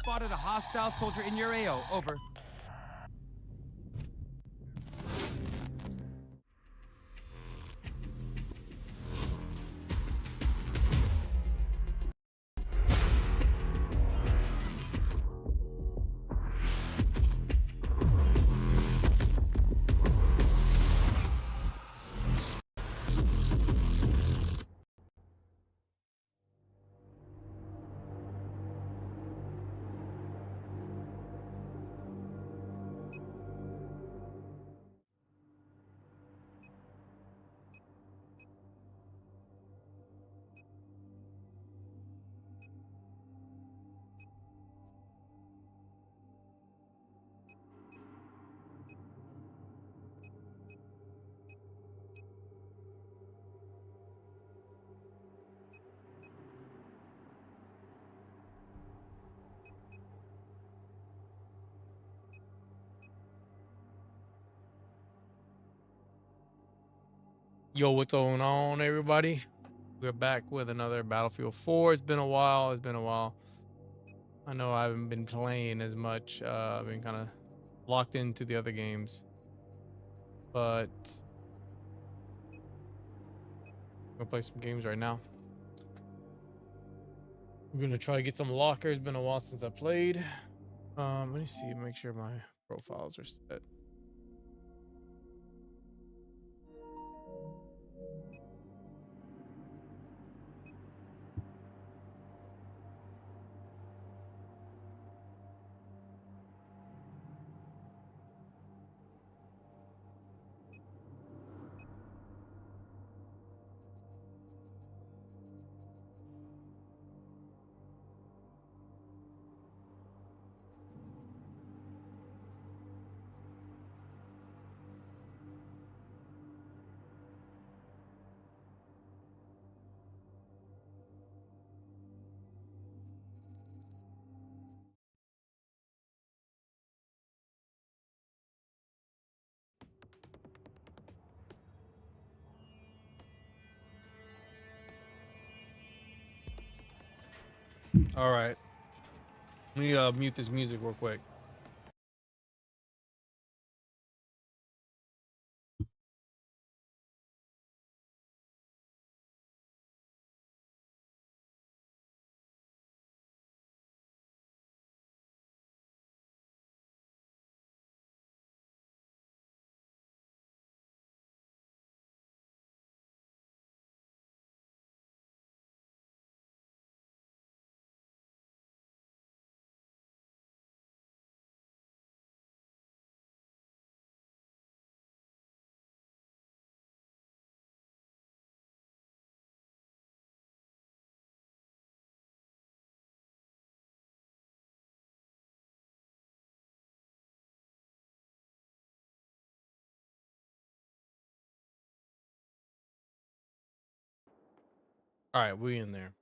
spotted a hostile soldier in your AO. Over. Yo, what's going on, everybody? We're back with another Battlefield 4. It's been a while. I know I haven't been playing as much. I've been kind of locked into the other games. But I'm gonna play some games right now. We're gonna try to get some lockers. It's been a while since I played. Let me see, make sure my profiles are set. All right. Let me mute this music real quick. All right, we in there.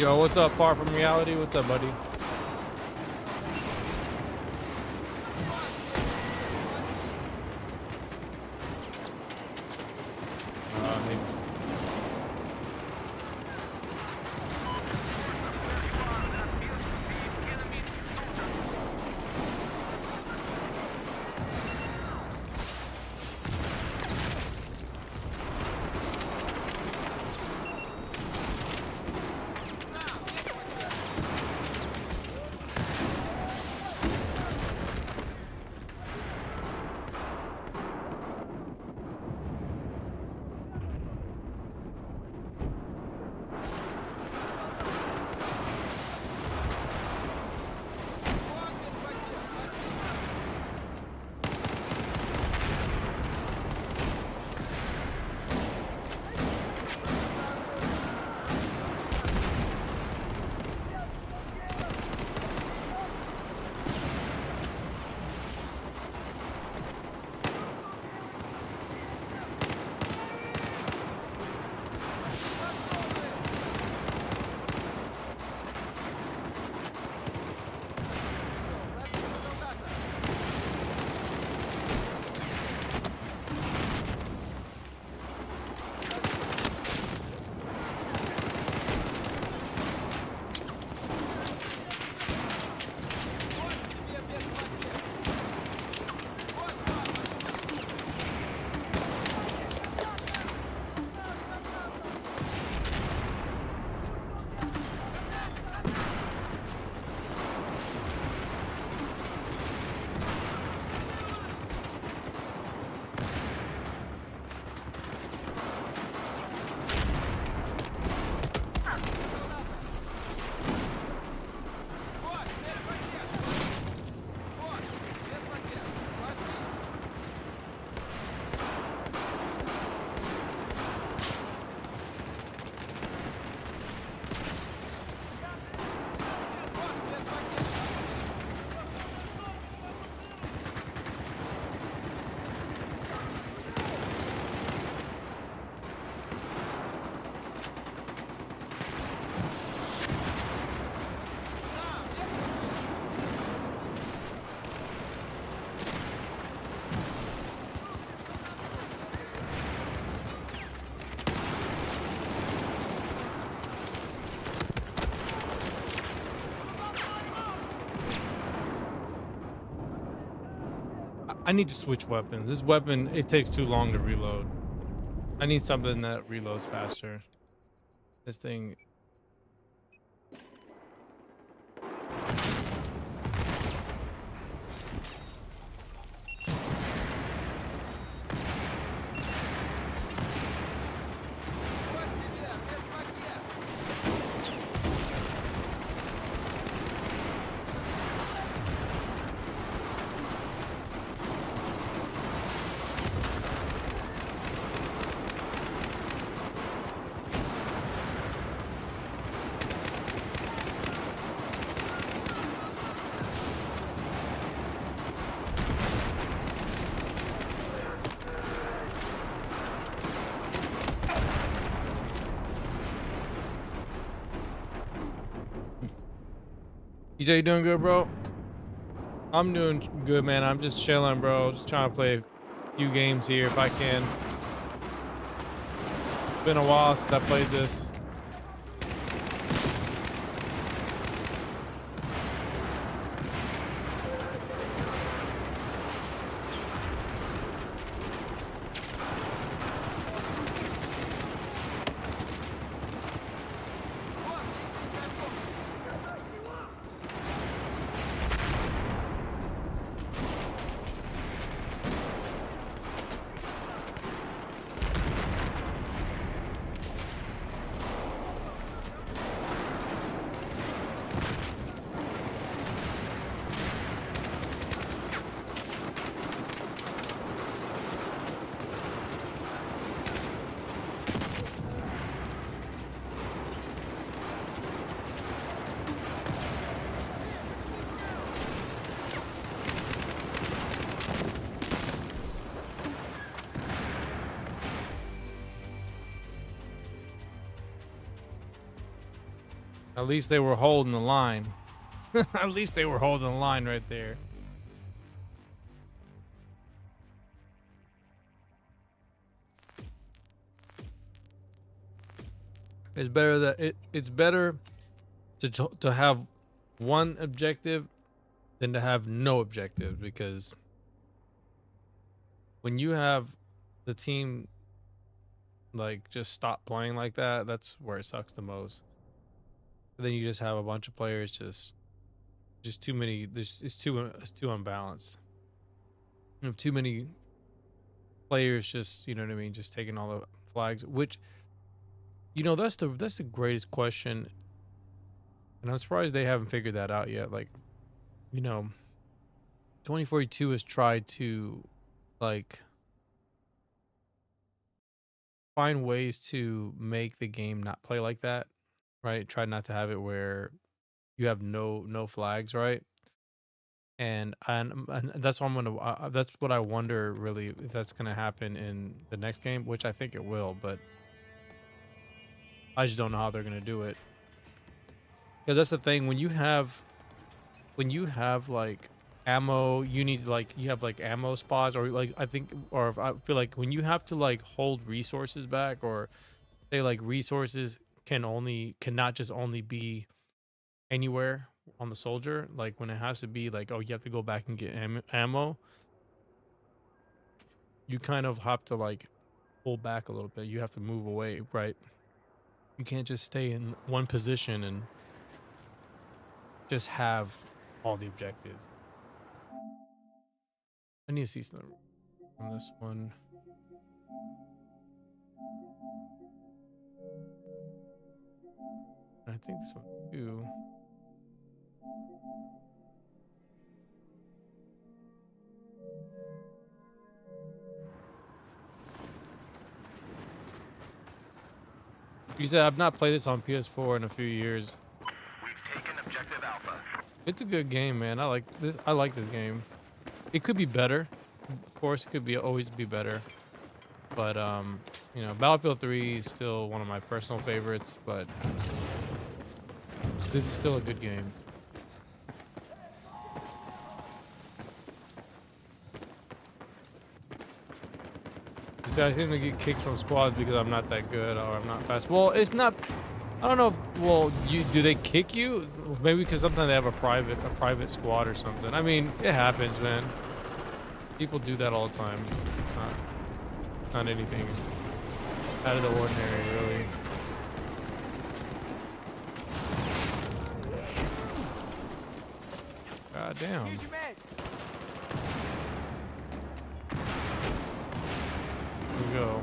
Yo, what's up, Far From Reality? What's up, buddy? Maybe. I need to switch weapons. This weapon, it takes too long to reload. I need something that reloads faster. This thing. You say you doing good, bro? I'm doing good, man. I'm just chilling, bro. Just trying to play a few games here if I can. It's been a while since I played this. At least they were holding the line. At least they were holding the line right there. It's better that it's better to have one objective than to have no objective, because when you have the team like just stop playing like that, that's where it sucks the most. But then you just have a bunch of players just too many. It's too unbalanced. You have too many players just, you know what I mean, just taking all the flags, which, you know, that's the greatest question, and I'm surprised they haven't figured that out yet. Like, you know, 2042 has tried to like find ways to make the game not play like that, right? Try not to have it where you have no flags, right? And that's what I'm gonna. That's what I wonder, really, if that's gonna happen in the next game, which I think it will, but I just don't know how they're gonna do it. Because that's the thing, when you have like ammo, you need like you have like ammo spots, or like I think, or I feel like when you have to like hold resources back, or say like resources cannot just only be anywhere on the soldier, like when it has to be like, oh, you have to go back and get ammo, you kind of have to like pull back a little bit. You have to move away, right? You can't just stay in one position and just have all the objectives. I need to see something on this one. I think this one too. You said I've not played this on PS4 in a few years. We've taken objective Alpha. It's a good game, man. I like this. I like this game. It could be better. Of course, it could be always be better. But you know, Battlefield 3 is still one of my personal favorites. But this is still a good game. You see, I seem to get kicked from squads because I'm not that good or I'm not fast. Well, it's not. I don't know. Well, do they kick you? Maybe because sometimes they have a private squad or something. I mean, it happens, man. People do that all the time. Not anything out of the ordinary, really. God damn. Use your med. Here we go.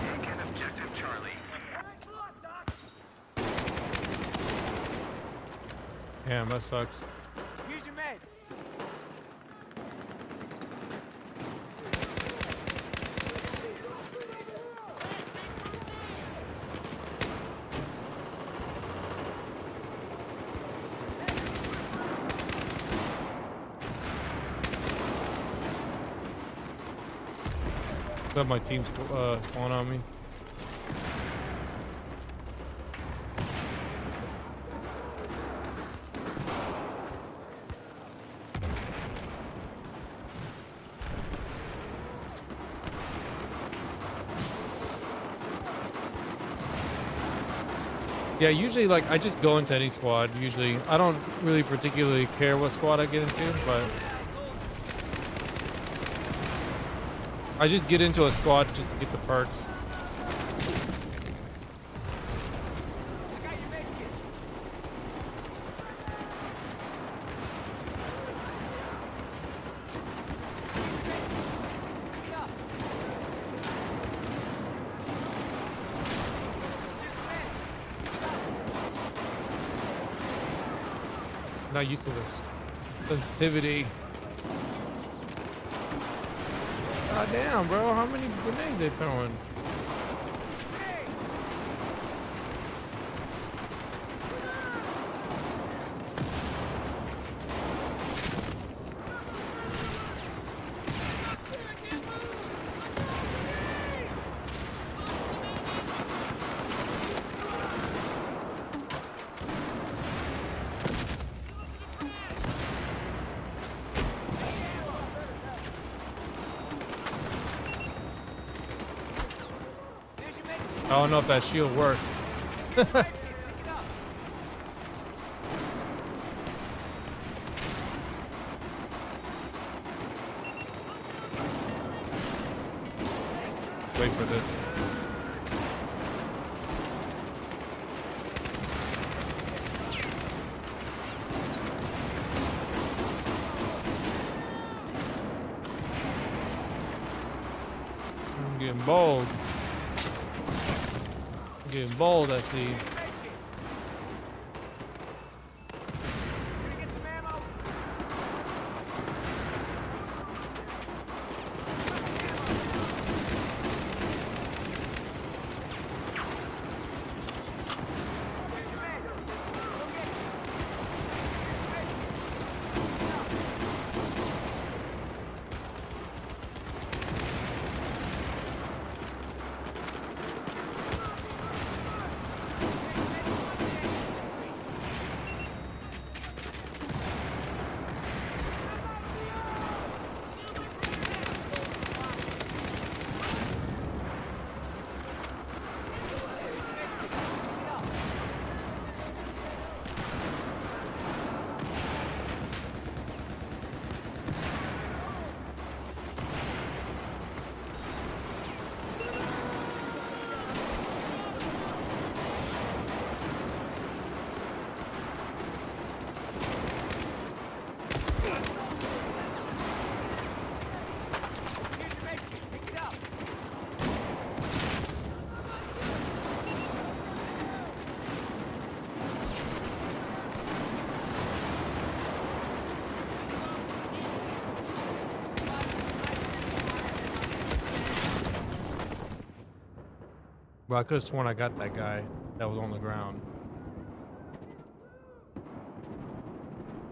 Taken objective Charlie. Damn, that sucks. Use your med. Got my team spawn on me. Yeah, usually like I just go into any squad. Usually I don't really particularly care what squad I get into, but I just get into a squad just to get the perks. I got your med kit. Get up. Not used to this sensitivity. God damn, bro! How many grenades they throwing? I don't know if that shield worked. Wait for this. I'm getting bold. I'm getting bold, I see. Gonna get some ammo. Here's your med. Go get it. Here's your med kit. Pick it up. Bro, I could have sworn I got that guy that was on the ground.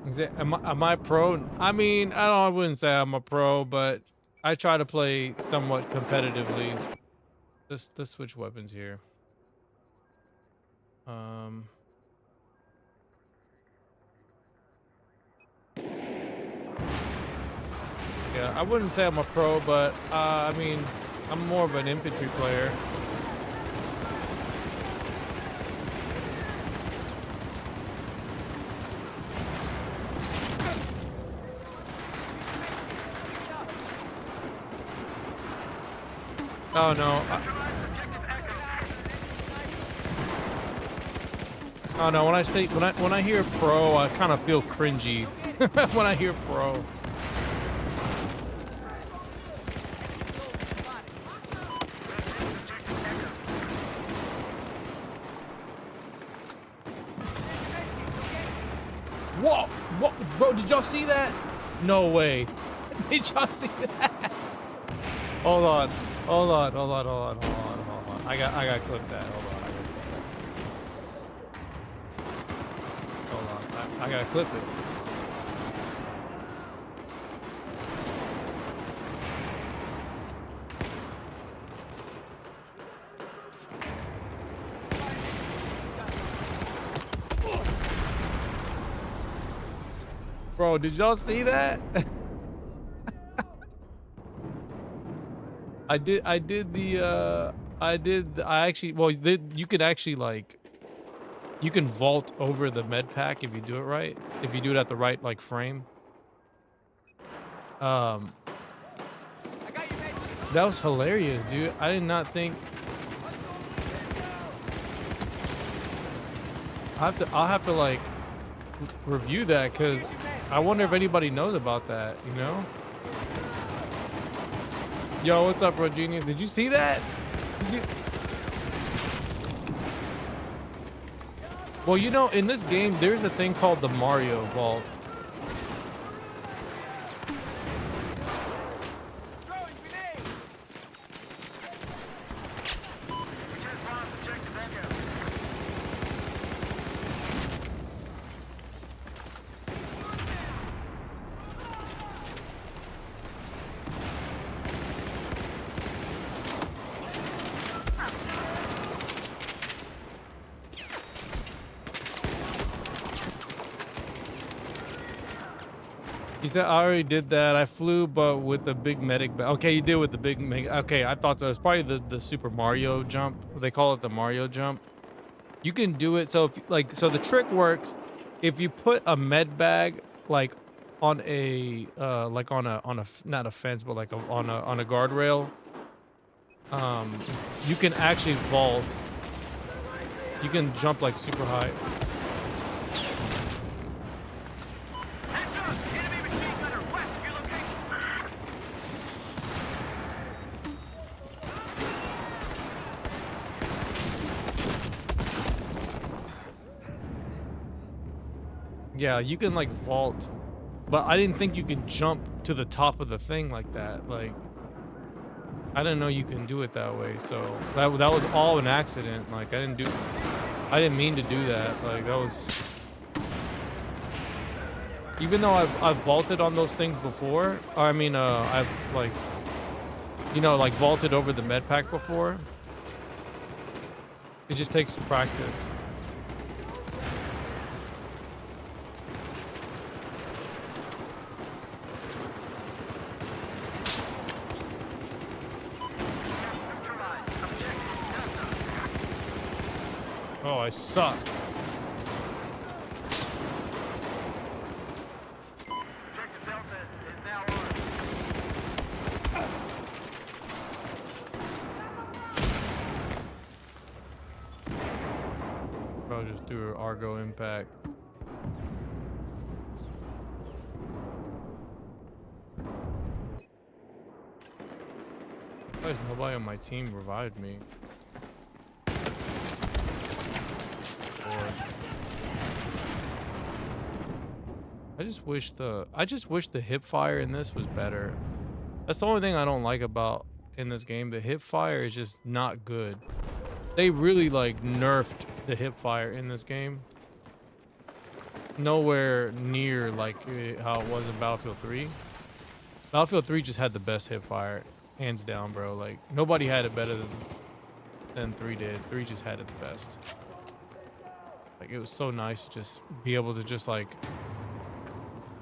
Is it, am I pro? I mean, I wouldn't say I'm a pro, but I try to play somewhat competitively. Let's switch weapons here. Yeah, I wouldn't say I'm a pro, but I mean, I'm more of an infantry player. Oh no. Oh no, when I hear pro, I kind of feel cringy when I hear pro. Whoa! What, bro, did y'all see that? No way. Did y'all see that? Hold on. I gotta clip that. Hold on. I gotta clip it. Bro, did y'all see that? I actually, well, you could actually, like, you can vault over the med pack if you do it right. If you do it at the right, like, frame. I got your med kit. That was hilarious, dude. I did not think. I'll have to like review that, because I wonder if anybody knows about that, you know? Yo, what's up, bro, Genius? Did you see that? Well, you know, in this game, there's a thing called the Mario Vault. Throwing grenade. We just lost objective Echo. He said, I already did that. I flew, but with the big medic. Okay, you did with the big medic. Okay, I thought that was probably the Super Mario jump. They call it the Mario jump. You can do it. So if like, so the trick works if you put a med bag like on a like on a not a fence, but like on a guardrail. You can actually vault. You can jump like super high. Heads up! Enemy machine gunner west of your location. Yeah, you can like vault, but I didn't think you could jump to the top of the thing like that. Like, I didn't know you can do it that way. So that was all an accident. Like, I didn't mean to do that. Like, that was, even though I've vaulted on those things before. I mean, I've like, you know, like vaulted over the med pack before. It just takes practice. Oh, I suck. Objective Delta is now on. Bro, just do an Argo impact. Why is nobody on my team revived me? I just wish the hip fire in this was better. That's the only thing I don't like about in this game. The hip fire is just not good. They really like nerfed the hip fire in this game. Nowhere near like how it was in Battlefield 3. Battlefield 3 just had the best hip fire, hands down, bro. Like nobody had it better than 3 did. 3 just had it the best. Like it was so nice to just be able to just like,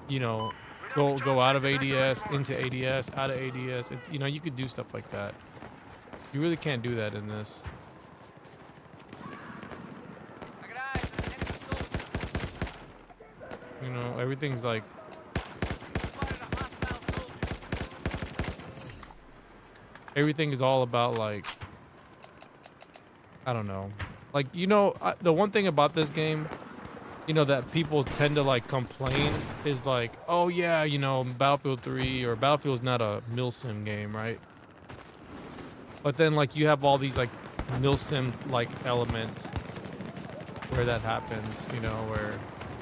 you know, go out of ADS into ADS, out of ADS. You know, you could do stuff like that. You really can't do that in this. I got eyes on an enemy soldier. You know, everything's like, Spotted a hostile soldier. everything is all about like, I don't know. Like, you know, the one thing about this game, you know, that people tend to like complain is like, oh yeah, you know, Battlefield 3 or Battlefield's not a milsim game, right? But then like you have all these like milsim like elements where that happens, you know, where,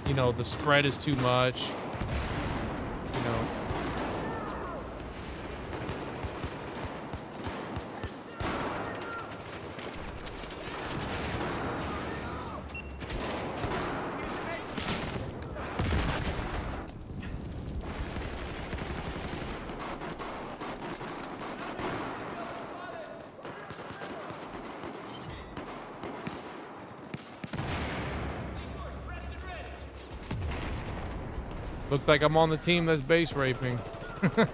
you know, the spread is too much, you know. Looks like I'm on the team that's base raping. What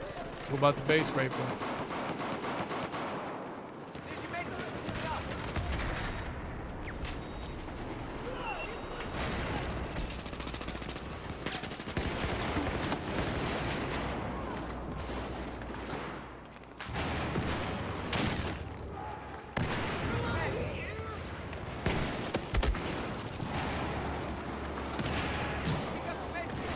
about the base raping? There's your mate. Get up. Pick up the med kit.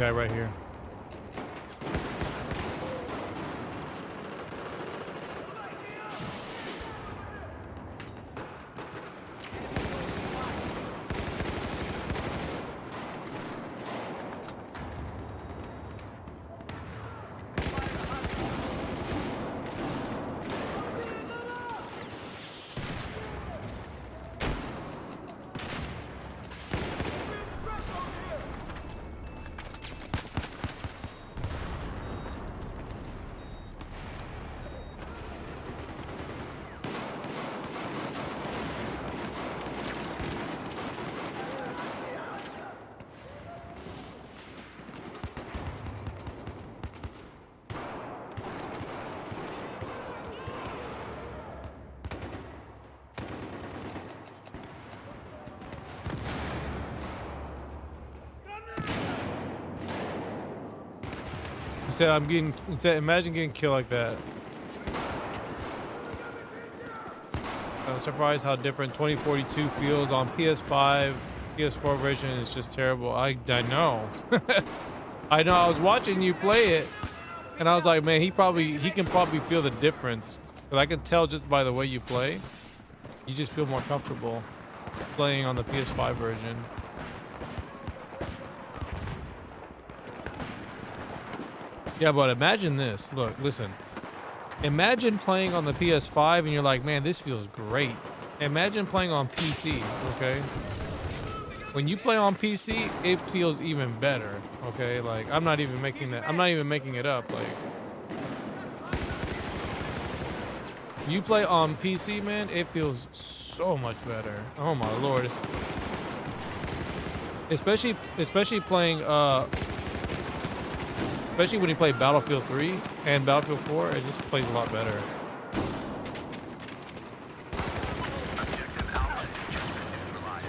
guy right here. He said, imagine getting killed like that. I'm surprised how different 2042 feels on PS5. PS4 version is just terrible. I know. I know. I was watching you play it, and I was like, man, he can probably feel the difference. But I can tell just by the way you play. You just feel more comfortable playing on the PS5 version. Yeah, but imagine this. Look, listen. Imagine playing on the PS5 and you're like, man, this feels great. Imagine playing on PC, okay? When you play on PC, it feels even better, okay? Like, I'm not even making it up. Like, you play on PC, man, it feels so much better. Oh my lord. Especially playing especially when you play Battlefield 3 and Battlefield 4, it just plays a lot better. Objective Alpha has just been neutralized.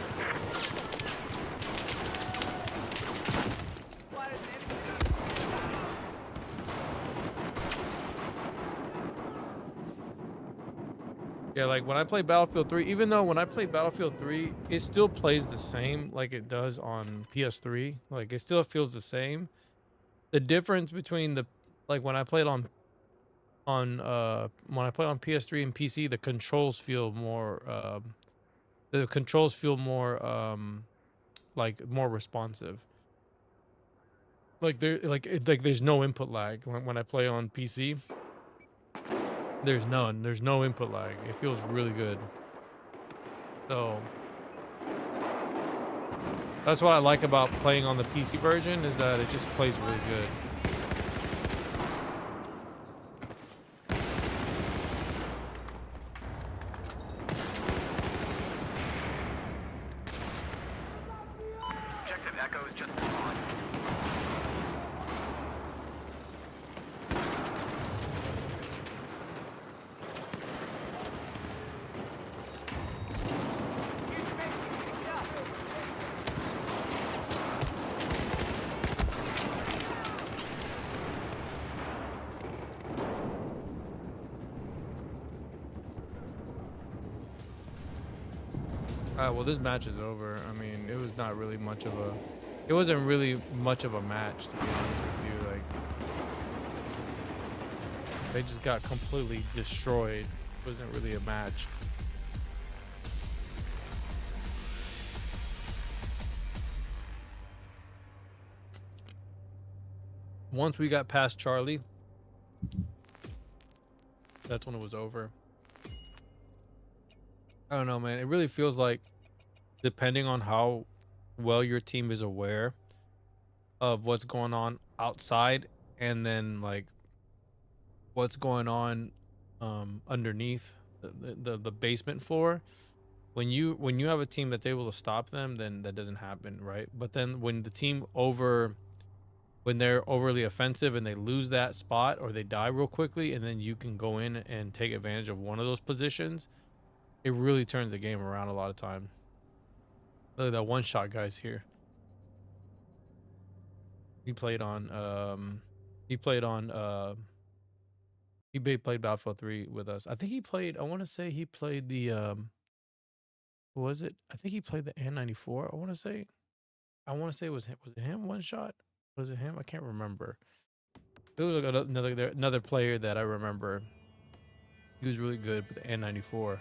Yeah, like when I play Battlefield 3, even though when I play Battlefield 3, it still plays the same like it does on PS3. Like it still feels the same. The difference between when I played on PS3 and PC, the controls feel more like more responsive. Like there's no input lag when I play on PC. There's none. There's no input lag. It feels really good. So that's what I like about playing on the PC version, is that it just plays really good. Objective Echo is just spawned. Well, this match is over. I mean, it was not really much of a... It wasn't really much of a match, to be honest with you. Like, they just got completely destroyed. It wasn't really a match. Once we got past Charlie, that's when it was over. I don't know, man. It really feels like, depending on how well your team is aware of what's going on outside, and then like what's going on underneath the basement floor, when you have a team that's able to stop them, then that doesn't happen, right? But then when they're overly offensive and they lose that spot, or they die real quickly, and then you can go in and take advantage of one of those positions, it really turns the game around a lot of time. Look at that one shot guy's here. He played Battlefield 3 with us. I think he played, I want to say he played the what was it? I think he played the N94. I want to say it was it him, one shot. Was it him? I can't remember. It was like another player that I remember. He was really good with the N94.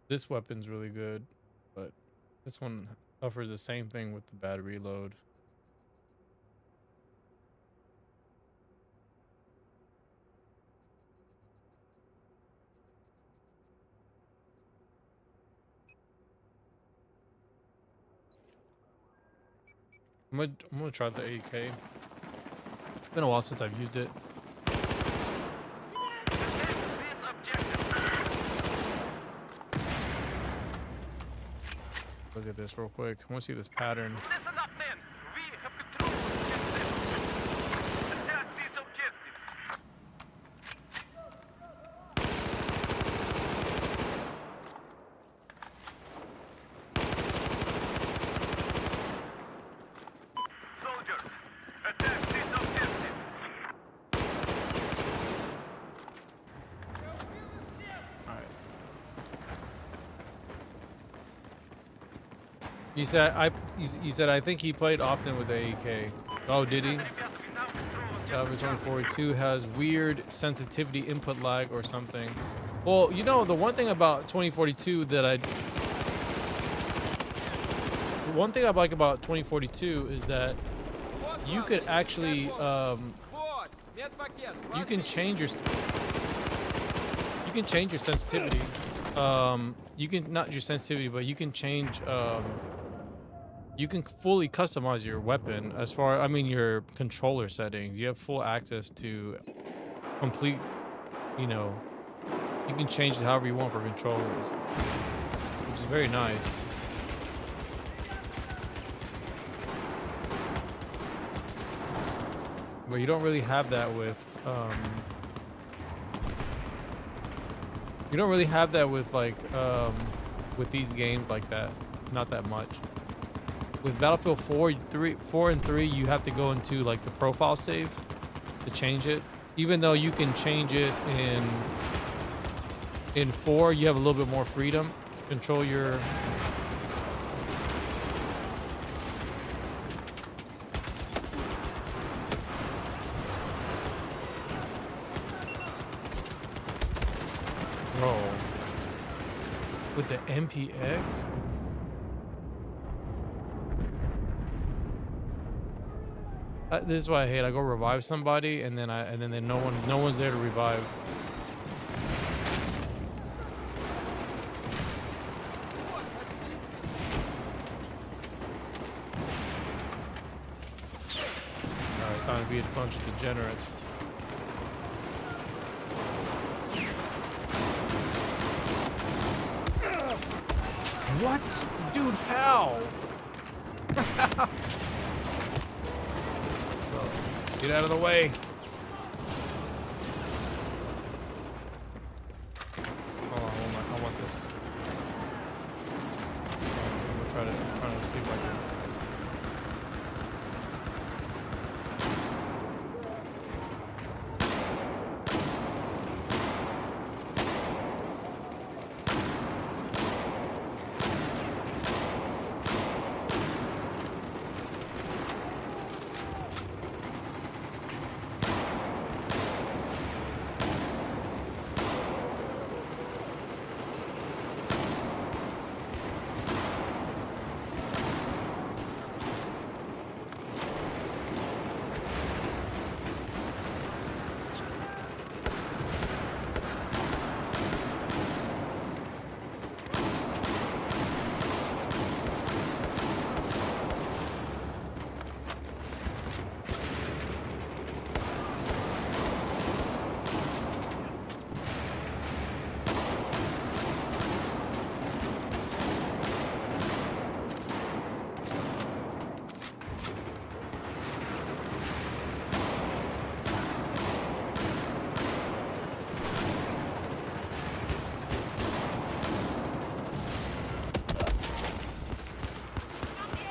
This weapon's really good, but this one suffers the same thing with the bad reload. I'm gonna try the AK. It's been a while since I've used it. This objective. Look at this real quick. I want to see this pattern. Listen up, men. We have control of objective. Attack this objective. Soldiers, attack this objective. All right. He said I think he played often with the AK. Oh, did he? Salvage 2042 has weird sensitivity input lag or something. Well, you know, the one thing about 2042 that the one thing I like about 2042 is that you could actually you can change your sensitivity. You can not your sensitivity, but you can change you can fully customize your weapon as far, I mean, your controller settings. You have full access to complete, you know, you can change it however you want for controllers, which is very nice. But you don't really have that with, like, with these games like that. Not that much. With Battlefield 4 and 3, you have to go into like the profile save to change it. Even though you can change it in 4, you have a little bit more freedom. Control your bro. With the MPX. This is what I hate. I go revive somebody, and then no one's there to revive. All right, time to be a bunch of degenerates. What, dude? How? Get out of the way. Hold on, I want this. I'm trying to see if I can.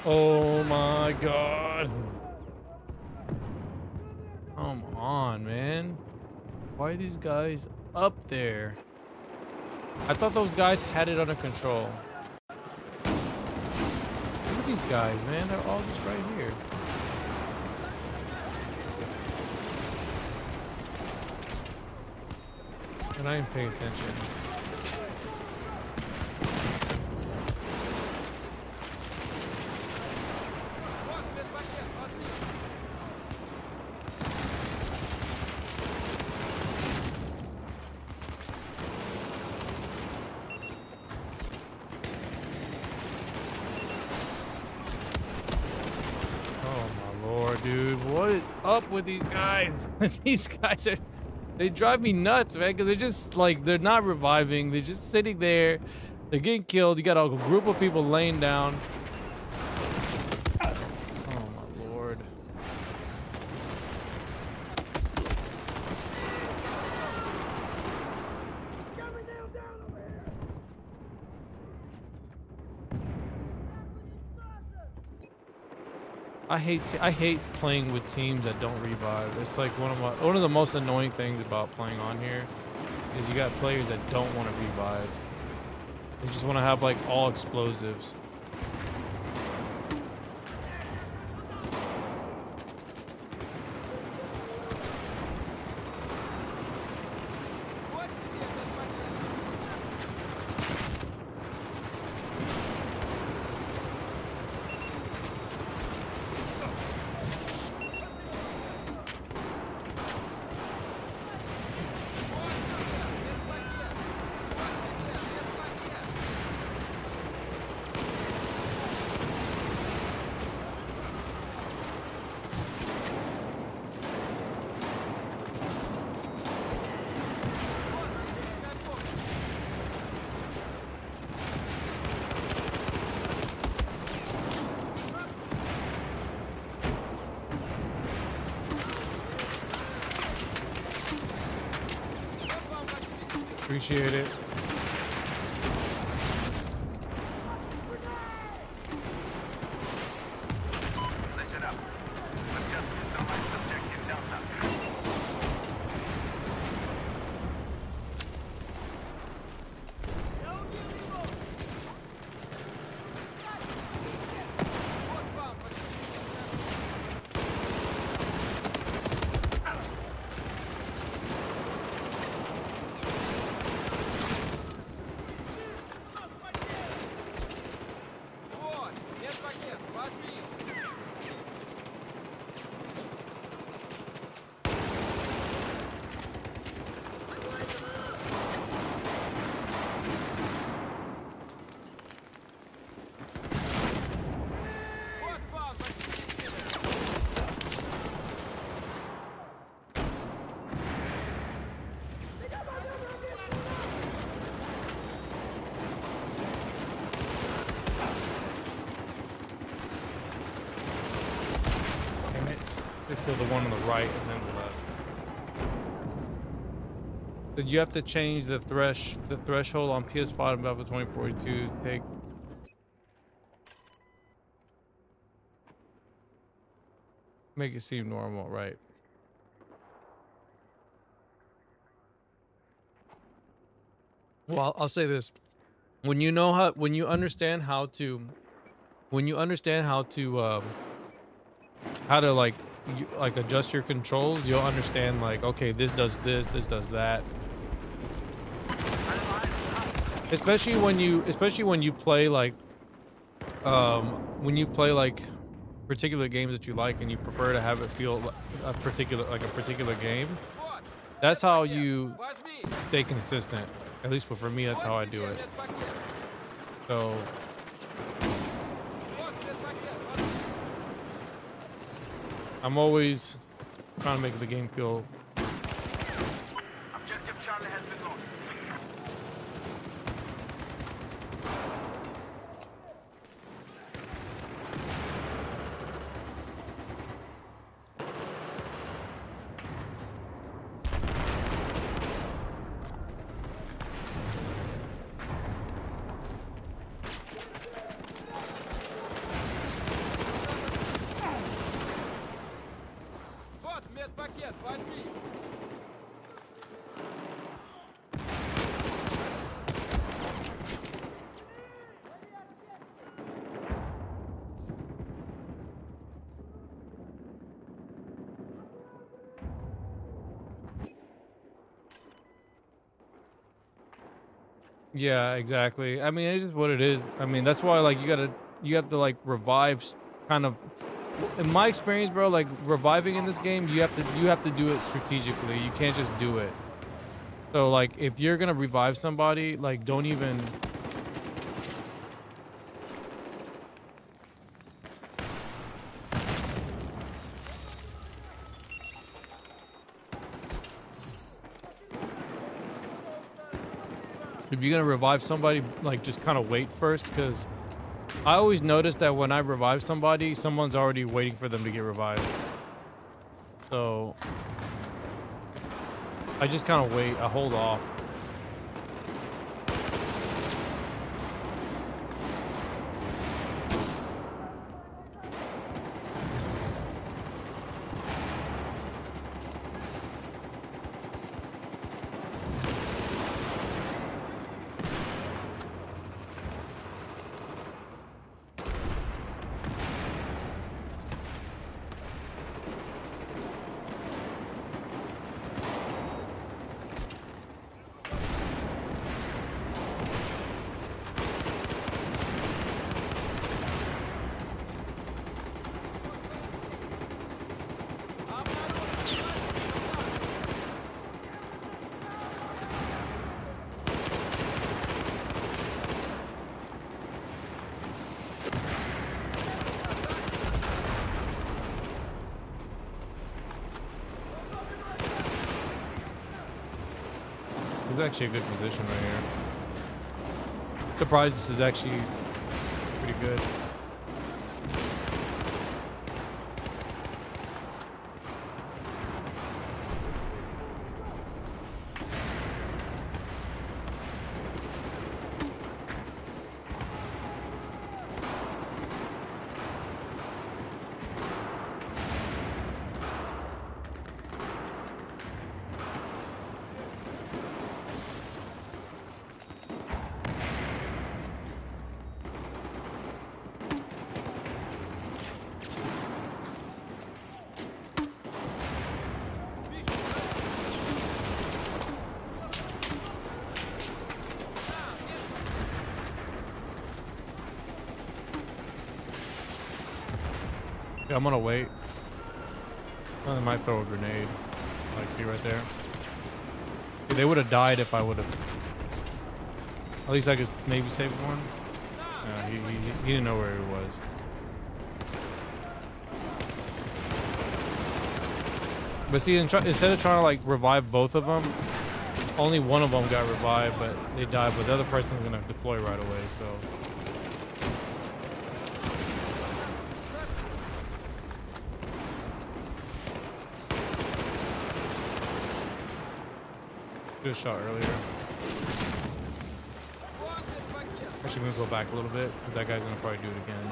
Oh my god. Come on, man. Why are these guys up there? I thought those guys had it under control. Look at these guys, man. They're all just right here. And I ain't paying attention. Dude, what is up with these guys? These guys they drive me nuts, man, because they're just like, they're not reviving. They're just sitting there. They're getting killed. You got a group of people laying down. Oh my lord. I hate playing with teams that don't revive. It's like one of the most annoying things about playing on here is you got players that don't want to revive. They just want to have like all explosives. Appreciate it. Listen up. Let's just neutralize subjective Delta. Kill the one on the right and then the left. So you have to change the threshold on PS5 and Battlefield 2042 to make it seem normal, right? Well, I'll say this: when you understand how to like adjust your controls, you'll understand like, okay, this does this does that. Especially when you play like particular games that you like and you prefer to have it feel like a particular game. That's how you stay consistent. At least for me, that's how I do it. So I'm always trying to make the game feel. Objective Charlie has been lost. Yeah, exactly. I mean, it's just what it is. I mean, that's why like you have to like revive kind of in my experience, bro, like reviving in this game, you have to do it strategically. You can't just do it. So like if you're going to revive somebody, like don't even if you're going to revive somebody, like just kind of wait first, because I always notice that when I revive somebody, someone's already waiting for them to get revived. So I just kind of wait. I hold off. This is actually a good position right here. Surprised this is actually pretty good. Yeah, I'm gonna wait. I might throw a grenade. Like, see right there? Yeah, they would have died if I would have. At least I could maybe save one. He didn't know where he was. But see, instead of trying to like revive both of them, only one of them got revived, but they died. But the other person's gonna deploy right away, so. Good shot earlier. Actually, I'm gonna go back a little bit, because that guy's gonna probably do it again.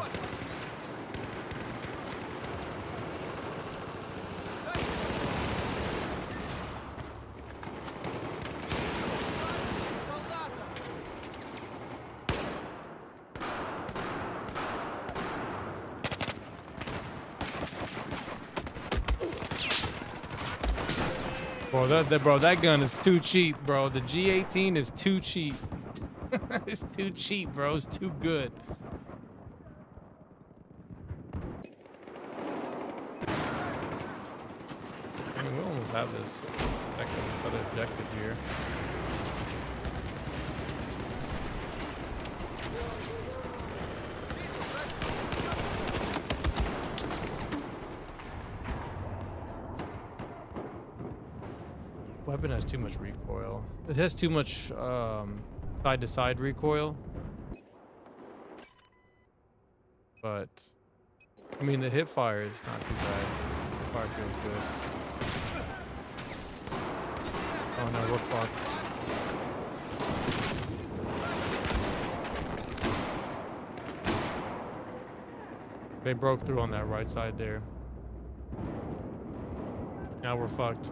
Bro, that gun is too cheap, bro. The G18 is too cheap. It's too cheap, bro. It's too good. I mean, we almost have this other objective here. Weapon has too much recoil. It has too much side-to-side recoil. But I mean, the hip fire is not too bad. The fire feels good. Oh no, we're fucked. They broke through on that right side there. Now we're fucked.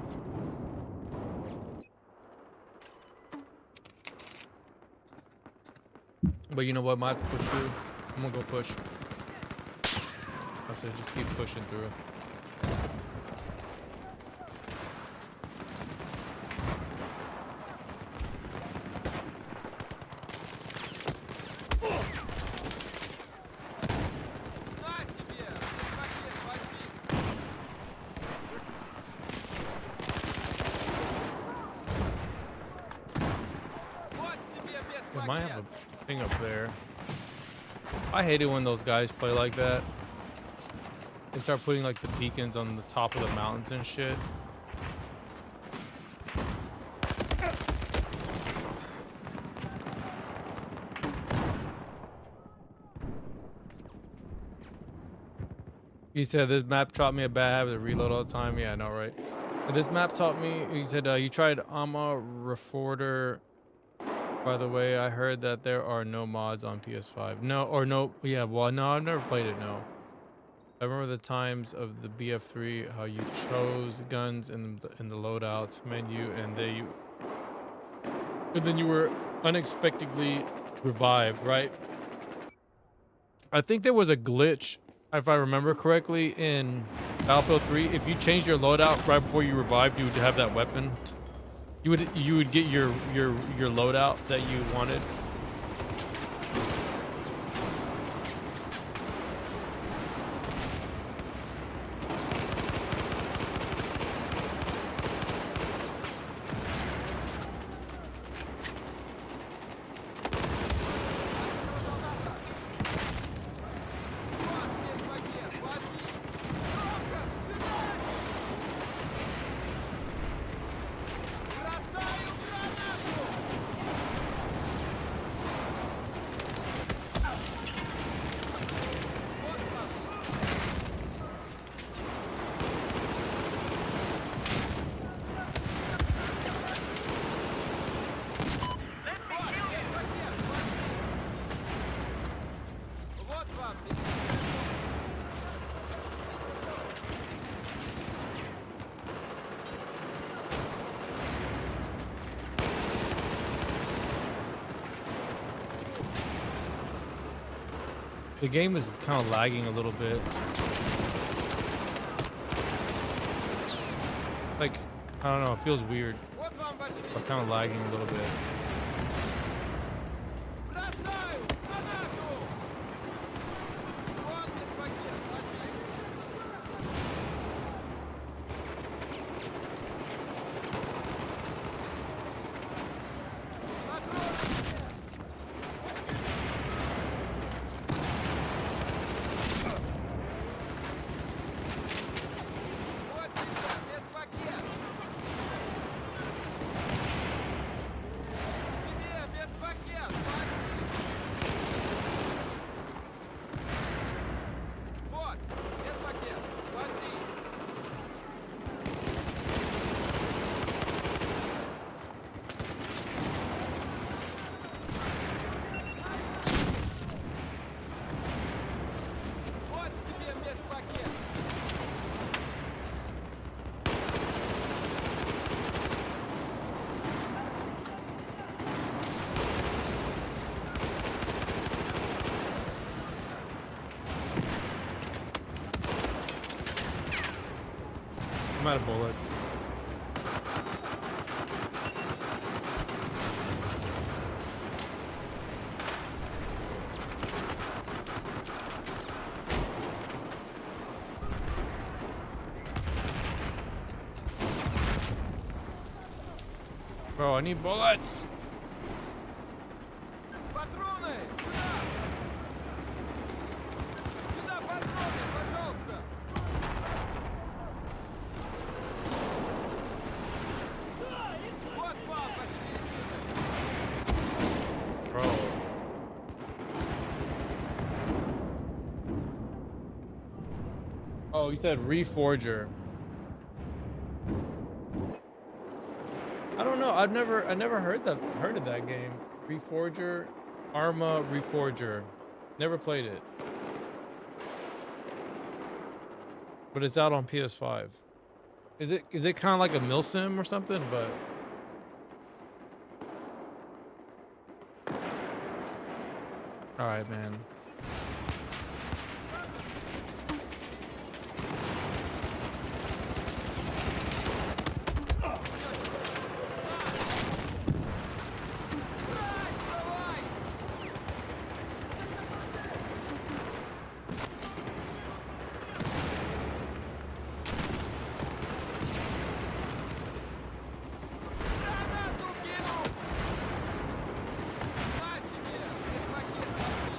But you know what? Might have to push through. I'm gonna go push. I said just keep pushing through. На тебе! Пакет возьми! Вот тебе It might медпакет! have a thing up there. I hate it when those guys play like that. They start putting like the beacons on the top of the mountains and shit. He said this map taught me a bad habit to reload all the time. Yeah, I know, right? And this map taught me. He said you tried Ama Reforder. By the way, I heard that there are no mods on PS5. No, or no. Yeah, well, no, I've never played it. No. I remember the times of the BF3, how you chose guns in the loadouts menu, and then you were unexpectedly revived, right? I think there was a glitch, if I remember correctly, in Battlefield 3. If you changed your loadout right before you revived, you would have that weapon. You would get your loadout that you wanted. The game is kind of lagging a little bit. Like, I don't know, it feels weird. I'm kind of lagging a little bit. I'm out of bullets. Bro, I need bullets. Патроны! Сюда! Сюда патроны, пожалуйста! Вот вам, ваше величество! Bro. Oh, you said Reforger. I don't know. I never heard of that game. Reforger, Arma Reforger. Never played it. But it's out on PS5. Is it kind of like a milsim or something? But all right, man. Гранату кинул! Хватит тебе, пакет возьми!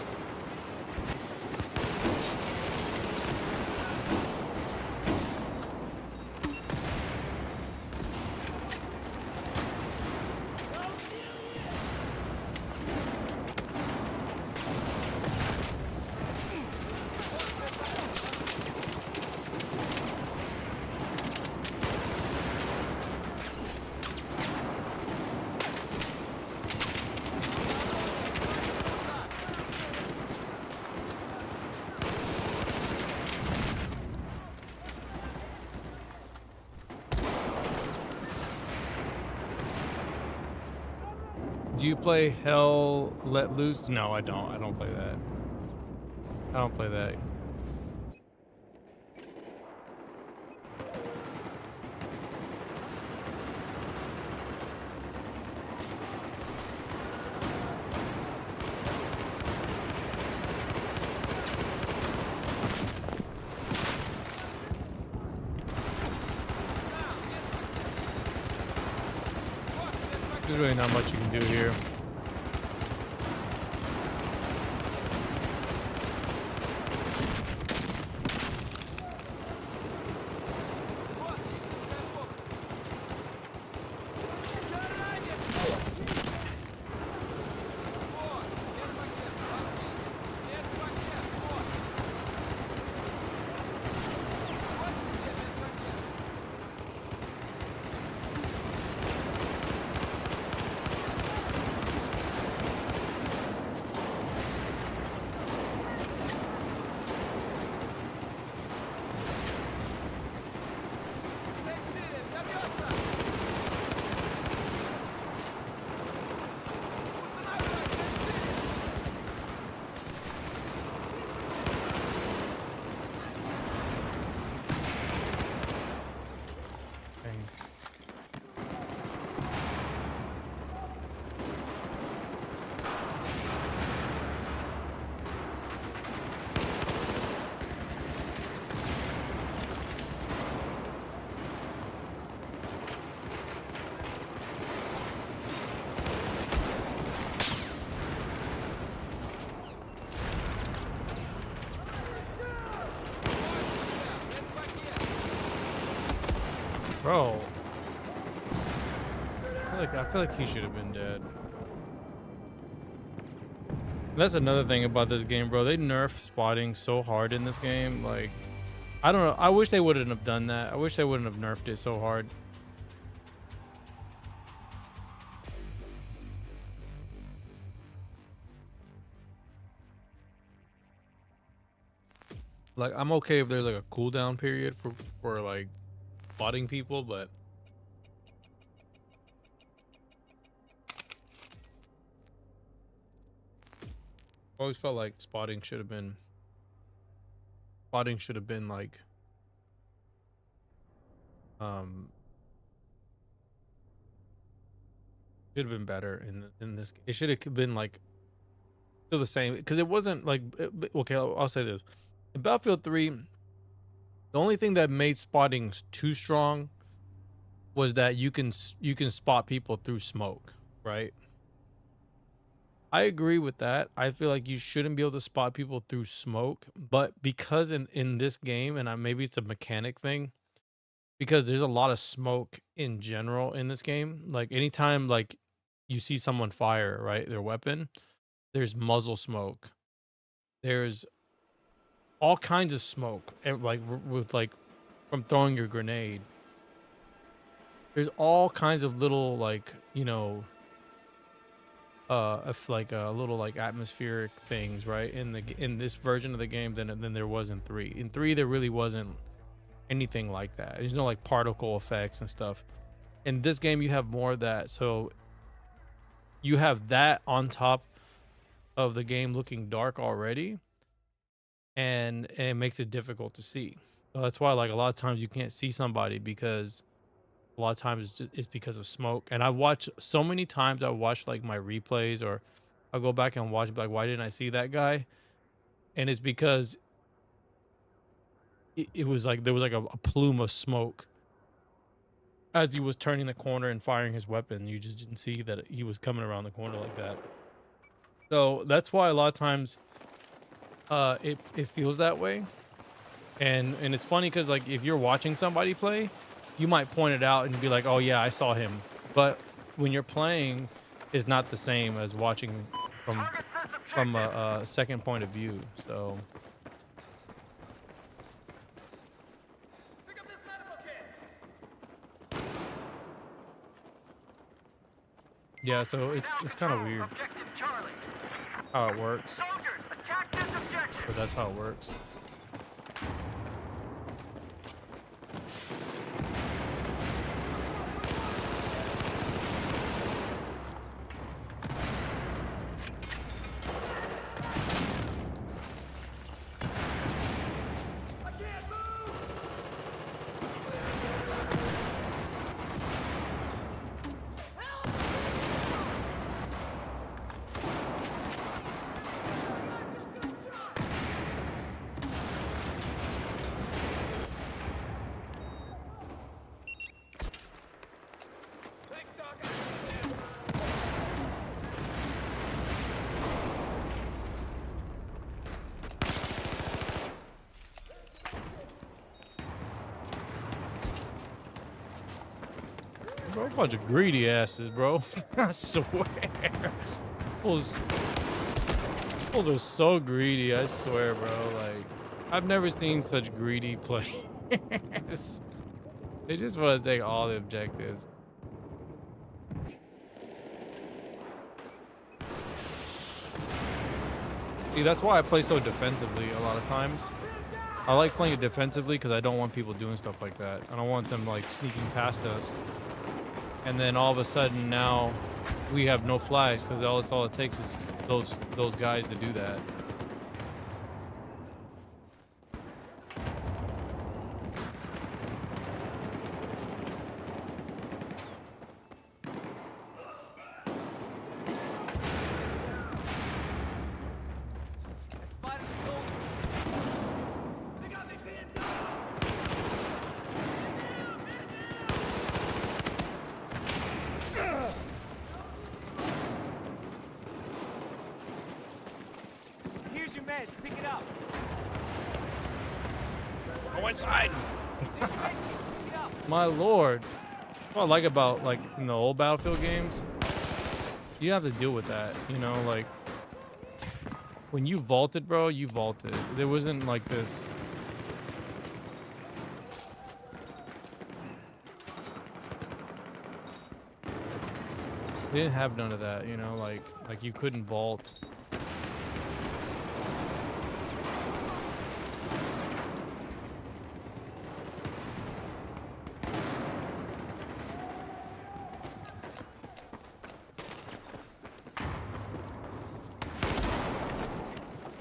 Do you play Hell Let Loose? No, I don't. I don't play that. I don't play that. There's really not much you can do here. Вот, готов! Заранее! Вот, медпакет, возьми! Медпакет, вот! Вот тебе медпакет! С4, взорвется! Устанавливай С4! Dang. Bro. I feel like he should have been dead. That's another thing about this game, bro. They nerf spotting so hard in this game. Like, I don't know. I wish they wouldn't have done that. I wish they wouldn't have nerfed it so hard. Like, I'm okay if there's like a cooldown period for like spotting people, but I always felt like spotting should have been like should have been better in this. It should have been like still the same because it wasn't like okay. I'll say this: in Battlefield 3, the only thing that made spotting too strong was that you can spot people through smoke, right? I agree with that. I feel like you shouldn't be able to spot people through smoke, but because in this game, and maybe it's a mechanic thing, because there's a lot of smoke in general in this game. Like anytime like you see someone fire, right, their weapon, there's muzzle smoke. There's all kinds of smoke, like with like from throwing your grenade. There's all kinds of little like, you know, if like little like atmospheric things, right, in this version of the game than there was in 3. In 3 there really wasn't anything like that. There's no like particle effects and stuff. In this game, you have more of that. So you have that on top of the game looking dark already, and it makes it difficult to see. So that's why like a lot of times you can't see somebody, because a lot of times it's because of smoke. And I watch so many times, I watch like my replays, or I'll go back and watch, like, why didn't I see that guy? And it's because it was like there was like a plume of smoke as he was turning the corner and firing his weapon. You just didn't see that he was coming around the corner like that. So that's why a lot of times it feels that way. And it's funny because like if you're watching somebody play, you might point it out and be like, oh yeah, I saw him. But when you're playing, it's not the same as watching from a second point of view. So Pick up this medical kit. yeah, so it's kind of weird Objective Charlie. how it works, Soldiers, attack this objective. but that's how it works. Bro, a bunch of greedy asses, bro. I swear. Fools are so greedy, I swear, bro. Like, I've never seen such greedy players. They just want to take all the objectives. See, that's why I play so defensively a lot of times. I like playing it defensively because I don't want people doing stuff like that. I don't want them like sneaking past us. And then all of a sudden now we have no flags because all it takes is those guys to do that. I spotted a soldier. They got me pinned down. Here's your meds. Pick it up. Go inside. There's your med kit. Pick it up. My lord. What I like about like in the old Battlefield games, you have to deal with that, you know, like when you vaulted, bro, you vaulted. There wasn't like this. They didn't have none of that, you know, like you couldn't vault.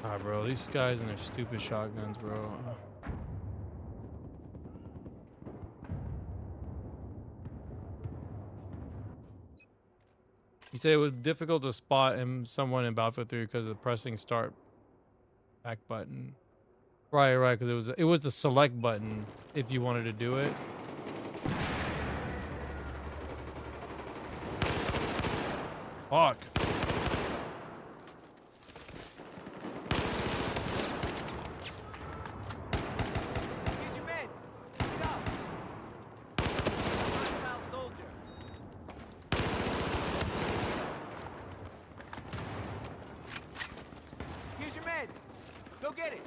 Ah, bro, these guys and their stupid shotguns, bro. He said it was difficult to spot someone in Battlefield 3 because of pressing start back button. Right, because it was the select button if you wanted to do it. Fuck. Here's your meds. Pick it up. Hostile soldier. Here's your meds. Go get it.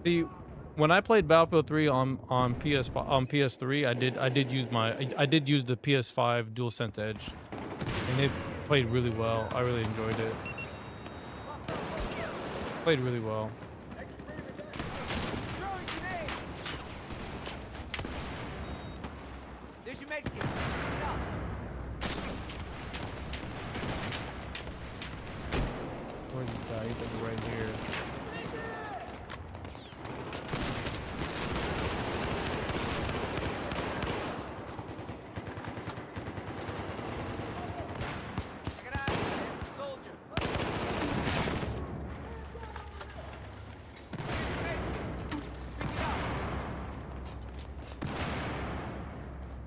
See, when I played Battlefield 3 on PS5 on PS3, I did use the PS5 DualSense Edge, and it played really well. I really enjoyed it. Played really well. Throwing grenade. There's your med kit. Pick it up. Where's this guy? He's like right here. I got eyes on him. Soldier. Here's your med kit. Pick it up.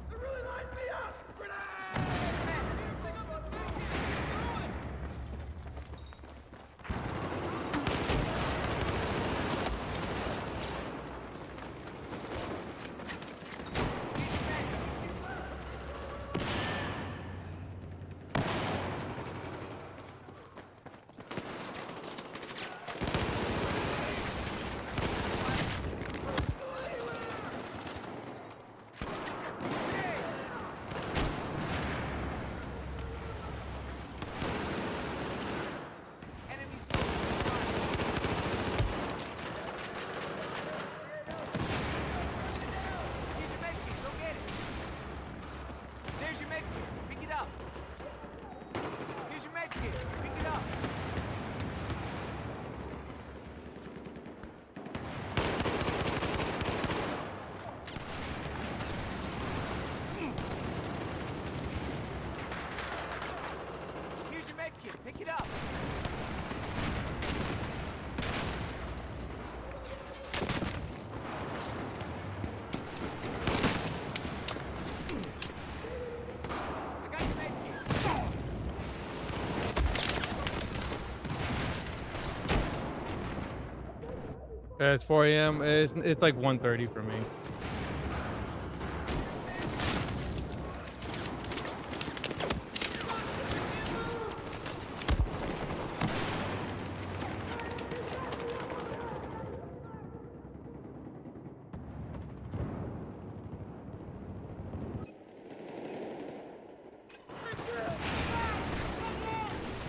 They're really lighting me up. Grenade! Enemy soldier. Here's your med kit. Go get it. There's your med kit. Pick it up. Here's your med kit. Pick it up. Here's your med kit. Pick it up. I got your med kit. It's 4 a.m. It's like 1:30 for me.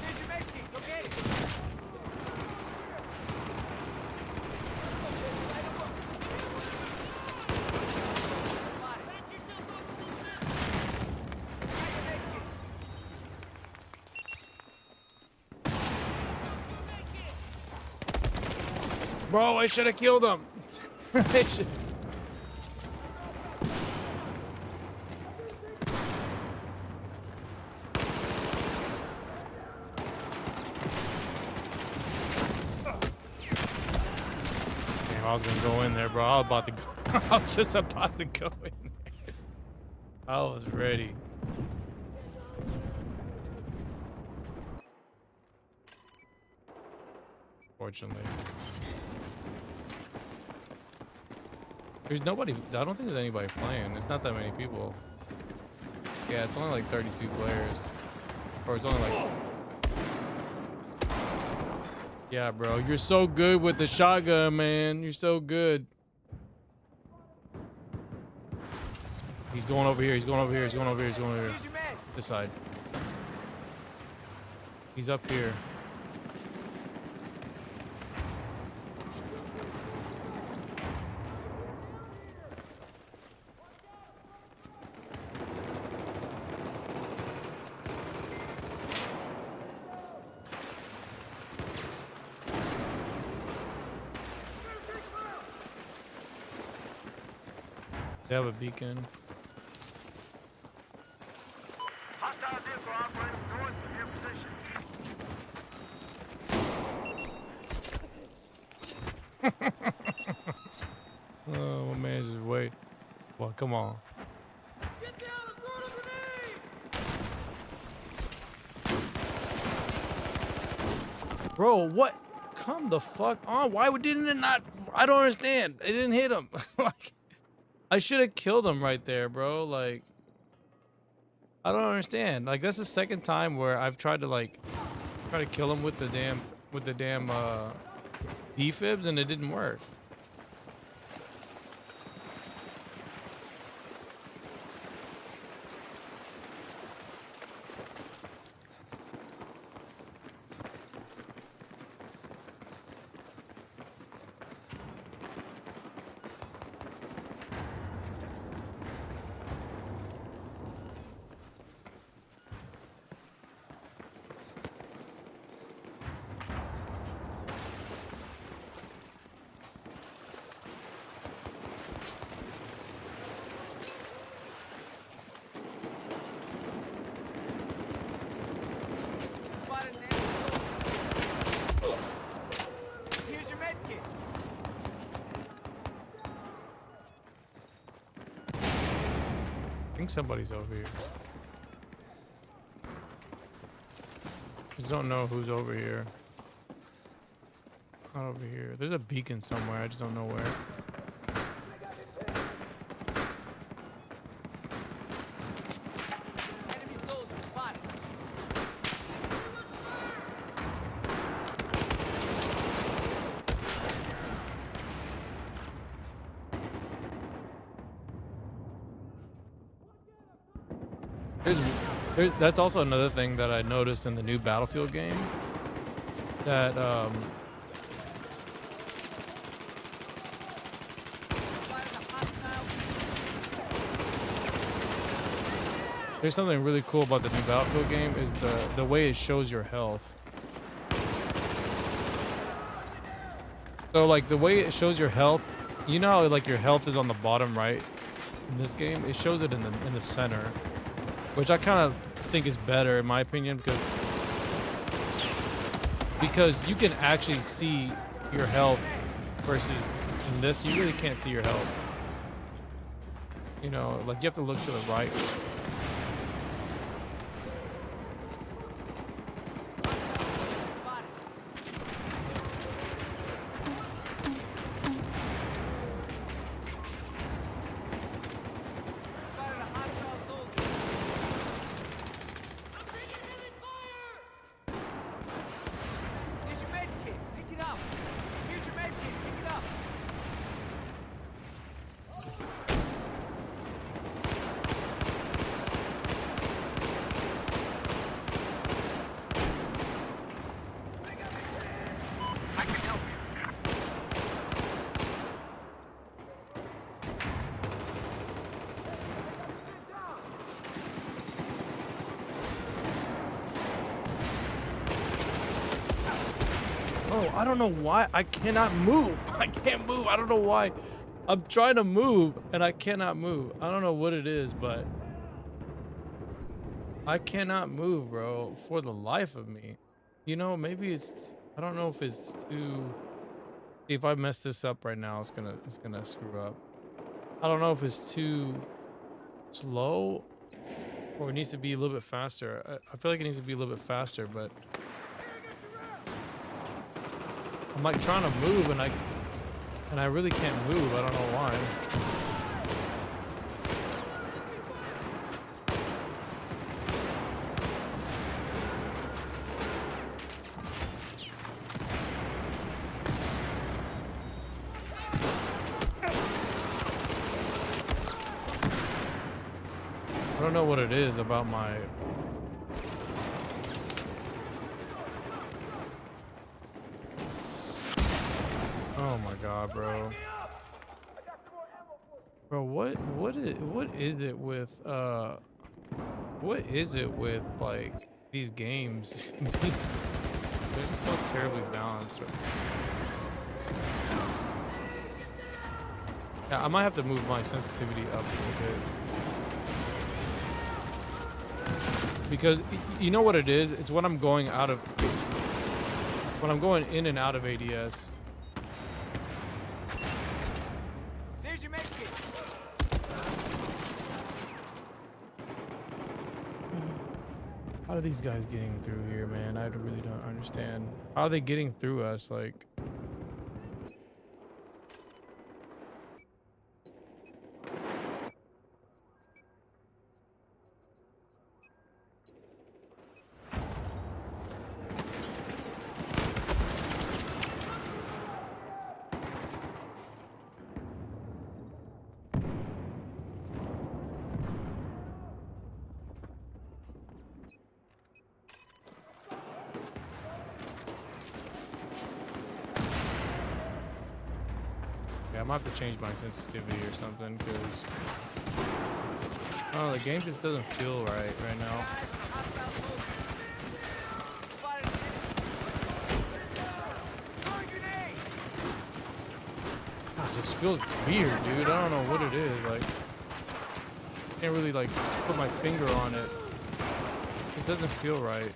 There's your med kit. Go get it. Got it. I got your med kit. Bro, I should have killed him. I should- Damn, I was gonna go in there, bro. I was about to go. I was just about to go in there. I was ready. Fortunately. There's nobody. I don't think there's anybody playing. There's not that many people. Yeah, it's only like 32 players. Or it's only like. Yeah, bro. You're so good with the shotgun, man. You're so good. He's going over here. He's going over here. He's going over here. He's going over here. Here's your med. This side. He's up here. They have a beacon. Hostile vehicle operating north of your position. Oh, my man, just wait. Well, come on. Get down and throw the grenade! Bro, what? Come the fuck on. Why didn't it not? I don't understand. It didn't hit him. Like, I should have killed him right there, bro. Like, I don't understand. Like, that's the second time where I've tried to, like, try to kill him with the damn defibs and it didn't work. think somebody's over here. Just don't know who's over here. Not over here. There's a beacon somewhere. I just don't know where. Enemy soldier spotted. That's also another thing that I noticed in the new Battlefield game. That there's something really cool about the new Battlefield game is the way it shows your health. So like the way it shows your health, you know how like your health is on the bottom right in this game? It shows it in the center, which I kind of think is better in my opinion because you can actually see your health versus in this you really can't see your health. You know, like you have to look to the right. Oh, I don't know why I cannot move. I can't move. I don't know why. I'm trying to move and I cannot move. I don't know what it is, but I cannot move, bro, for the life of me. You know, maybe it's, I don't know if it's too, if I mess this up right now, it's gonna screw up. I don't know if it's too slow or it needs to be a little bit faster. I feel like it needs to be a little bit faster, but I'm like trying to move and I really can't move. I don't know why. I don't know what it is about my oh my god, bro. Bro, what is it with like these games? They're just so terribly balanced. Yeah, I might have to move my sensitivity up a little bit. Because you know what it is? It's when I'm going out of when I'm going in and out of ADS. There's your medkit. How are these guys getting through here, man? I really don't understand. How are they getting through us? Like, I might have to change my sensitivity or something because oh, the game just doesn't feel right now. It just feels weird, dude. I don't know what it is. Like, can't really like put my finger on it. It doesn't feel right.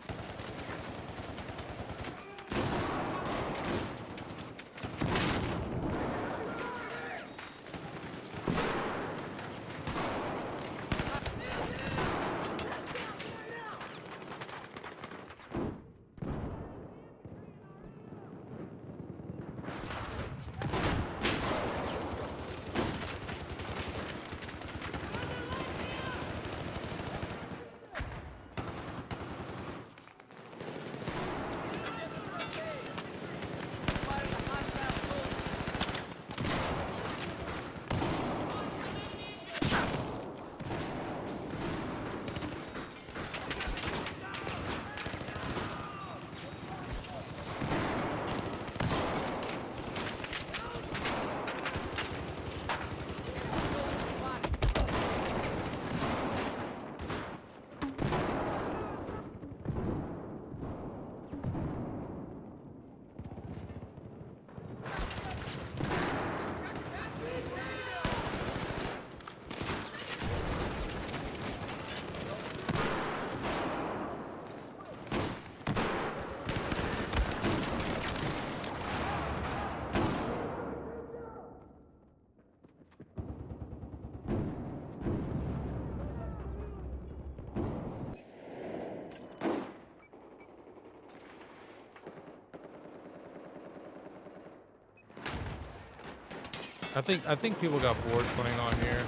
I think people got bored playing on here.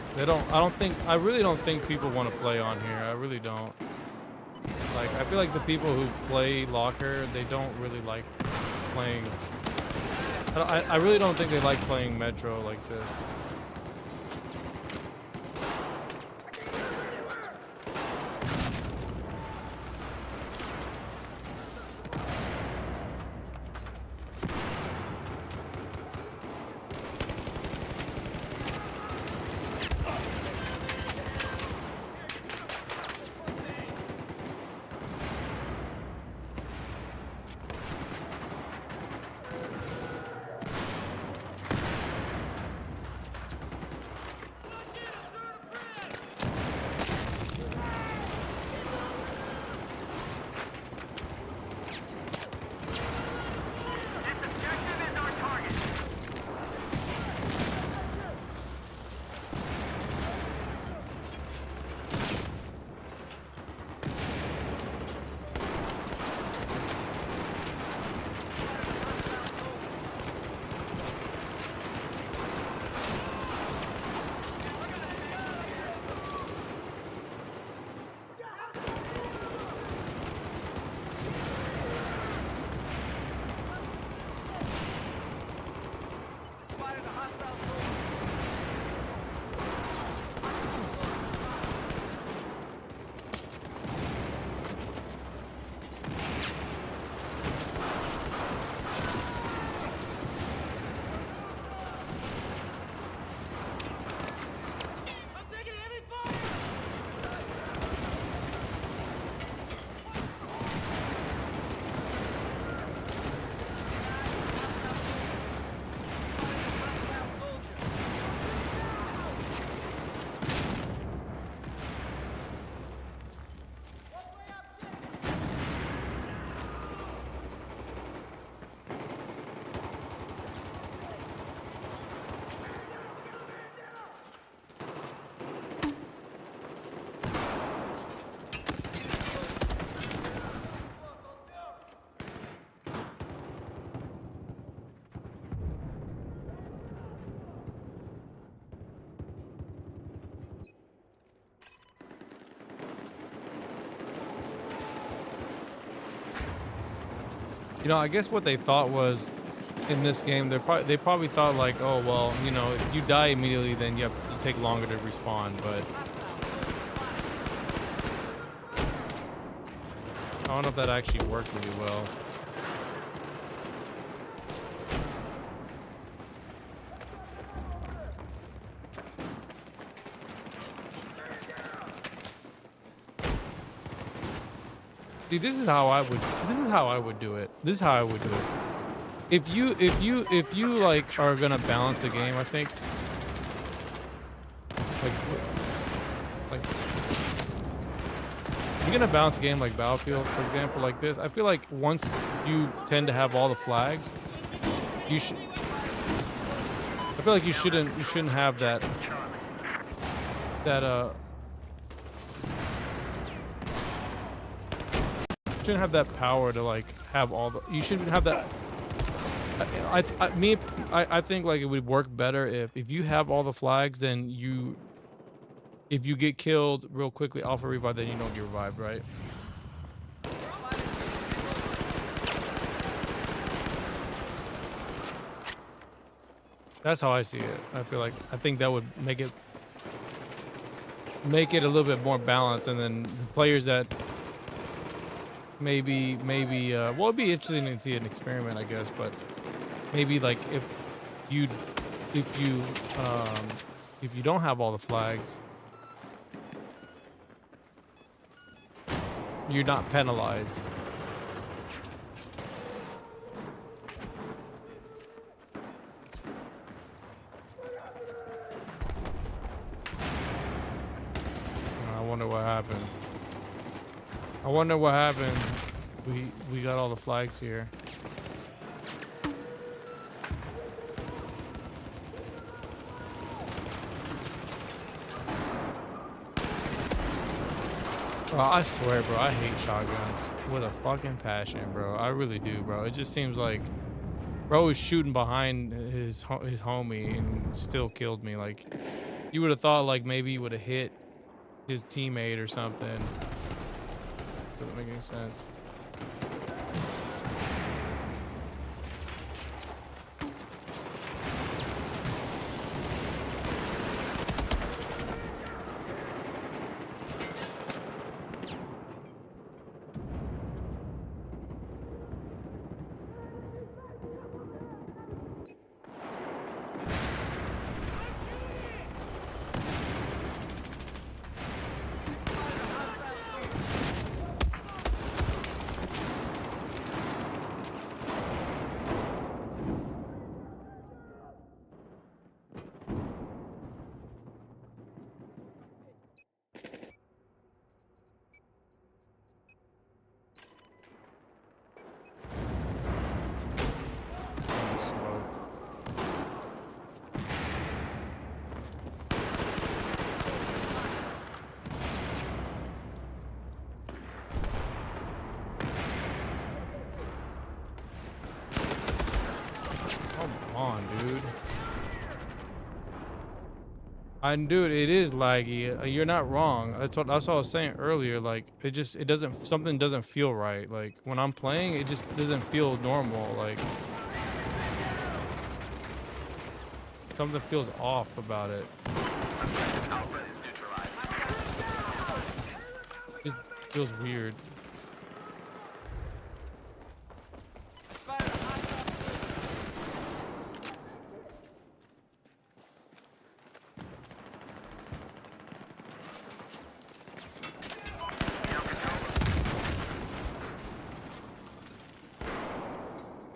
I really don't think people want to play on here. I really don't. Like, I feel like the people who play Locker, they don't really like playing. I really don't think they like playing Metro like this. Spotted a hostile soldier. You know, I guess what they thought was in this game, they probably thought like, oh well, you know, if you die immediately, then you take longer to respawn. But I don't know if that actually worked really well. See, this is how I would do it. This is how I would do it. If you like are gonna balance a game, I think like if you're gonna balance a game like Battlefield, for example, like this, I feel like once you tend to have all the flags, you should. I feel like you shouldn't have that shouldn't have that power to like have all the. You shouldn't have that. I think like it would work better if you have all the flags, then if you get killed real quickly off a revive, then you don't get revived, right? That's how I see it. I think that would make it a little bit more balanced, and then the players that maybe well, it'd be interesting to see an experiment, I guess, but maybe like if you don't have all the flags, you're not penalized. I wonder what happened. I wonder what happened. We got all the flags here. Bro, I swear, bro, I hate shotguns with a fucking passion, bro. I really do, bro. It just seems like Bro was shooting behind his homie and still killed me. Like, you would have thought like maybe he would have hit his teammate or something. Doesn't make any sense. Dude, it is laggy. You're not wrong. That's what I was saying earlier. Like, it doesn't, something doesn't feel right. Like, when I'm playing, it just doesn't feel normal. Like, something feels off about it. It just feels weird.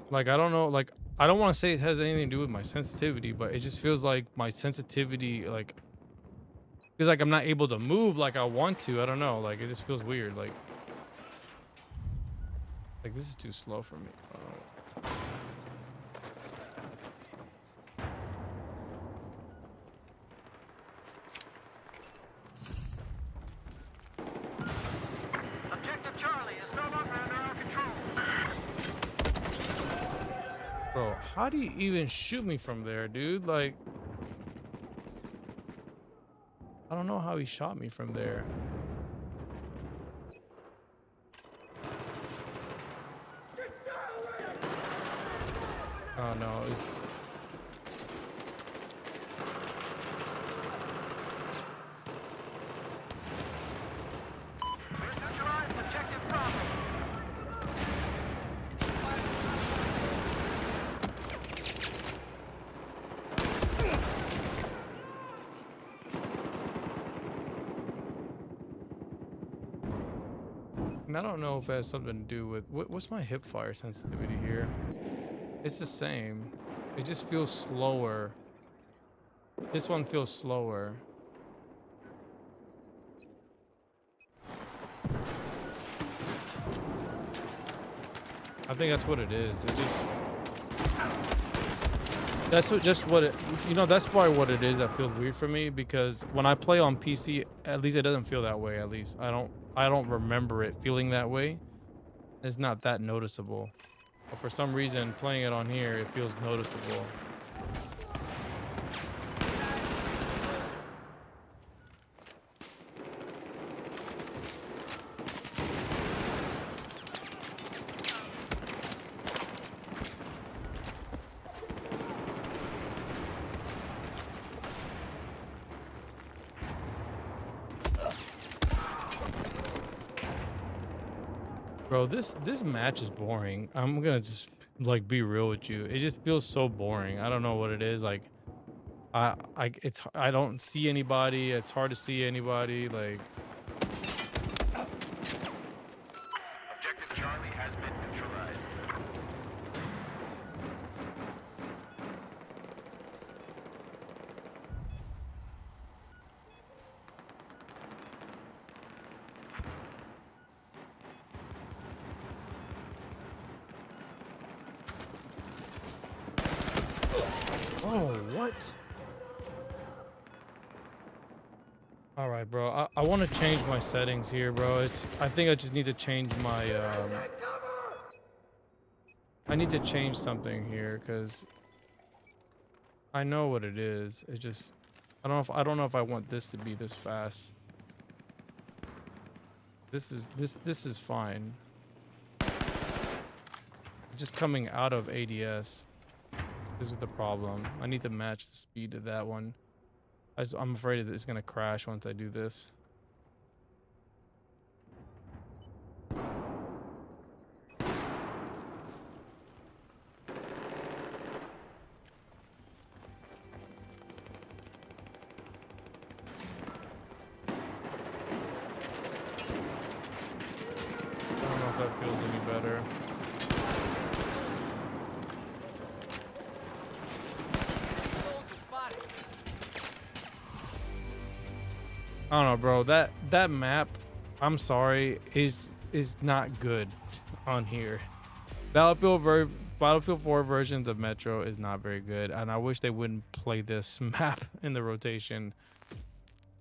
Like, I don't know, like, I don't want to say it has anything to do with my sensitivity, but it just feels like my sensitivity, like, feels like I'm not able to move like I want to. I don't know, like, it just feels weird. Like this is too slow for me. Objective Charlie is no longer under our control. Bro, how do you even shoot me from there, dude? Like, I don't know how he shot me from there. Oh no, it's... Neutralize objective Bravo. I don't know if it has something to do with... What's my hip fire sensitivity here? It's the same. It just feels slower. This one feels slower. I think that's what it is. It just... That's what, just what it... You know, that's probably what it is that feels weird for me, because when I play on PC, at least it doesn't feel that way, at least. I don't remember it feeling that way. It's not that noticeable. But for some reason, playing it on here, it feels noticeable. Bro, this match is boring. I'm gonna just like be real with you. It just feels so boring. I don't know what it is. Like, I don't see anybody. It's hard to see anybody. Like, Objective Charlie has been neutralized. oh, what? All right, bro. I want to change my settings here, bro. I think I just need to change my I need to change something here because I know what it is. It just I don't know if I want this to be this fast. This is fine. Just coming out of ADS. This is the problem. I need to match the speed of that one. I'm afraid that it's gonna crash once I do this. I don't know if that feels any better. I don't know, bro. That map, I'm sorry, is not good on here. Battlefield 4 versions of Metro is not very good, and I wish they wouldn't play this map in the rotation.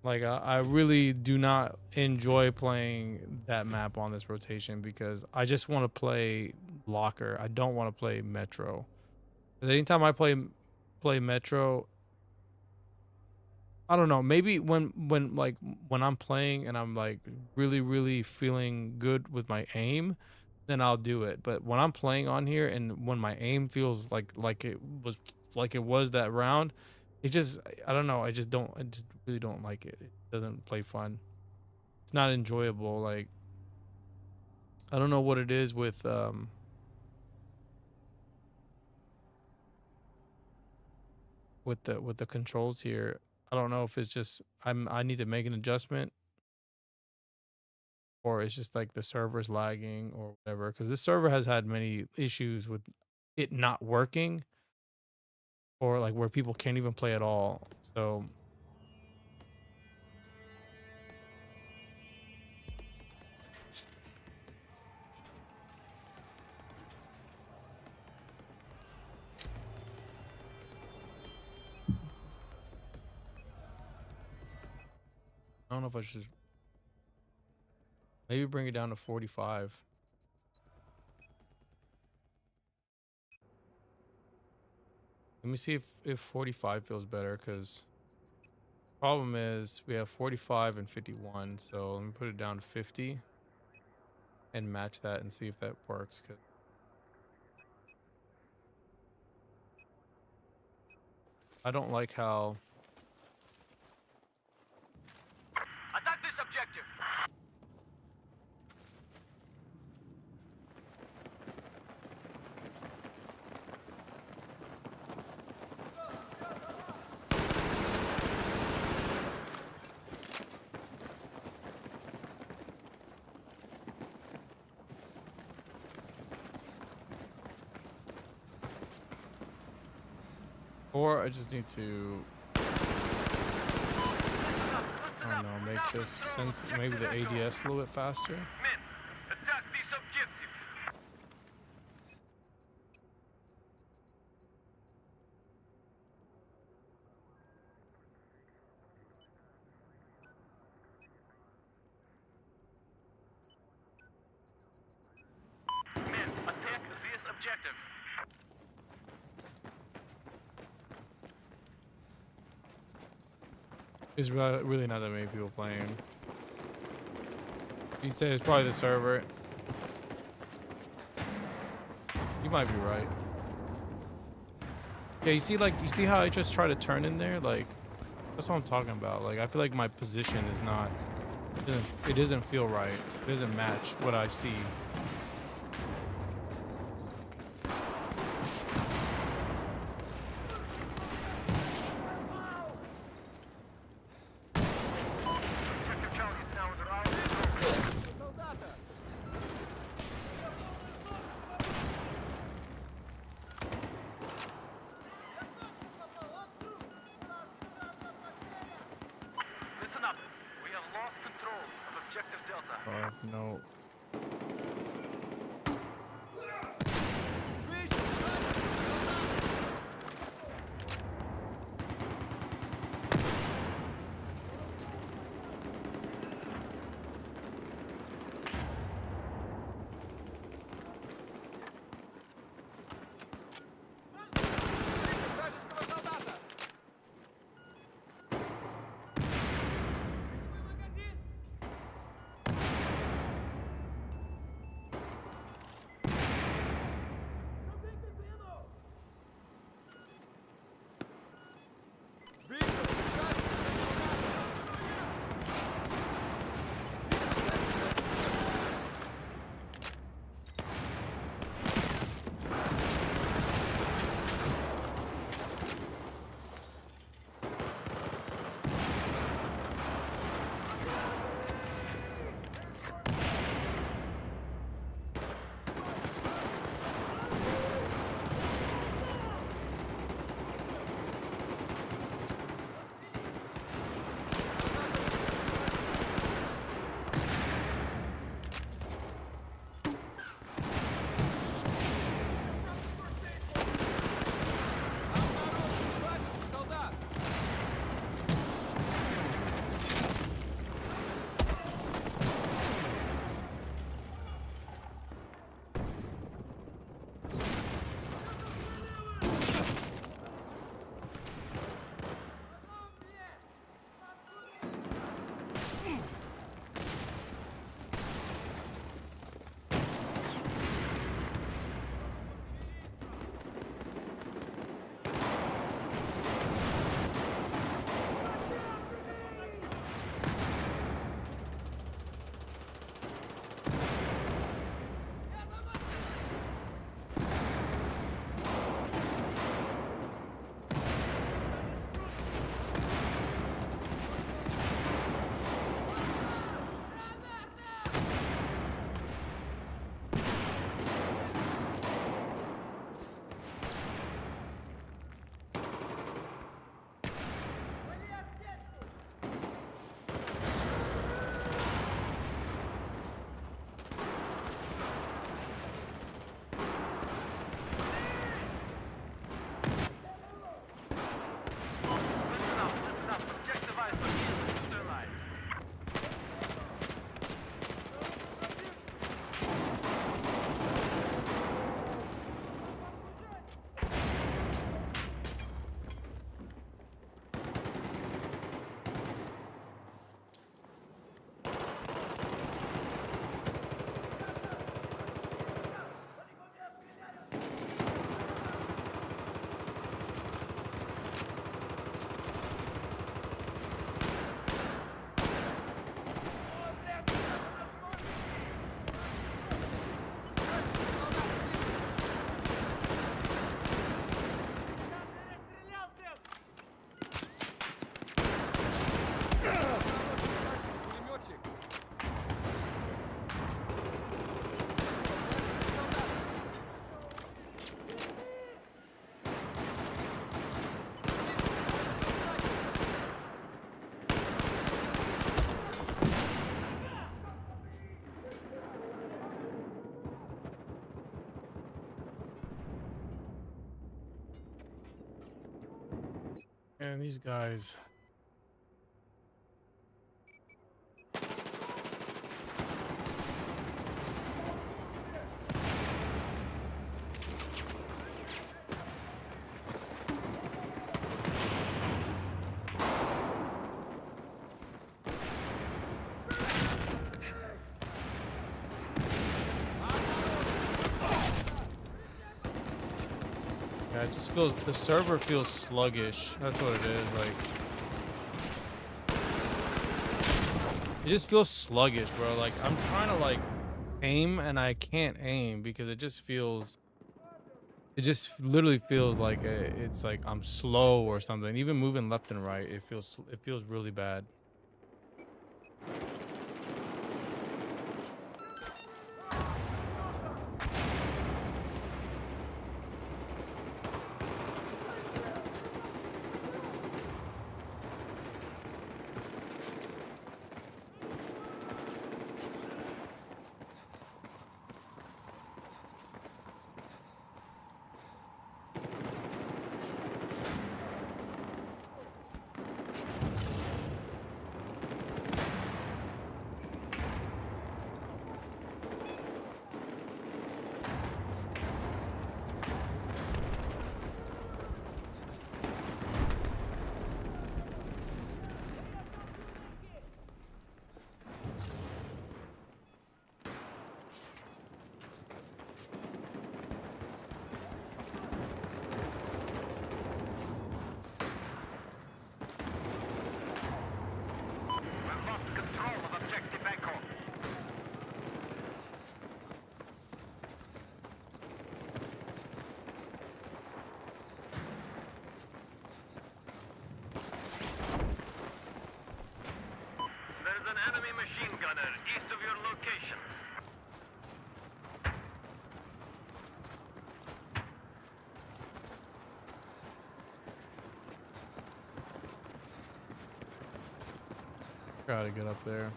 Like, I really do not enjoy playing that map on this rotation because I just want to play Locker. I don't want to play Metro. But anytime I play Metro, I don't know, maybe when I'm playing and I'm like really feeling good with my aim, then I'll do it. But when I'm playing on here and when my aim feels like it was that round, it just, I don't know, I just really don't like it. It doesn't play fun. It's not enjoyable. Like, I don't know what it is with the controls here. I don't know if it's just I need to make an adjustment, or it's just like the server's lagging or whatever, because this server has had many issues with it not working, or like where people can't even play at all. So I don't know if I should maybe bring it down to 45. Let me see if 45 feels better, because problem is we have 45 and 51. So let me put it down to 50 and match that and see if that works. Cause I don't like how Attack this objective. or I just need to, I don't know, make this sense, maybe the ADS a little bit faster. Men, attack this objective. Men, attack this objective. There's really not that many people playing. You say it's probably the server. You might be right. Yeah, you see how I just try to turn in there? Like, that's what I'm talking about. Like, I feel like my position is not, it doesn't feel right. It doesn't match what I see. Objective Charlie is now under our control. Listen up. We have lost control of objective Delta. No. And these guys. Yeah, it just feels, the server feels sluggish. That's what it is. Like, it just feels sluggish, bro. Like, I'm trying to like aim and I can't aim because it just feels, it just literally feels like it's like I'm slow or something. Even moving left and right, it feels really bad. We've lost control of objective Echo. There's an enemy machine gunner east of your location. Gotta get up there.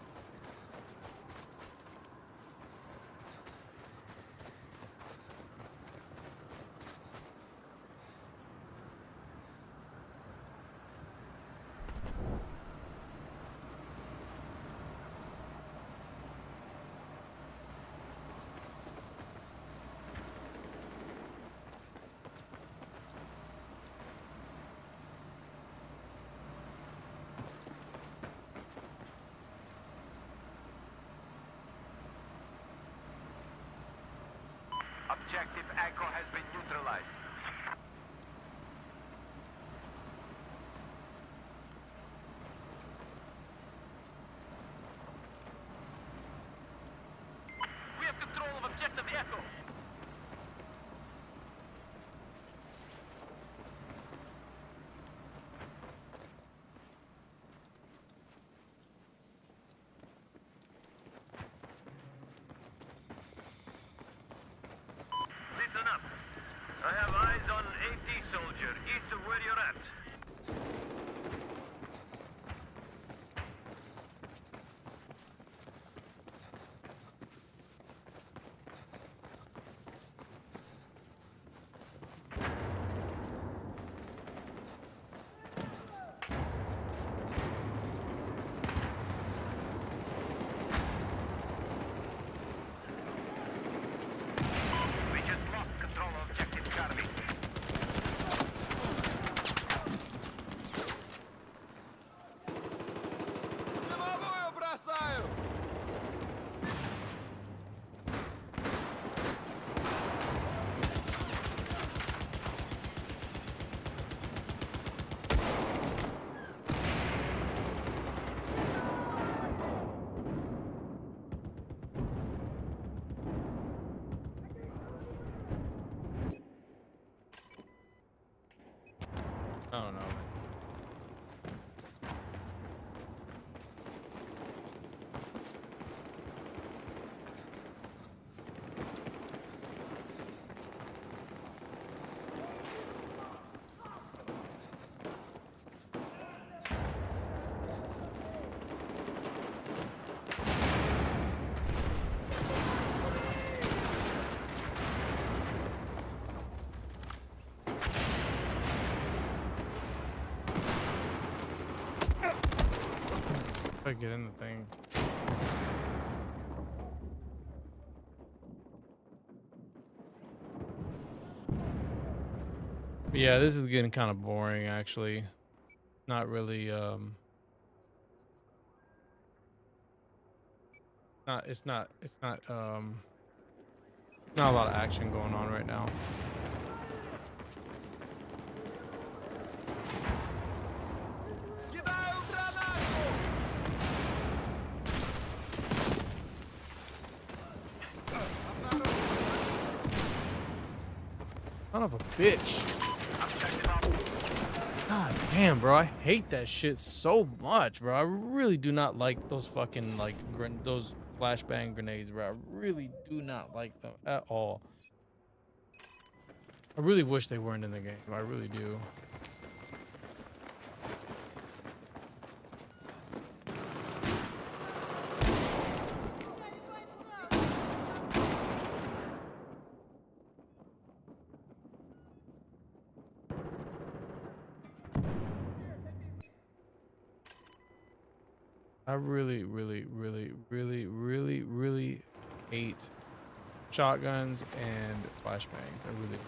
Objective Echo has been neutralized. We have control of objective Echo. Listen up. I have I get in the thing. But yeah, this is getting kind of boring actually. Not really not a lot of action going on right now. Кидаю гранату! Son of a bitch. God damn, bro. I hate that shit so much, bro. I really do not like those fucking, like, those flashbang grenades, bro. I really do not like them at all. I really wish they weren't in the game. I really do. I really hate shotguns and flashbangs. I really.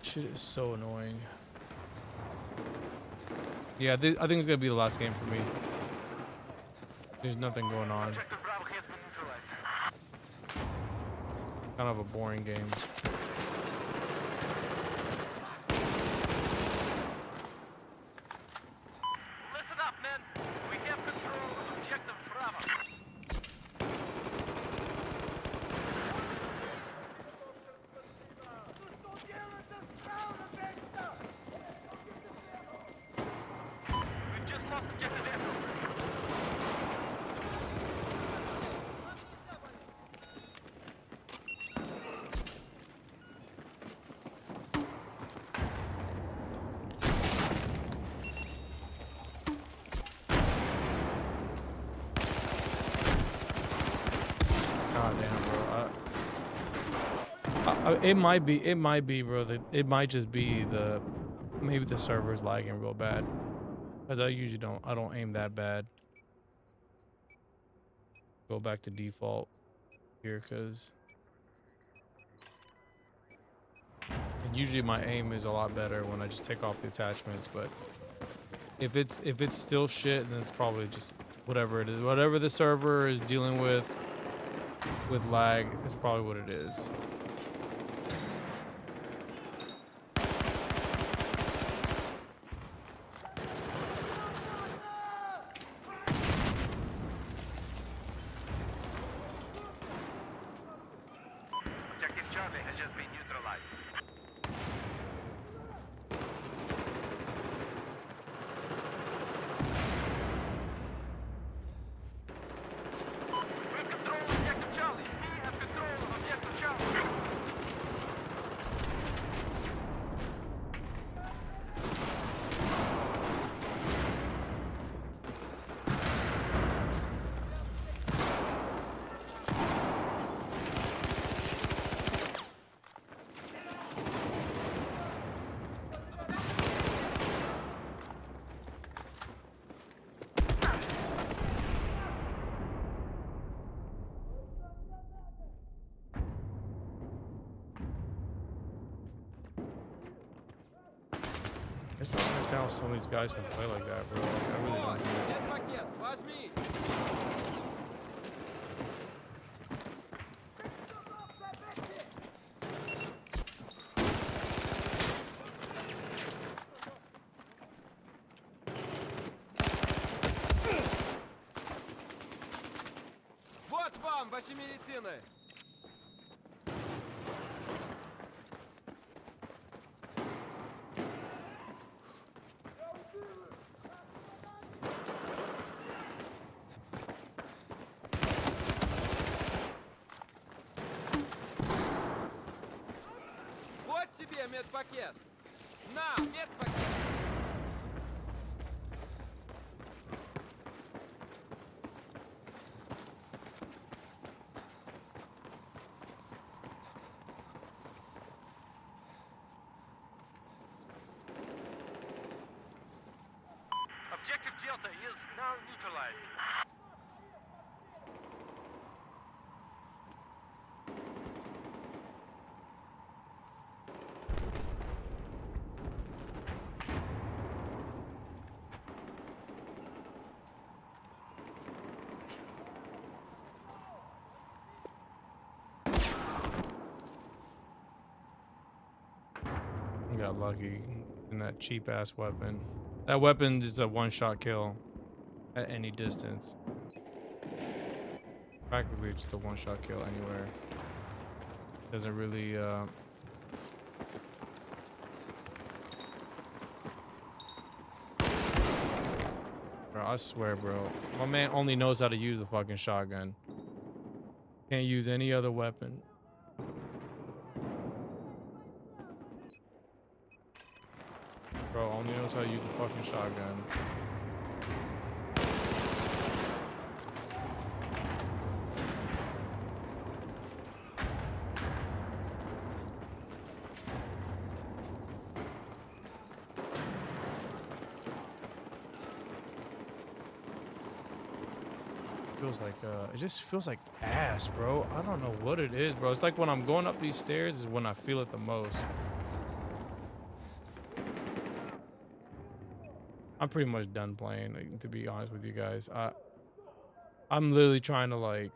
Shit is so annoying. Yeah, I think it's gonna be the last game for me. There's nothing going on. Objective Bravo has been neutralized. Kind of a boring game. Listen up, men. We have control of objective Bravo. We've just lost objective Echo. God damn, bro. It might be, bro. It might just be maybe the server's lagging real bad. Cause I don't aim that bad. Go back to default here, cause and usually my aim is a lot better when I just take off the attachments. But if it's still shit, then it's probably just whatever it is, whatever the server is dealing with lag is probably what it is. Objective Charlie has just been neutralized. We have control of objective Charlie. We have control of objective Charlie. I just don't understand how some of these guys can play like that, bro. Like, I really don't get it. Медпакет, возьми! Вот вам ваши медицины! Вот тебе медпакет! На, медпакет! Objective Now neutralized. Got lucky in that cheap ass weapon. That weapon is a one-shot kill at any distance. Practically just a one-shot kill anywhere. Doesn't really Bro, I swear, bro. My man only knows how to use the fucking shotgun. Can't use any other weapon. Bro, only knows how to use the fucking shotgun. Feels like it just feels like ass, bro. I don't know what it is, bro. It's like when I'm going up these stairs is when I feel it the most. I'm pretty much done playing, like, to be honest with you guys. I'm literally trying to like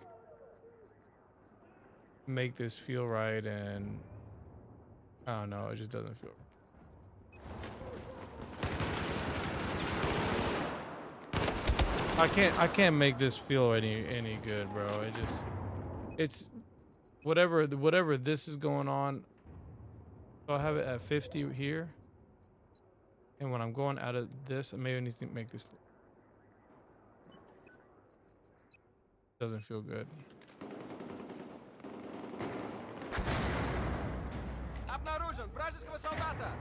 make this feel right, and I don't know, it just doesn't feel right. I can't make this feel any good, bro. It's whatever this is going on. So I have it at 50 here. And when I'm going out of this, maybe I need to make this. Doesn't feel good. Обнаружен вражеского солдата.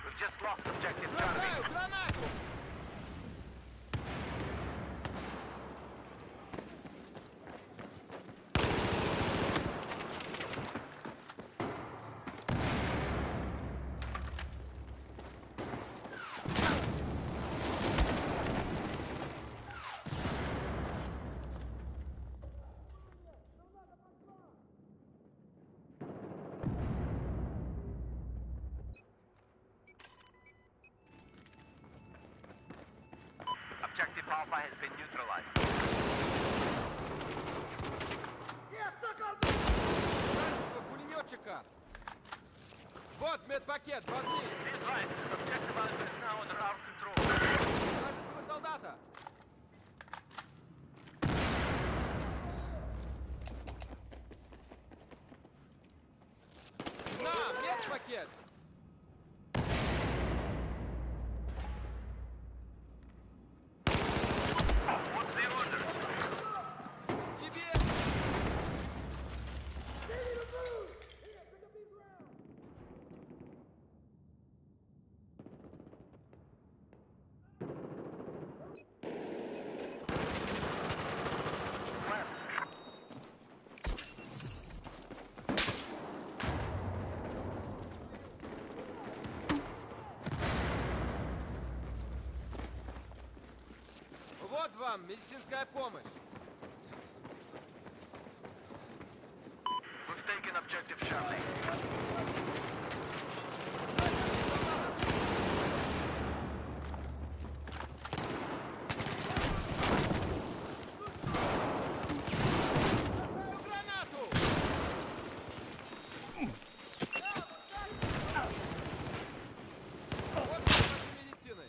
We've just lost objective Charlie. Бросаю гранату. Objective Alpha has been neutralized. Вражеского пулеметчика. Вот медпакет, возьми. Be advised, objective Alpha is now under our control. Вражеского солдата. На, медпакет. What's the order? Тебе. Вот вам медицинская помощь. We've taken objective Charlie. Бросаю гранату. Вот вашей медицины.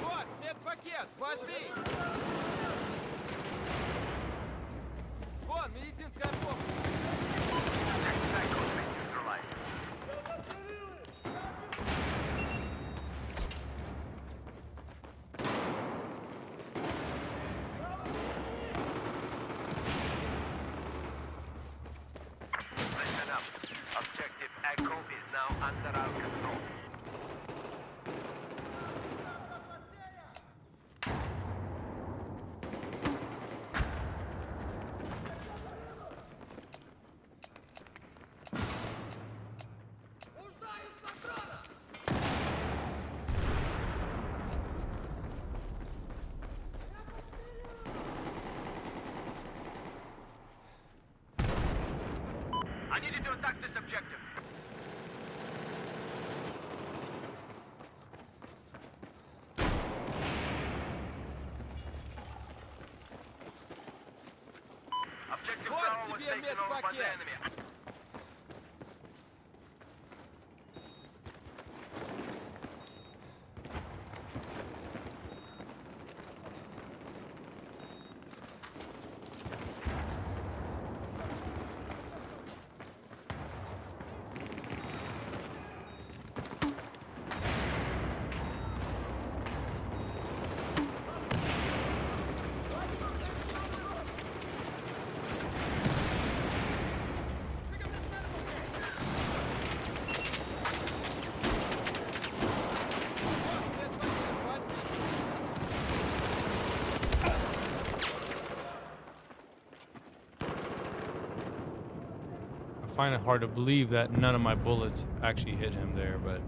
Вот медпакет, возьми. Вон медицинская помощь. Attack this objective. Objective Bravo was taken over by the enemy. I find it hard to believe that none of my bullets actually hit him there, but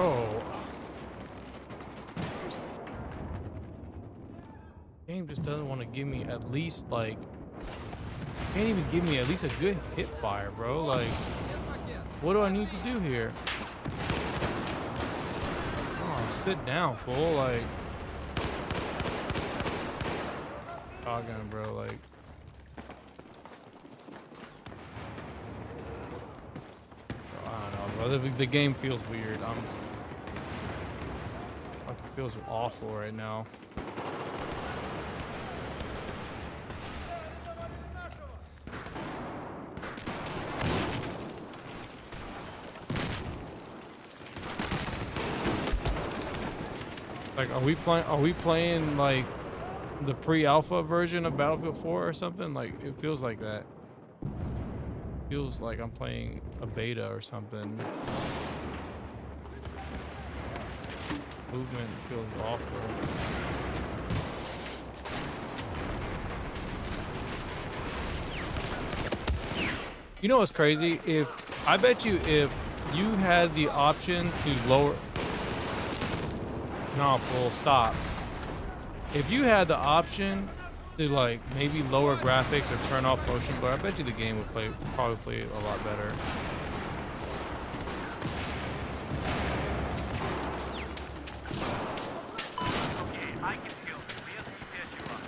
bro, game just doesn't want to give me at least like, can't even give me at least a good hip fire, bro. Like, what do I need to do here? Oh, sit down, fool. Like, shotgun, bro. Like, I don't know, bro. The game feels weird. I'm just, like, it feels awful right now. Like, are we playing like the pre-alpha version of Battlefield 4 or something? Like, it feels like that. Feels like I'm playing a beta or something. Movement feels awful. You know what's crazy? I bet you if you had the option to lower. No, full stop. If you had the option to like maybe lower graphics or turn off motion blur, I bet you the game would probably play a lot better. I can kill them. We'll set you up.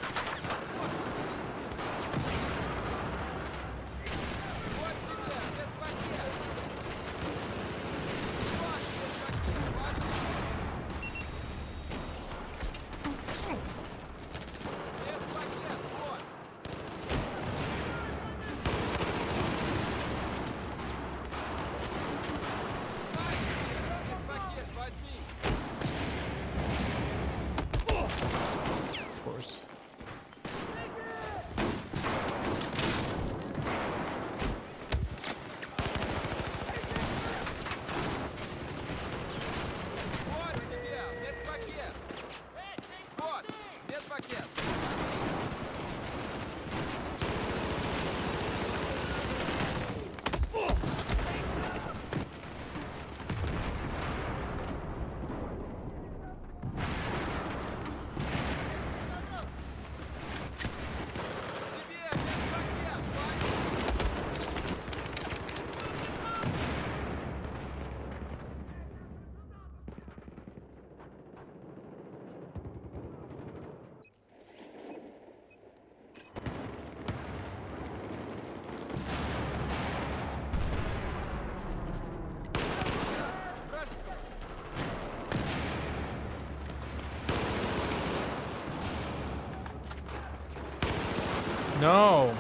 No.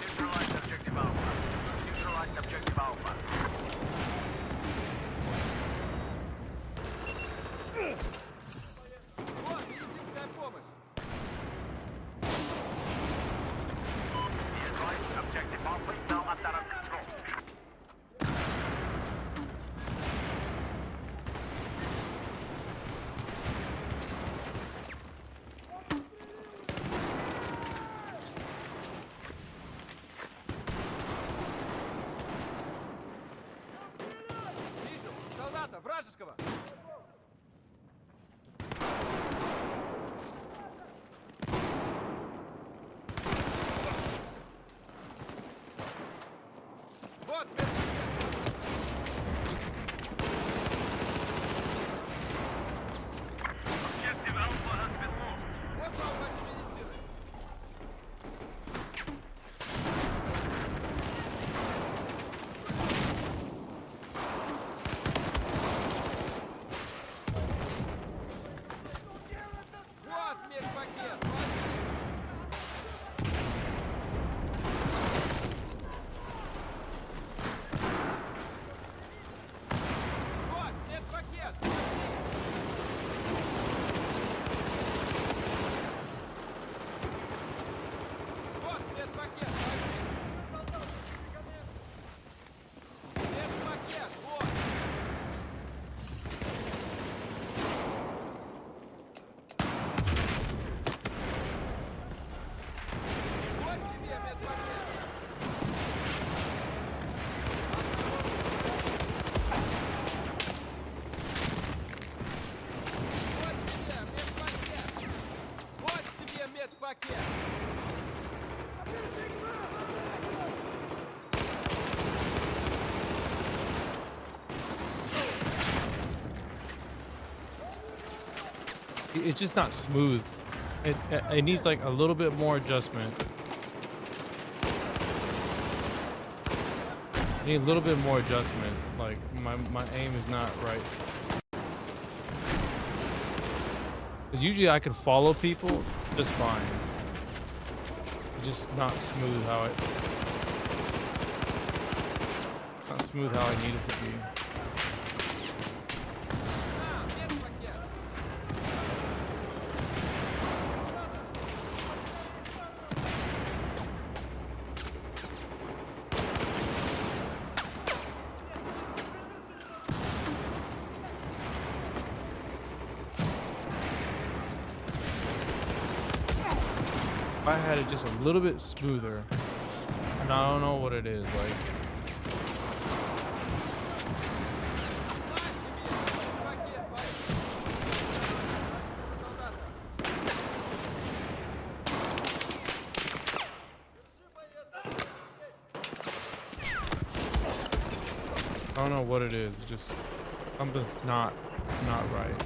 Neutralized objective Alpha. Neutralized objective Alpha. Вот, медицинская помощь. Be advised, objective Alpha is now under our control. Вижу, солдата, вражеского. Вот, Objective Alpha has been lost. вот вам ваши медицины. Вот медпакет, возьми. Вот медпакет, возьми. Вот медпакет, возьми. Медпакет, вот. Вот тебе медпакет. Вот тебе медпакет. It's just not smooth. It needs like a little bit more adjustment. I need a little bit more adjustment. Like my aim is not right. 'Cause usually I can follow people just fine. It's just not smooth how it. Not smooth how I need it to be. На, медпакет. If I had it just a little bit smoother, and I don't know what it is like. I don't know what it is. Just something's not right.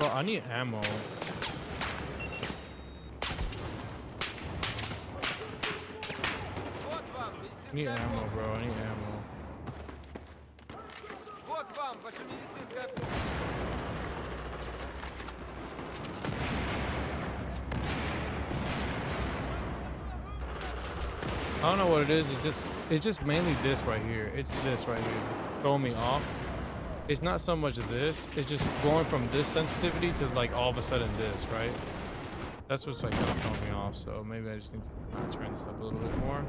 Well, I need ammo. Вот вам I need медицинская ammo, помощь. bro. I need ammo. Вот вам ваша медицинская помощь. I don't know what it is. It's just mainly this right here. It's this right here. Throwing me off. It's not so much of this. It's just going from this sensitivity to like all of a sudden this, right? That's what's like kind of throwing me off. So maybe I just need to turn this up a little bit more.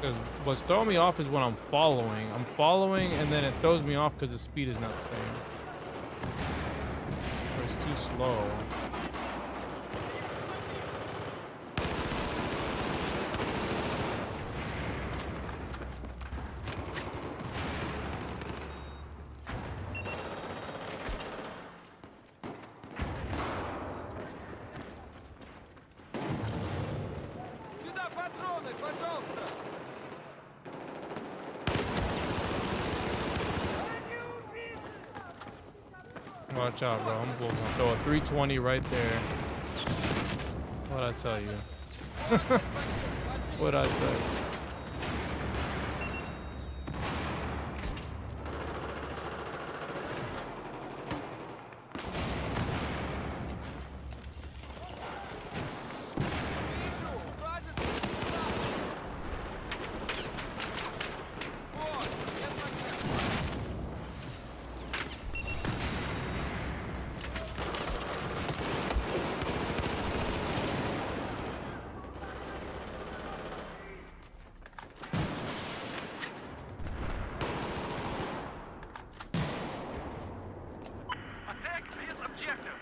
Because what's throwing me off is when I'm following. I'm following and then it throws me off because the speed is not the same. Or it's too slow. Сюда патроны, пожалуйста. Watch out, bro. I'm gonna throw a 320 right there. What'd I tell you? What'd I tell you? Attack these objectives.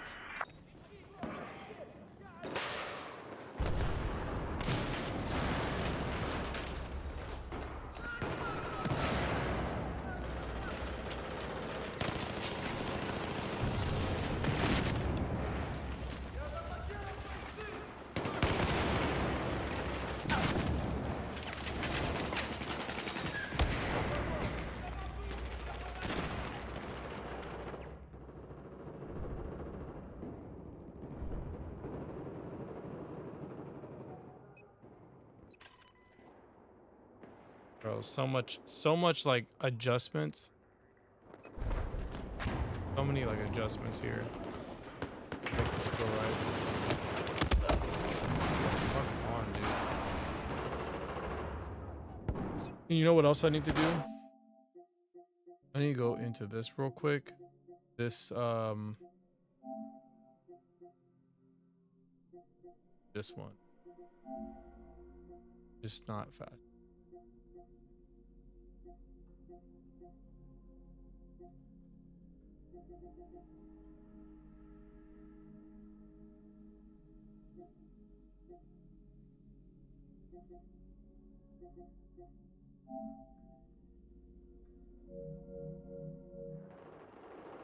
Bro, so much like adjustments. So many like adjustments here. Make this go right. Fuck on, dude. And you know what else I need to do? I need to go into this real quick. This this one. Just not fast.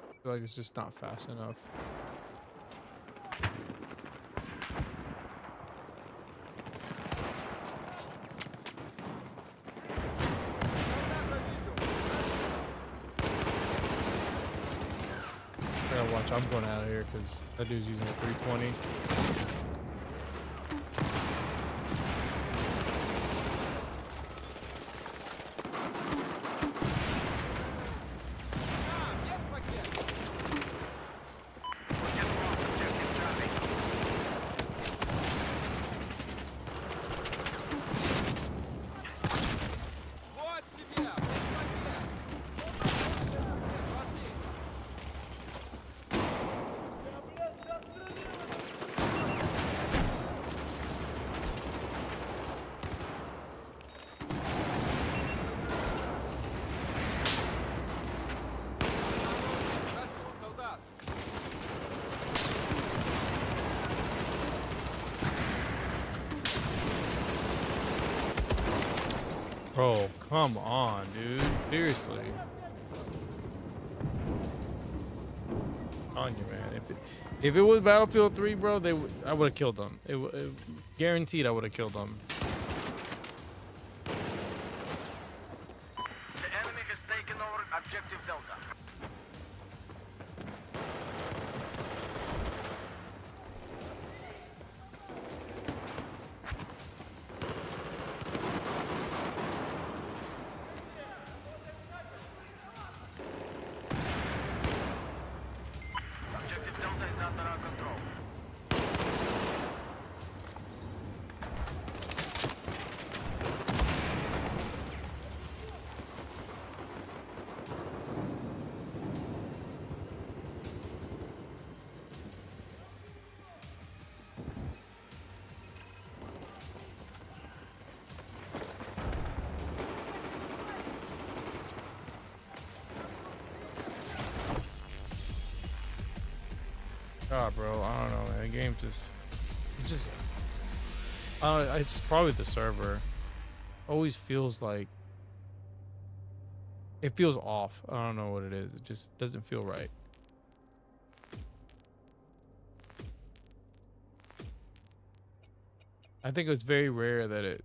I feel like it's just not fast enough. I gotta watch. I'm going out of here because that dude's using a 320. Bro, come on, dude. Seriously. On you, man. If it was Battlefield 3, bro, I would have killed them. Guaranteed I would have killed them. The enemy has taken over objective Delta. Objective Delta is under our control. God, bro, I don't know, man. The game it's probably the server. Always feels like it feels off. I don't know what it is. It just doesn't feel right. I think it's very rare that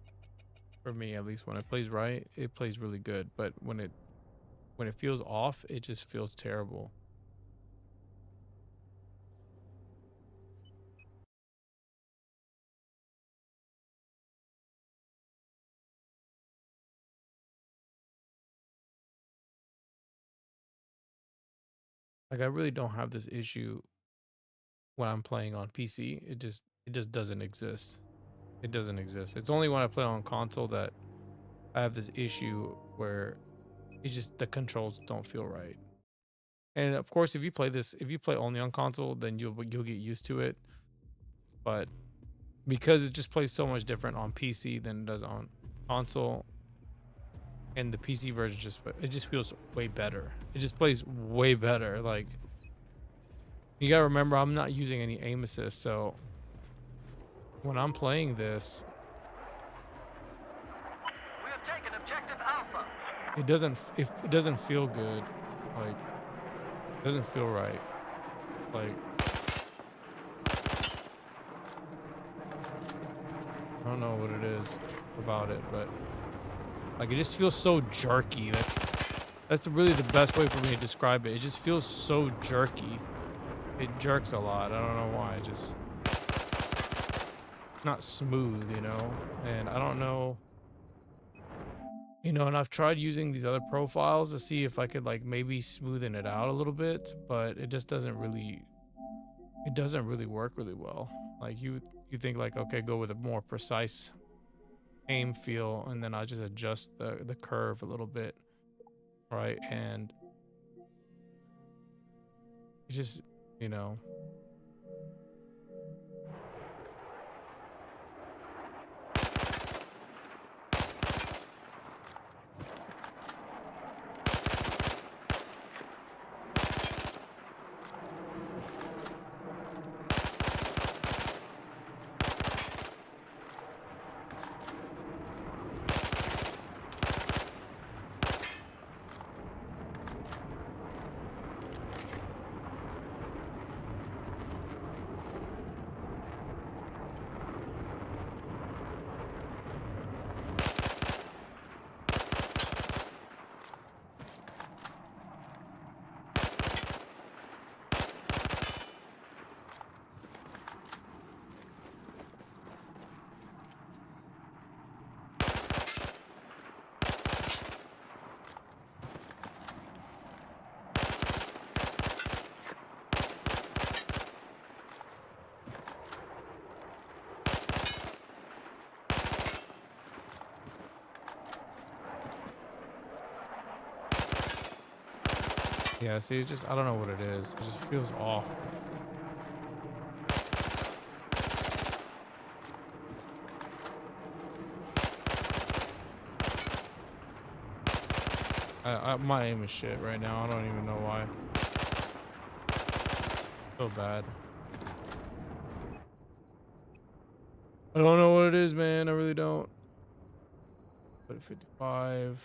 for me at least, when it plays right, it plays really good. But when it feels off, it just feels terrible. Like I really don't have this issue when I'm playing on PC. It just doesn't exist. It doesn't exist. It's only when I play on console that I have this issue where it's just the controls don't feel right. And of course, if you play only on console, then you'll get used to it. But because it just plays so much different on PC than it does on console, and the PC version just feels way better. It just plays way better. Like you gotta remember, I'm not using any aim assist, so when I'm playing this, We have taken objective Alpha. it doesn't feel good. Like it doesn't feel right. Like I don't know what it is about it, but like it just feels so jerky. That's really the best way for me to describe it. It just feels so jerky. It jerks a lot. I don't know why. It just not smooth, you know. And I don't know, you know. And I've tried using these other profiles to see if I could like maybe smoothen it out a little bit, but it just doesn't really. It doesn't really work really well. Like you think like, okay, go with a more precise aim feel, and then I just adjust the curve a little bit, right? And it just, you know. Yeah, see, it just, I don't know what it is. It just feels off. My aim is shit right now. I don't even know why. So bad. I don't know what it is, man. I really don't. But 55.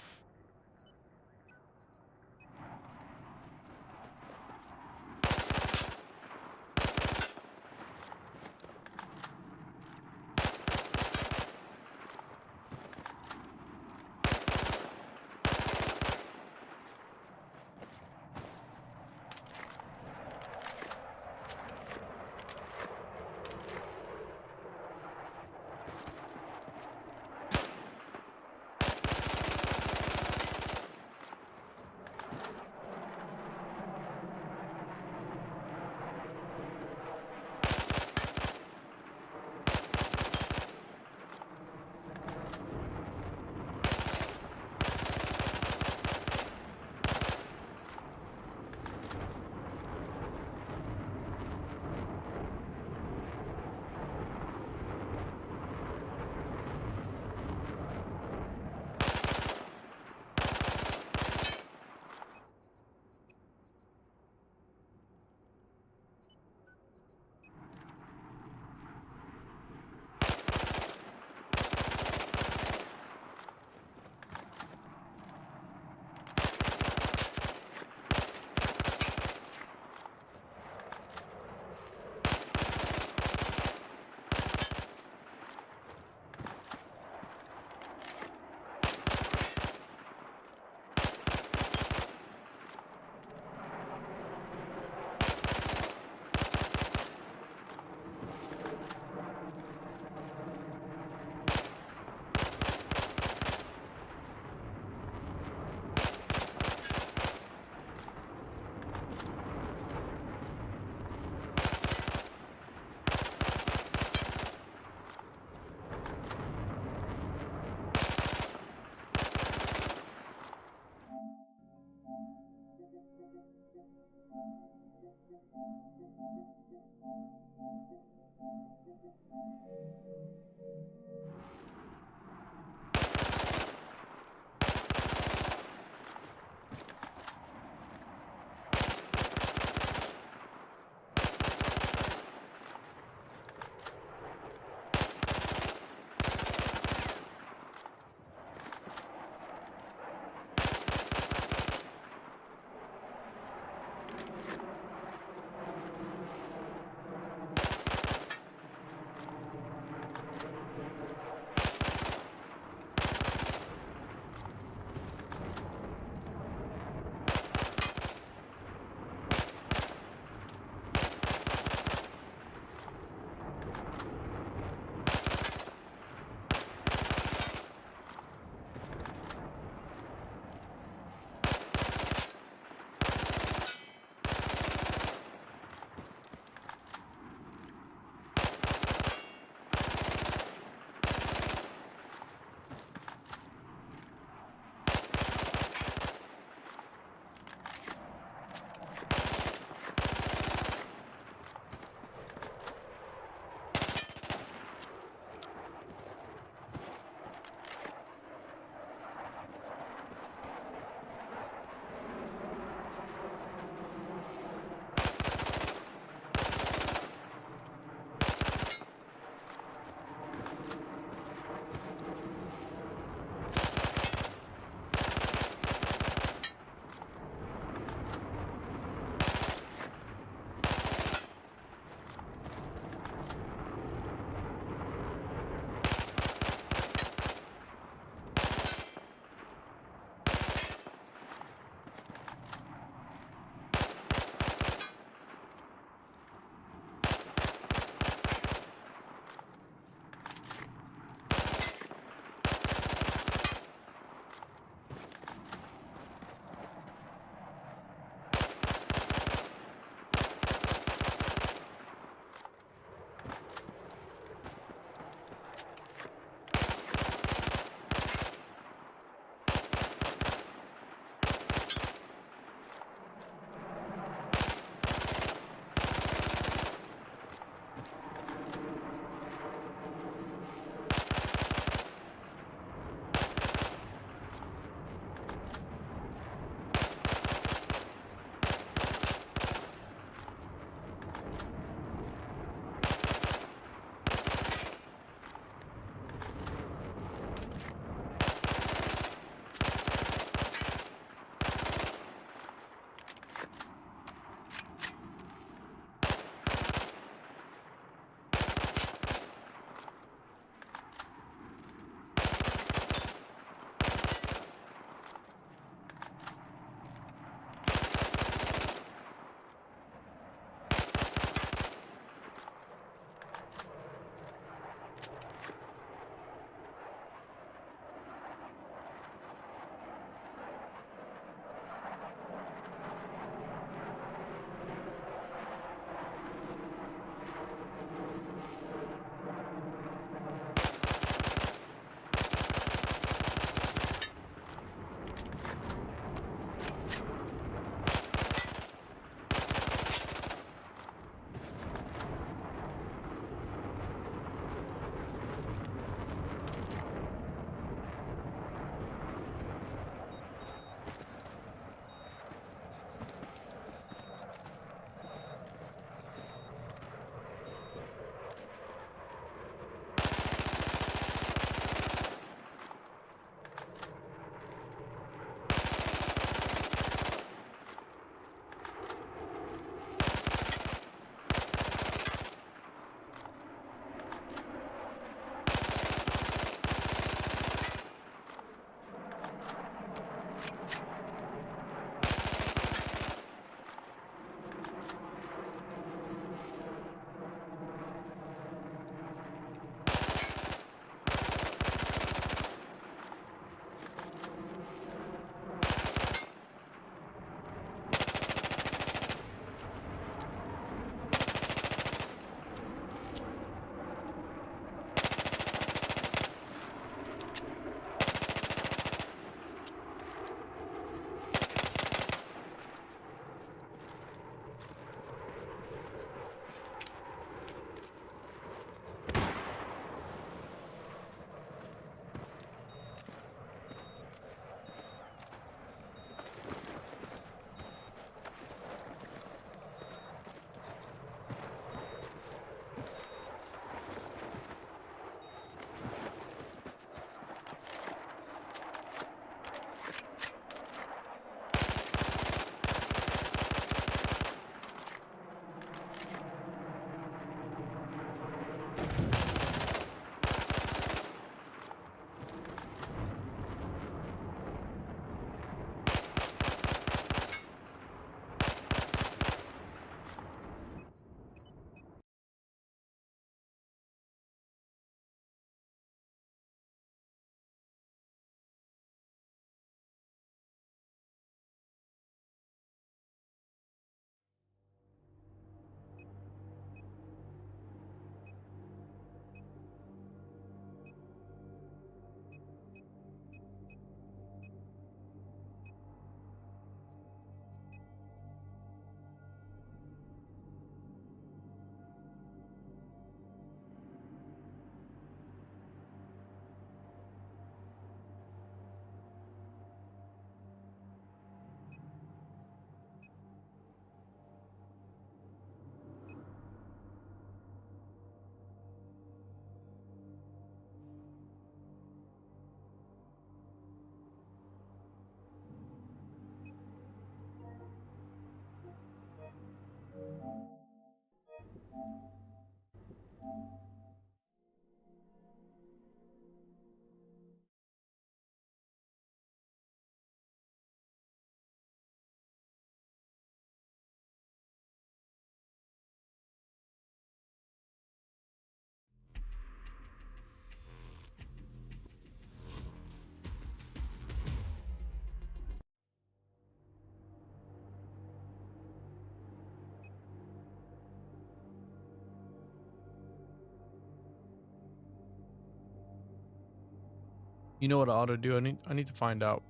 You know what I ought to do? I need to find out.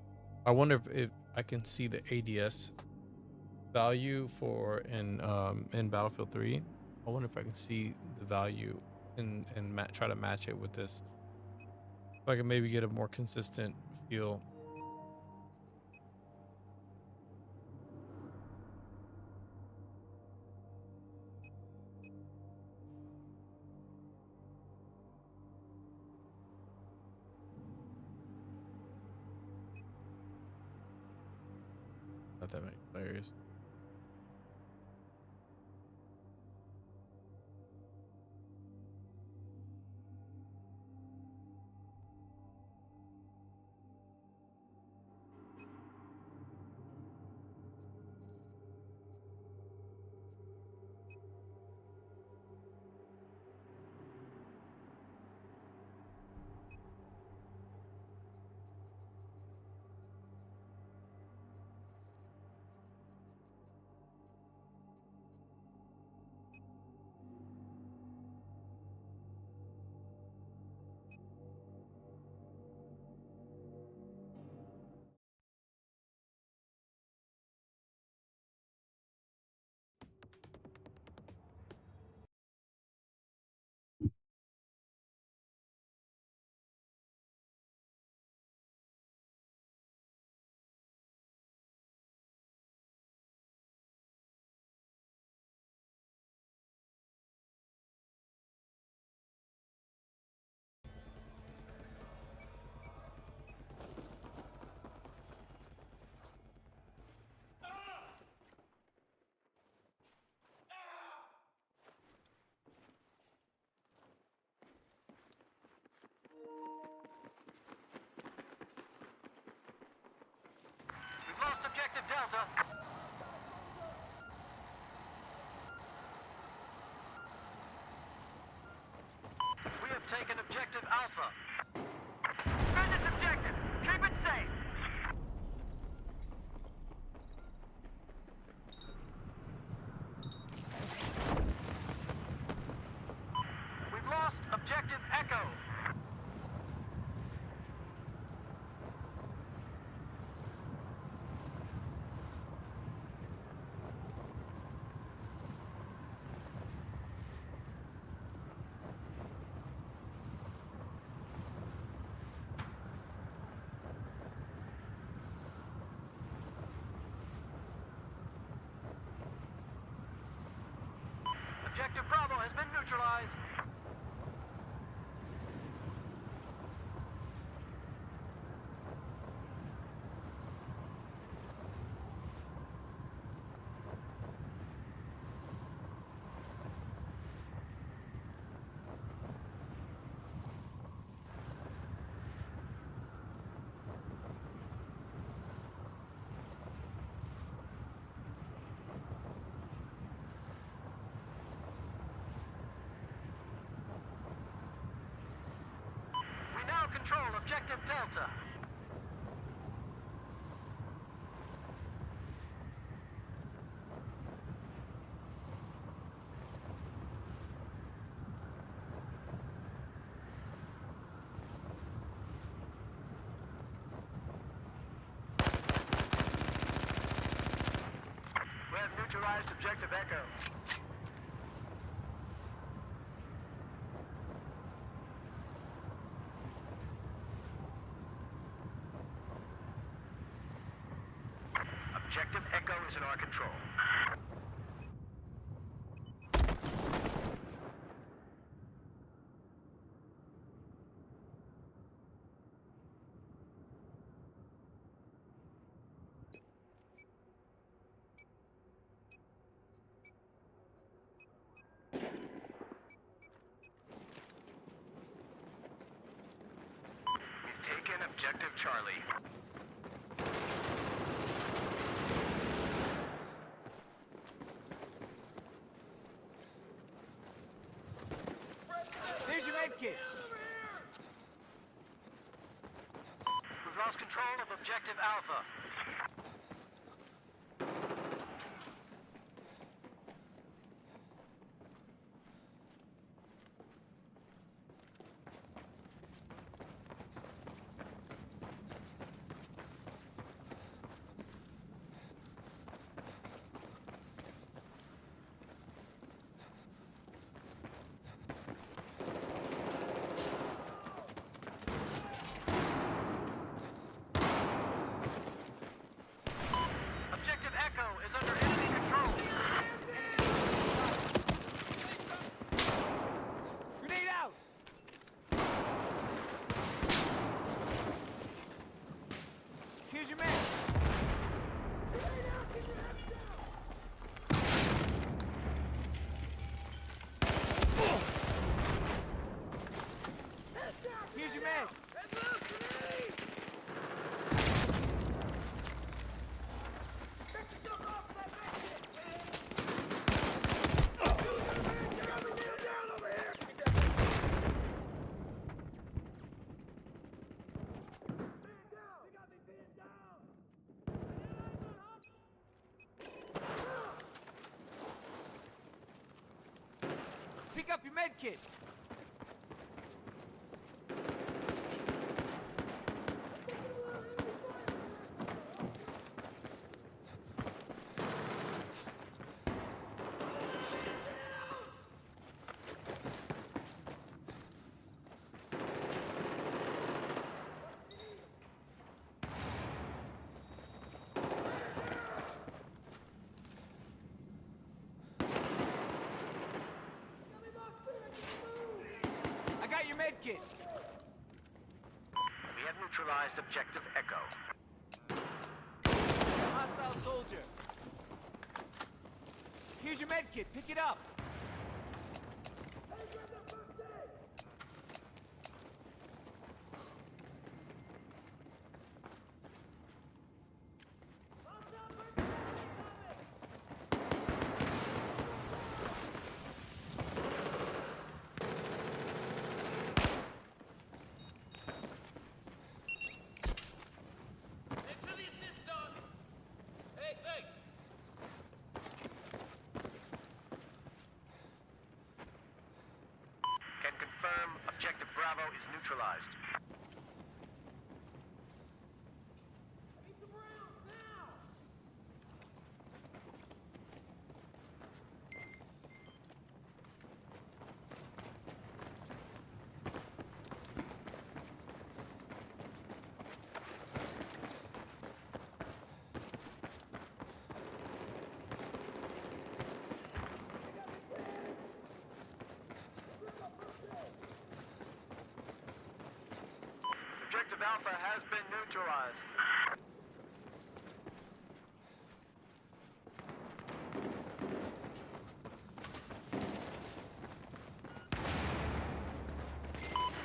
I wonder if I can see the ADS value for in Battlefield 3. I wonder if I can see the value and try to match it with this. So I can maybe get a more consistent feel. Not that many players. We've lost objective Delta. We have taken objective Alpha. Defend this objective. Keep it safe. We've lost objective Echo. Objective Bravo has been neutralized. We now control objective Delta. We have neutralized objective Echo. Objective Echo is in our control. We've taken objective Charlie. There's your med kit. We've lost control of objective Alpha. Drop your med kit. I got your med kit. We have neutralized objective Echo. Hostile soldier. Here's your med kit. Pick it up. Can confirm objective Bravo is neutralized. Objective Alpha has been neutralized.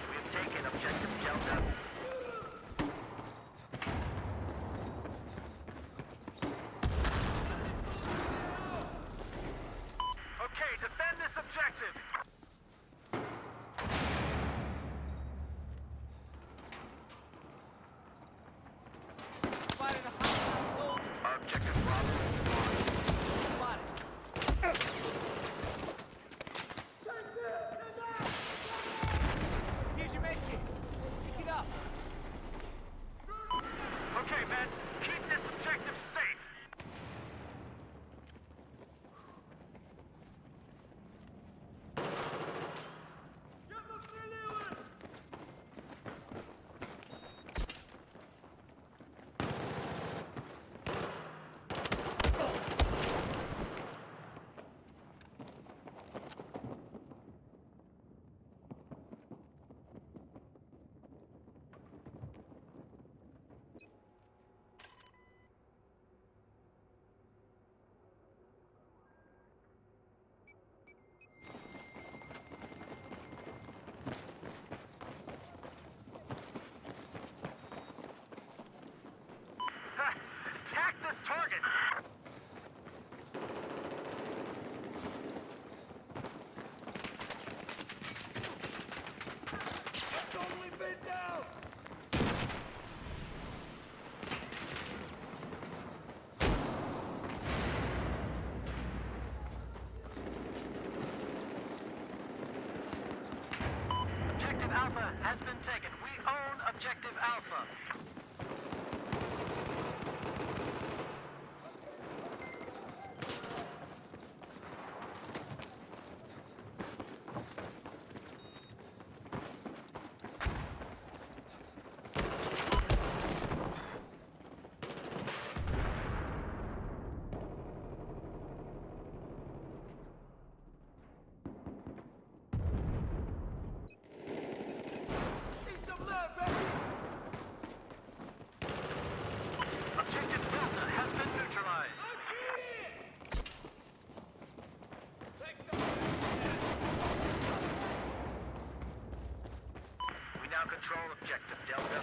We have taken objective Delta. Okay, defend this objective. Spotted a hostile soldier. Our objective Bravo is lost. Spotted. Here's your med kit. Pick it up. Okay, men, keep this objective safe. Attack this target! Totally been down. Objective Alpha has been taken. We own Objective Alpha. Need some love, baby. Objective Delta has been neutralized. We now control Objective Delta.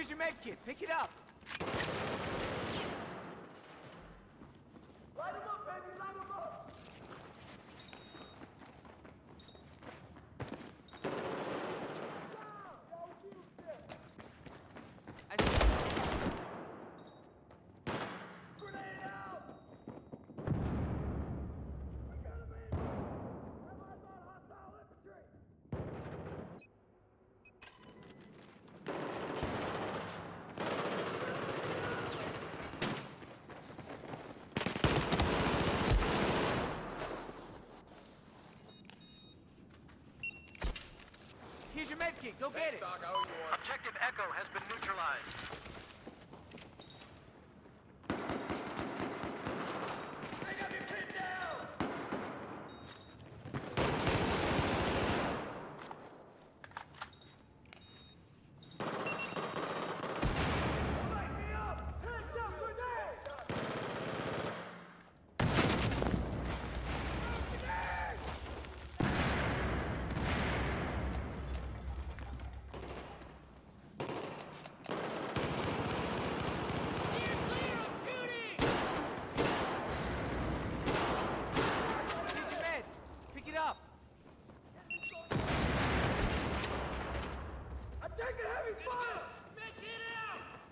Here's your med kit. Pick it up. Light him up, baby. Light him up. Grenade out! I got a man. Have eyes on hostile infantry. Here's your med kit. Go get it. Objective Echo has been neutralized. Bring up your pin down. Light me up. Hands up, grenade. Grenade. Here's your meds. Pick it up. I'm taking heavy fire. Get out.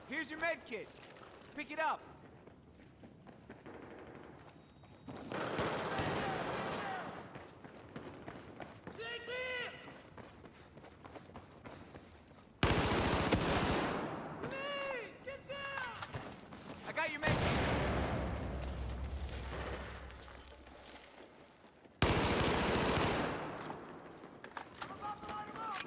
Here's your med kit. Pick it up. Take this! Grenade! Get down! I got your med kit. I'm about to light him up!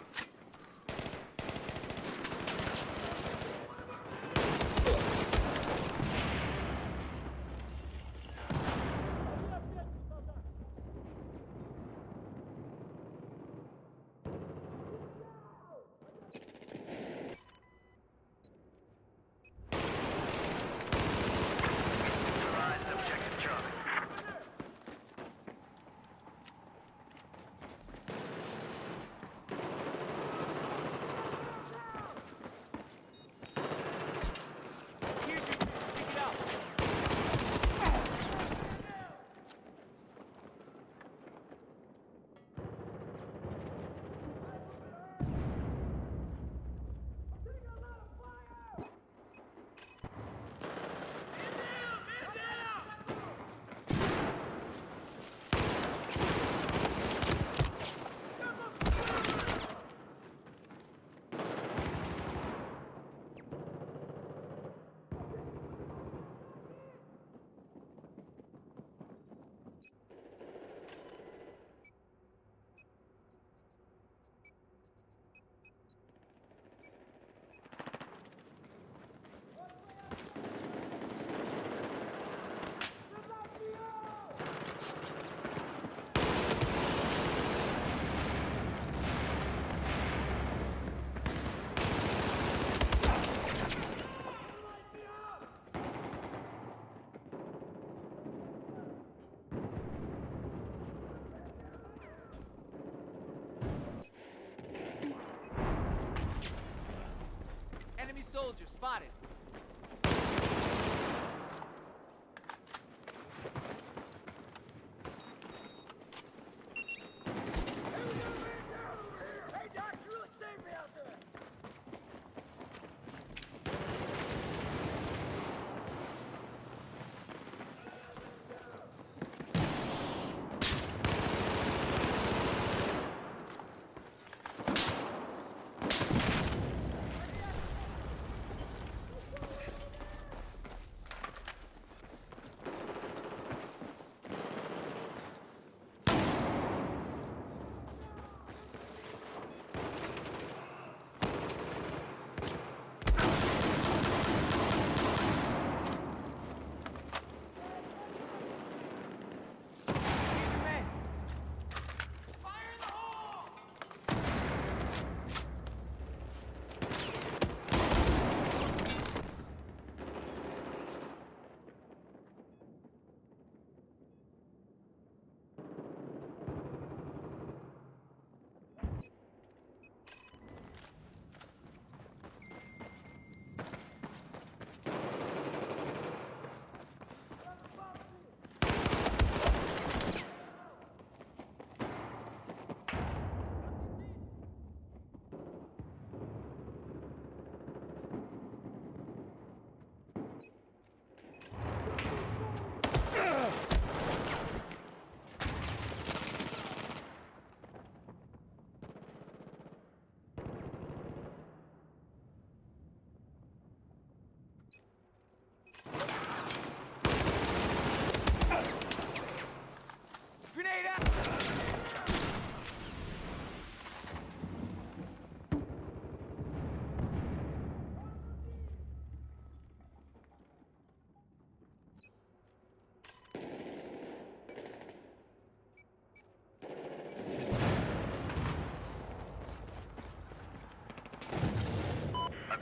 Neutralized objective Charlie. Here's your... Pick it up. Enemy soldier spotted. Hey, Doc, you really saved me out there.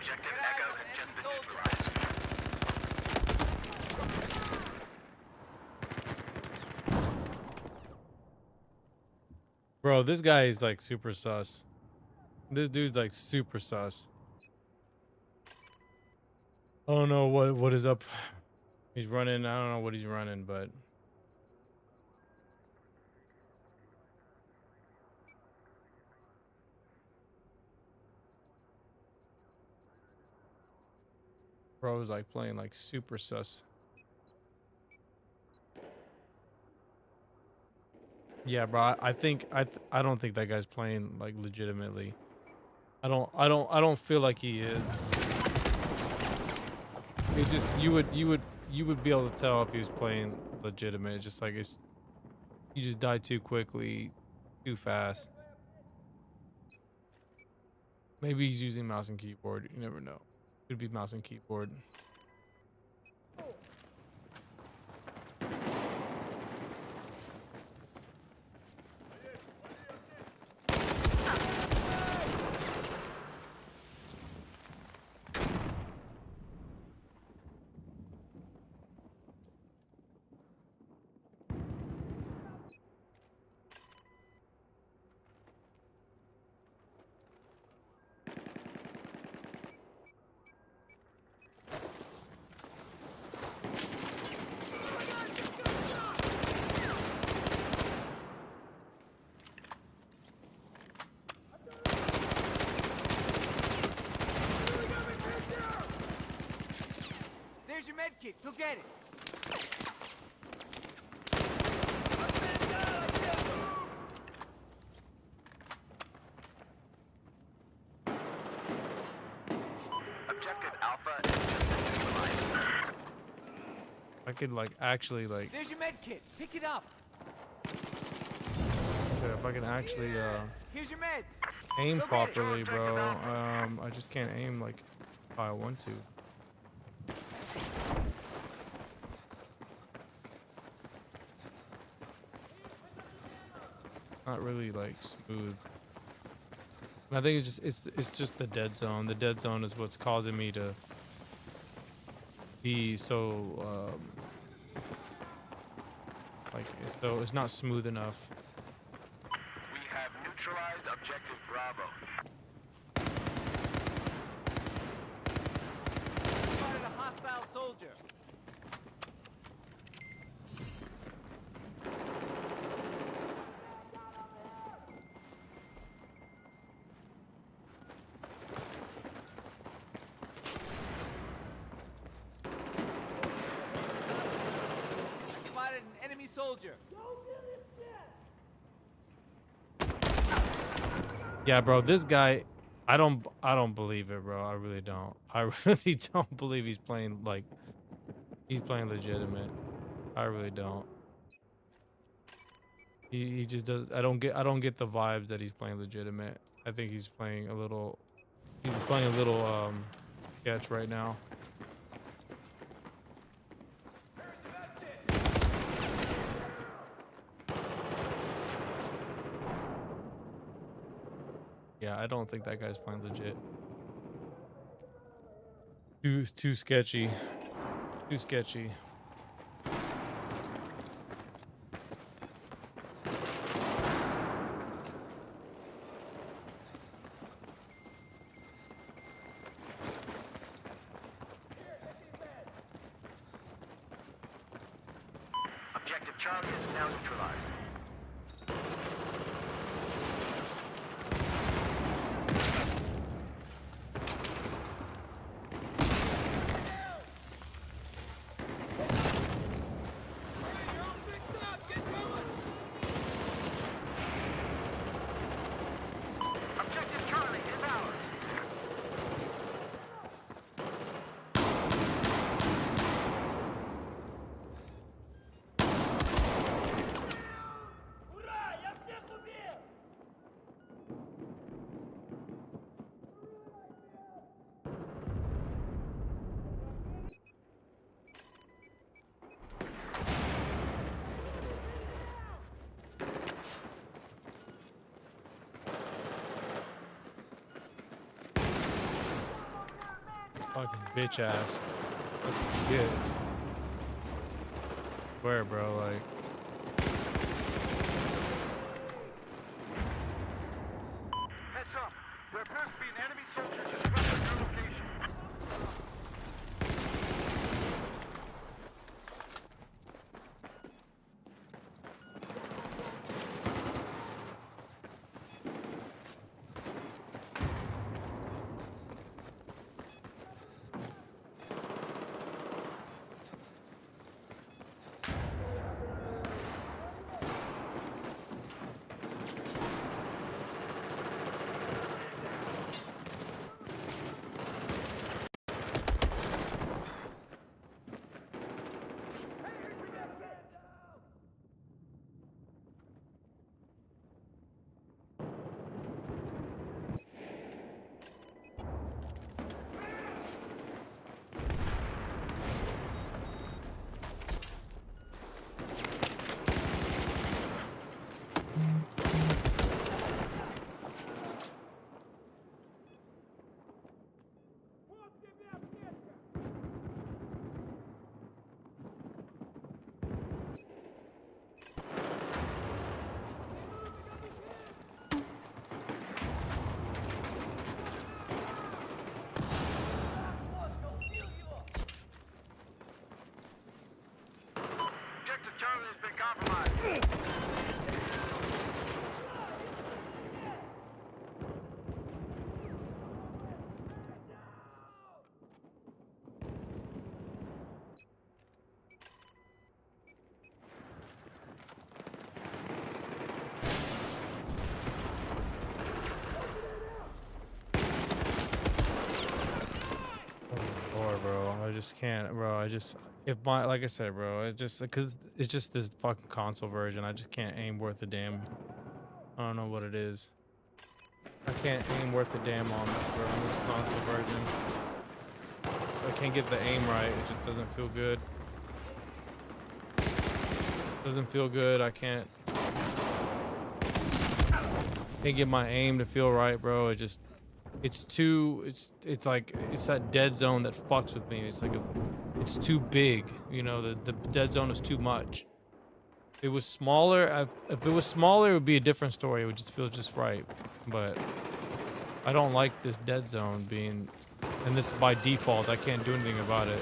Objective Get eyes Echo on has an just enemy been soldier. neutralized. Bro, this guy is like super sus. This dude's like super sus. I don't know what is up. He's running. I don't know what he's running, but bro is like playing like super sus. Yeah, bro. I think I don't think that guy's playing like legitimately. I don't feel like he is. It just you would be able to tell if he was playing legitimate. It's just like you just died too quickly, too fast. Maybe he's using mouse and keyboard. You never know. Could be mouse and keyboard. There's your med kit. Go get it. Objective Alpha has just been neutralized. I could like actually like There's your med kit. Pick it up. okay, if I can actually Here's your meds. aim Go get it. properly, bro. I just can't aim like how I want to. Not really like smooth. And I think it's just the dead zone. The dead zone is what's causing me to be so like it's not smooth enough. We have neutralized Objective Bravo. Spotted a hostile soldier. Spotted an enemy soldier. Yeah, bro, this guy, I don't believe it, bro. I really don't. I really don't believe he's playing legitimate. I really don't. He just does. I don't get the vibes that he's playing legitimate. I think he's playing a little sketch right now. Yeah, I don't think that guy's playing legit. Too sketchy. Too sketchy. Objective Charlie is now neutralized. Objective Charlie is ours. Bitch ass. That's what he is. Where, bro? Like. Heads up. There appears to be an enemy soldier just west of your location. Objective Charlie has been compromised. Lord, bro. I just can't, bro. If my, like I said, bro, because it's just this fucking console version. I just can't aim worth a damn. I don't know what it is. I can't aim worth a damn on this, bro. On this console version. I can't get the aim right. It just doesn't feel good. Doesn't feel good. I can't get my aim to feel right, bro. It's like it's that dead zone that fucks with me. It's like it's too big, you know. The dead zone is too much. If it was smaller, if it was smaller, it would be a different story. It would just feel just right. But I don't like this dead zone being, and this is by default. I can't do anything about it.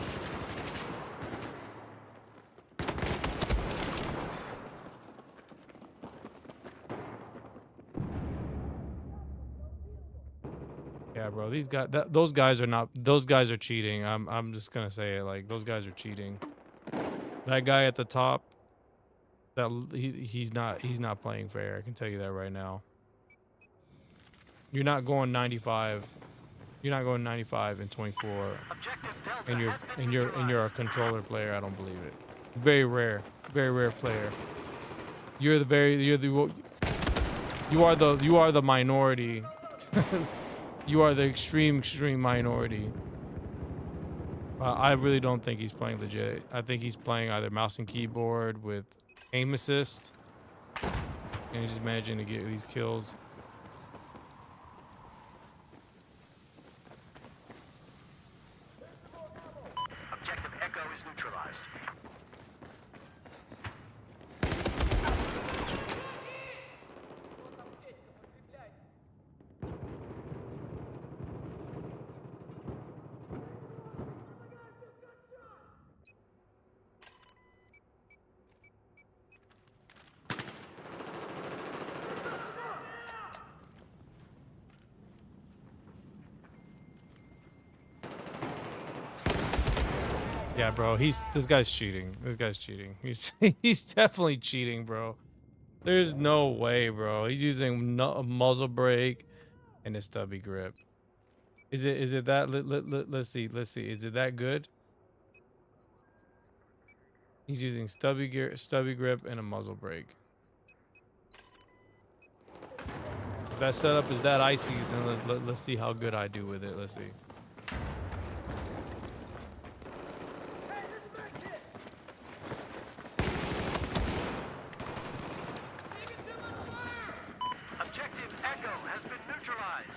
Yeah, bro. These guys, those guys are not. Those guys are cheating. I'm just gonna say it. Like, those guys are cheating. That guy at the top. He's not playing fair. I can tell you that right now. You're not going 95. You're not going 95 and 24. And you're a controller player. I don't believe it. Very rare player. You are the minority. You are the extreme minority. I really don't think he's playing legit. I think he's playing either mouse and keyboard with aim assist, and he's just managing to get these kills. Objective Echo is neutralized. Yeah, bro. This guy's cheating. This guy's cheating. He's definitely cheating, bro. There's no way, bro. He's using a muzzle brake and a stubby grip. Is it that? Let's see. Is it that good? He's using stubby grip and a muzzle brake. If that setup is that icy, then let's see how good I do with it. Let's see. Objective Echo has been neutralized.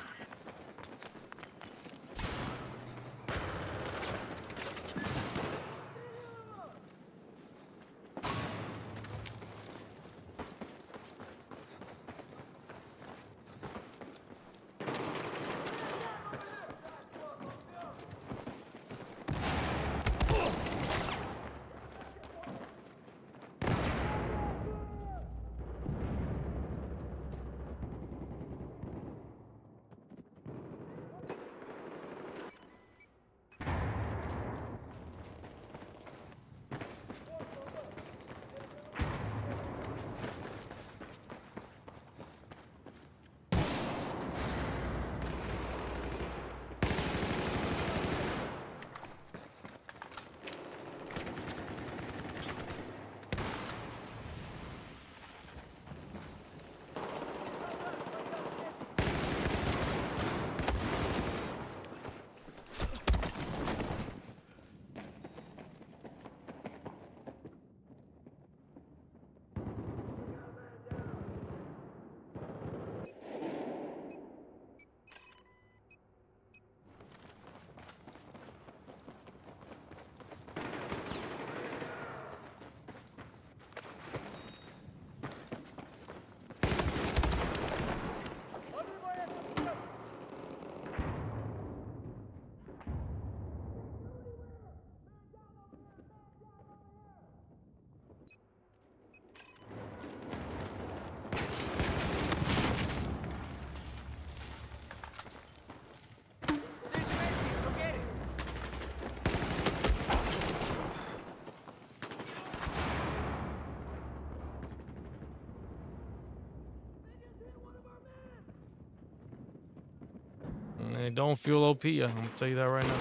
And it don't feel OP. I'm gonna tell you that right now.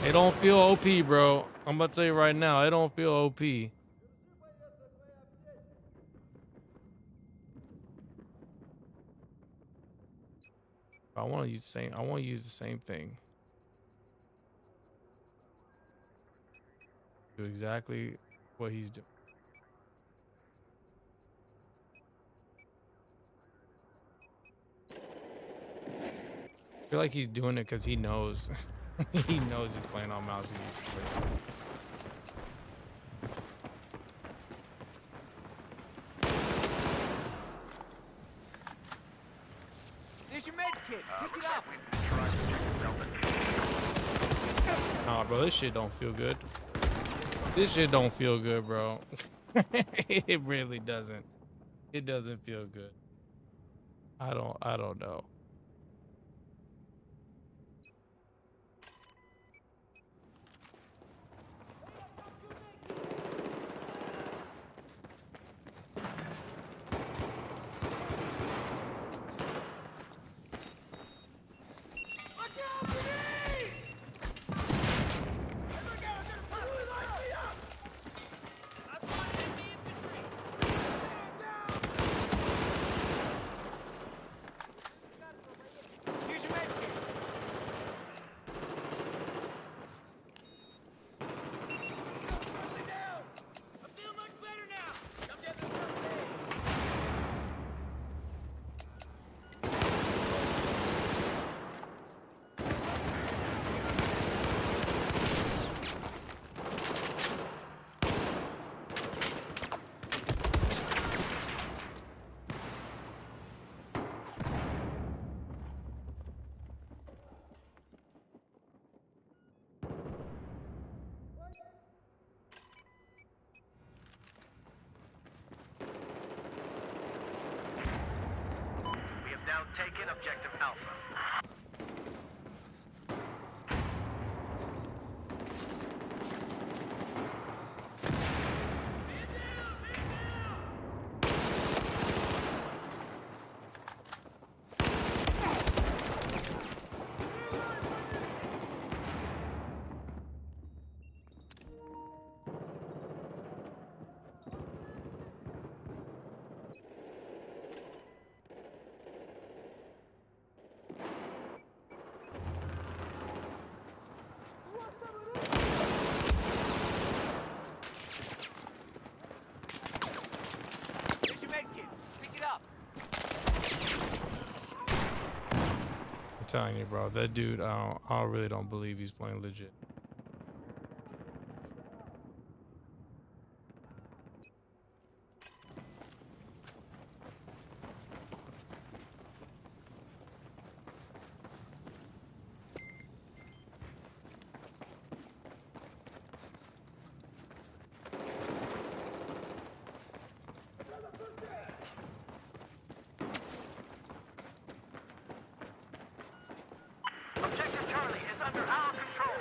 It don't feel OP, bro. I'm about to tell you right now. It don't feel OP. I want to use the same. I want to use the same thing. Do exactly what he's doing. I feel like he's doing it because he knows. He knows he's playing on mouse. There's your med kit. Pick it up. Nah, bro, this shit don't feel good. This shit don't feel good, bro. It really doesn't. It doesn't feel good. I don't know. Here's your med kit. I feel much better now. Come get the first aid. We have now taken objective Alpha. Here's your med kit. Pick it up. I'm telling you, bro. That dude, I really don't believe he's playing legit. Objective Charlie is under our control.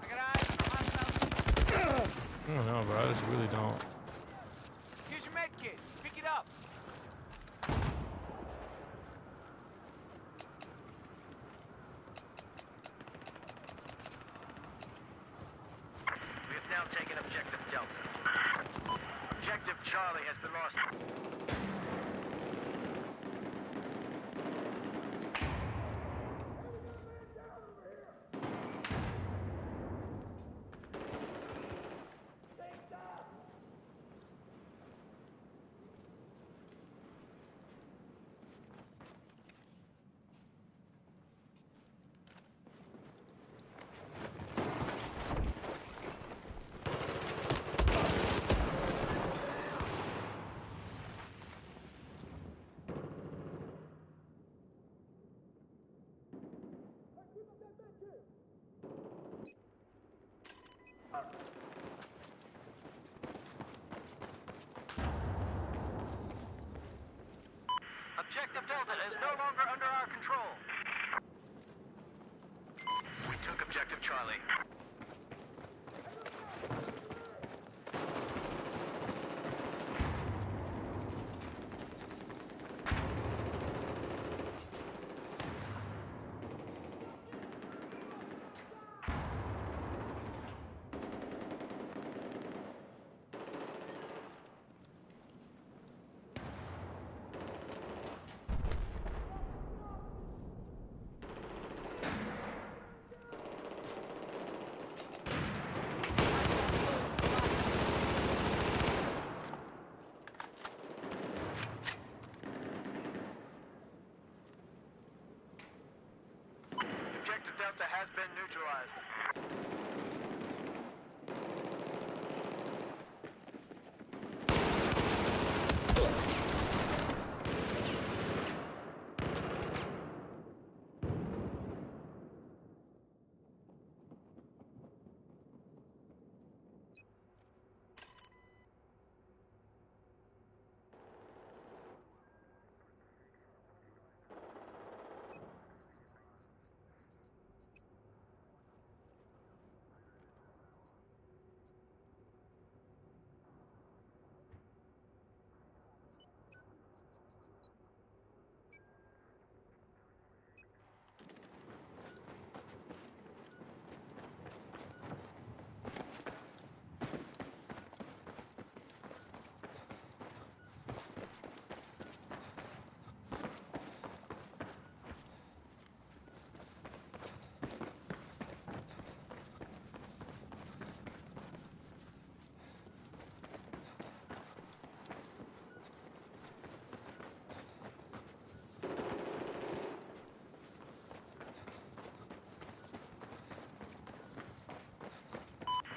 I got eyes on hostiles. I don't know, bro. I just really don't. Here's your med kit. Pick it up. We have now taken objective Delta. Objective Charlie has been lost. Objective Delta is no longer under our control. We took Objective Charlie. Objective Delta has been neutralized.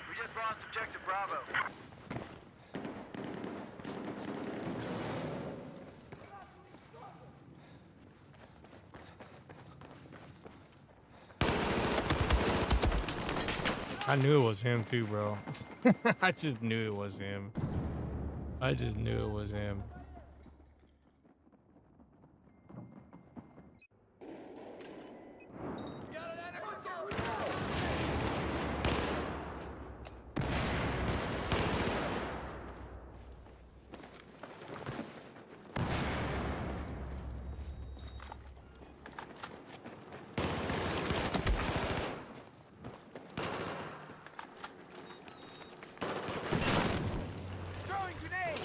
We just lost Objective Bravo. I knew it was him too, bro. I just knew it was him. I just knew it was him. Throwing grenade!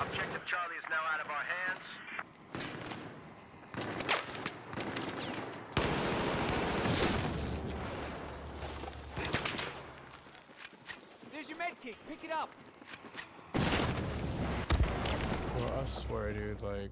Objective Charlie is now out of our hands. There's your med kit. Pick it up. Bro, I swear, dude, like.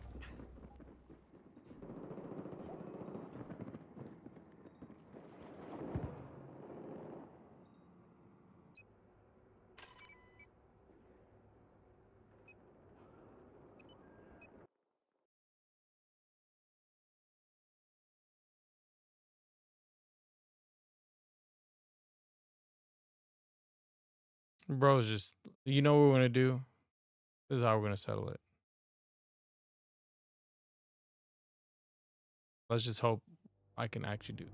Bro's just, you know what we're gonna do? This is how we're gonna settle it. Let's just hope I can actually do.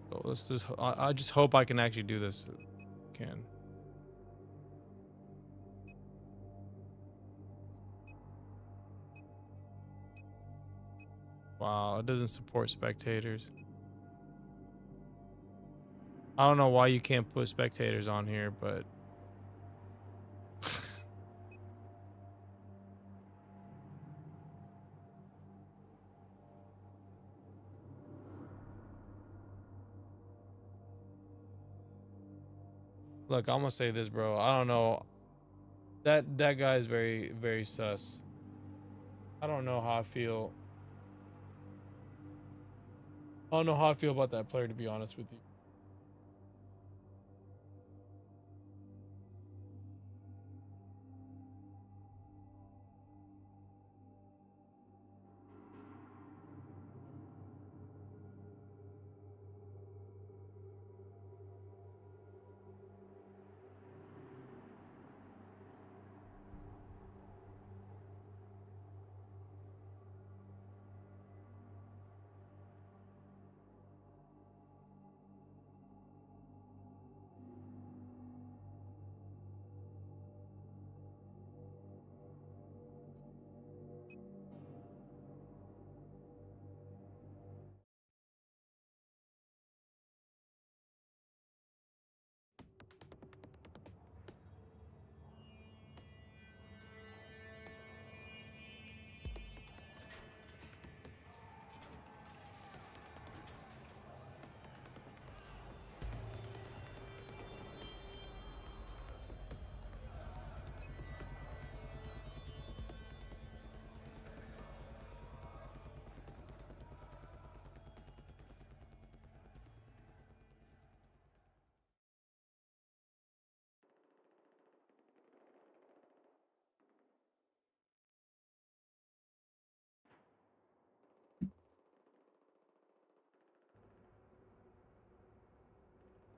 So let's just, I just hope I can actually do this. Can. Wow, it doesn't support spectators. I don't know why you can't put spectators on here, but look, I'm gonna say this, bro. I don't know. That guy is very, very sus. I don't know how I feel. I don't know how I feel about that player, to be honest with you.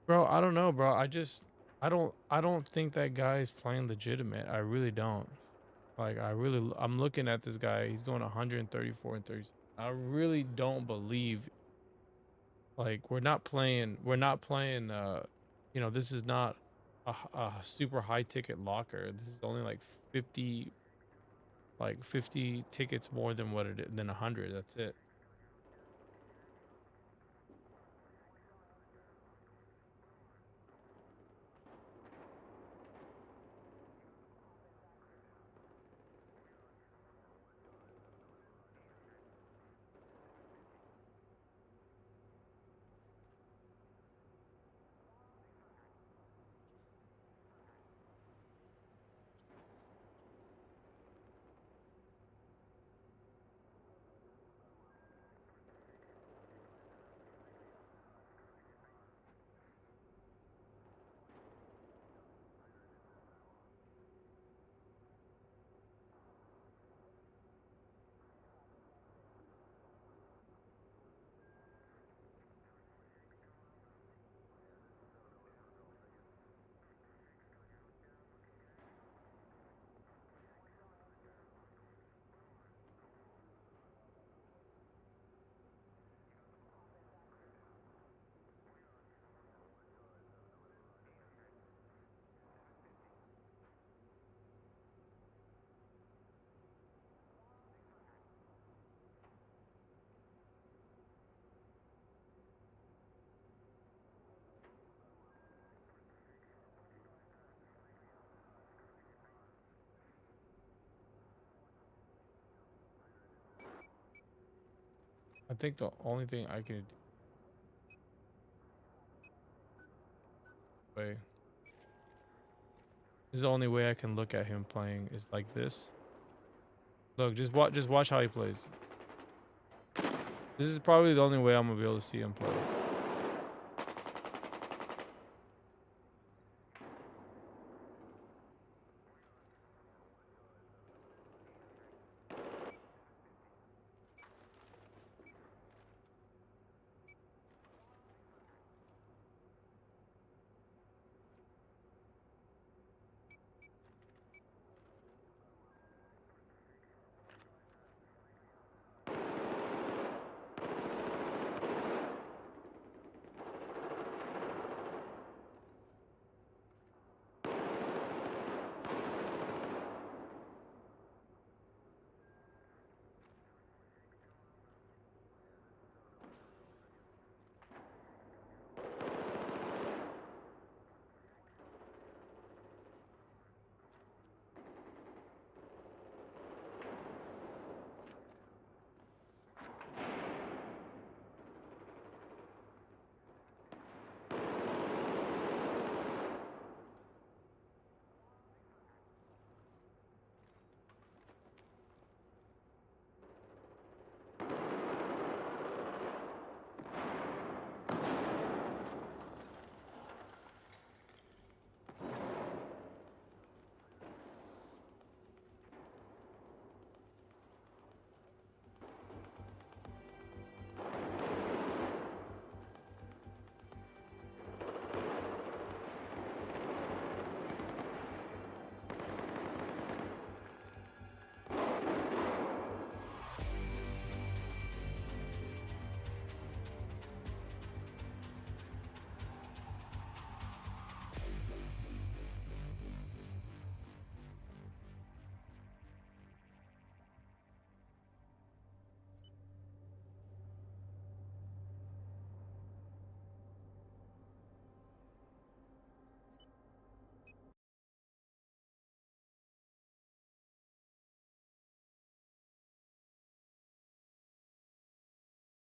Bro, I don't know, bro. I don't think that guy is playing legitimate. I really don't. Like I'm looking at this guy. He's going 134 and 30. I really don't believe like we're not playing this is not a super high ticket locker. This is only like 50 50 tickets more than what it is, than 100. That's it. I think the only thing I can do, this is the only way I can look at him playing is like this. Look, just watch how he plays. This is probably the only way I'm gonna be able to see him play.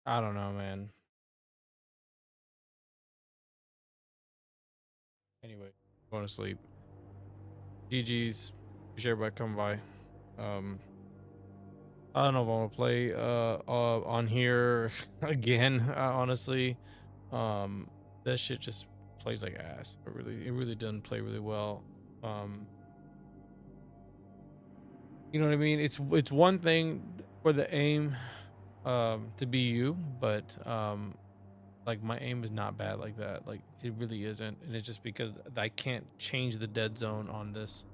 I don't know, man. Anyway, going to sleep. GG's. Appreciate everybody coming by. I don't know if I want to play on here again. Honestly, that shit just plays like ass. It really doesn't play really well. You know what I mean? It's one thing for the aim to be you, but like my aim is not bad like that. Like it really isn't, and it's just because I can't change the dead zone on this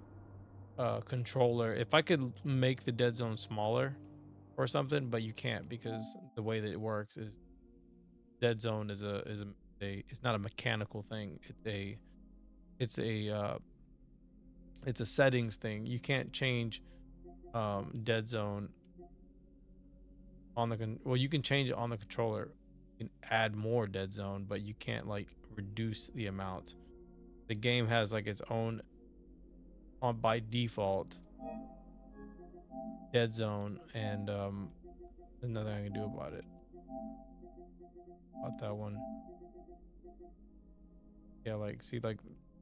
controller. If I could make the dead zone smaller or something, but you can't because the way that it works is dead zone is a it's not a mechanical thing. It's a it's a settings thing. You can't change dead zone on the well, you can change it on the controller. You can add more dead zone, but you can't like reduce the amount. The game has like its own on by default dead zone, and there's nothing I can do about it. About that one. Yeah, like see like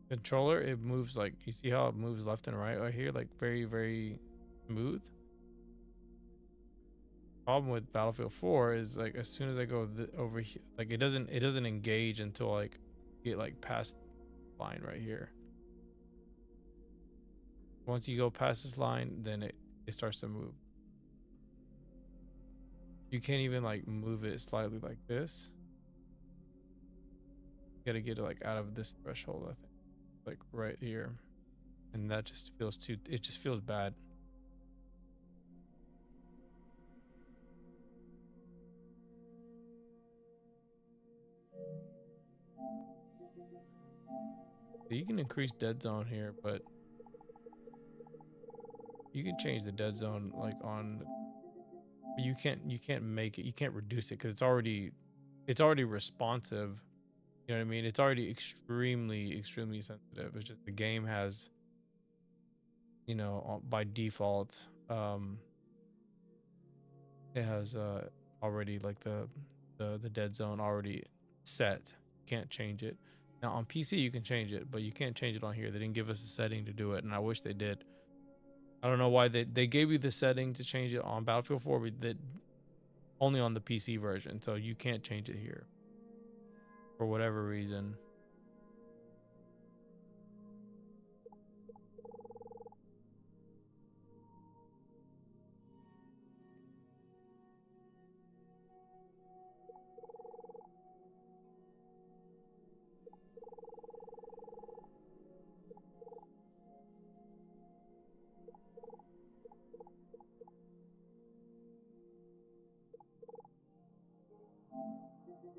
controller, it moves like you see how it moves left and right here, like very, very smooth. Problem with Battlefield 4 is like as soon as I go over here, like it doesn't engage until like get like past the line right here. Once you go past this line, then it starts to move. You can't even like move it slightly like this. You gotta get it like out of this threshold, I think, like right here, and that just feels too. It just feels bad. So you can increase dead zone here, but you can change the dead zone like on. You can't make it. You can't reduce it because it's already responsive. You know what I mean? It's already extremely sensitive. It's just the game has, you know, by default, it has already like the dead zone already set. Can't change it. Now on PC you can change it, but you can't change it on here. They didn't give us a setting to do it, and I wish they did. I don't know why they gave you the setting to change it on Battlefield 4, but that only on the PC version, so you can't change it here for whatever reason.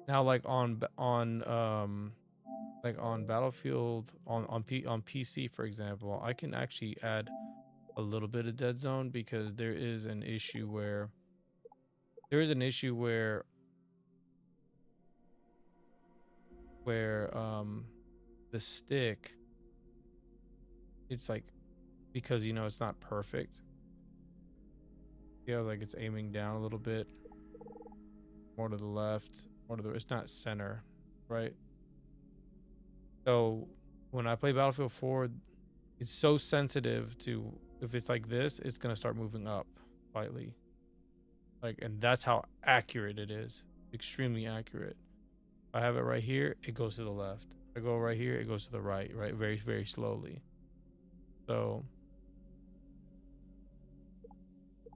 Now, like on Battlefield on PC, for example, I can actually add a little bit of dead zone because there is an issue where the stick, it's like, because you know it's not perfect. Yeah, like it's aiming down a little bit more to the left, more to the, it's not center, right? So when I play Battlefield 4, it's so sensitive to, if it's like this, it's gonna start moving up slightly. Like, and that's how accurate it is. Extremely accurate. I have it right here, it goes to the left. I go right here, it goes to the right, very, very slowly. So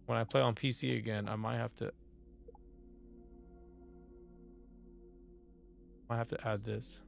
when I play on PC again, I might have to add this.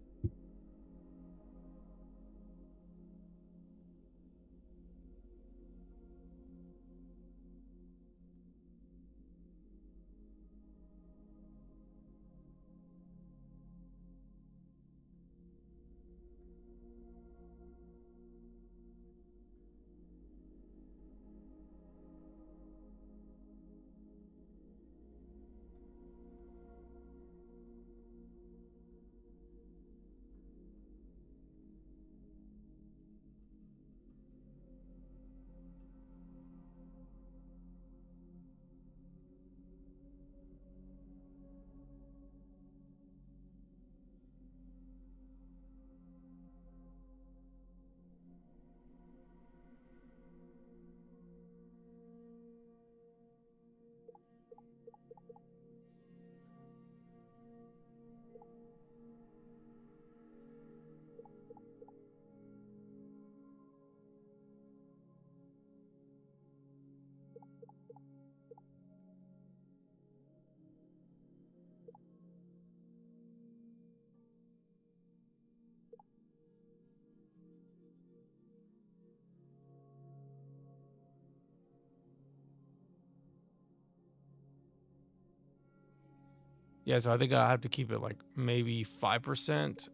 Yeah, so I think I have to keep it like maybe 5%,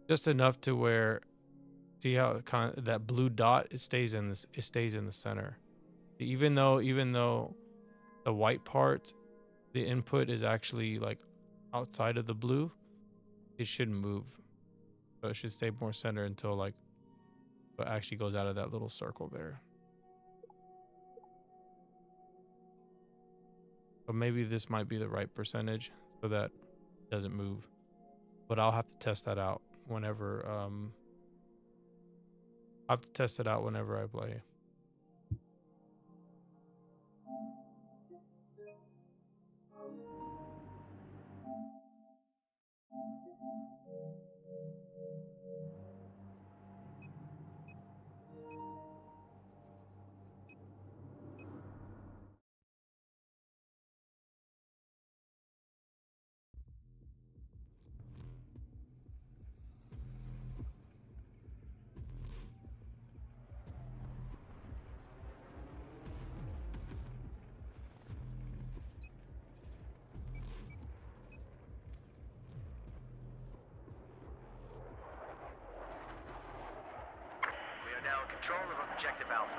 just enough to where, see how it kind of, that blue dot, it stays in this, it stays in the center. Even though the white part, the input is actually like outside of the blue, it shouldn't move. So it should stay more center until like it actually goes out of that little circle there. But maybe this might be the right percentage so that it doesn't move. But I'll have to test that out whenever I play. We are now in control of Objective Alpha.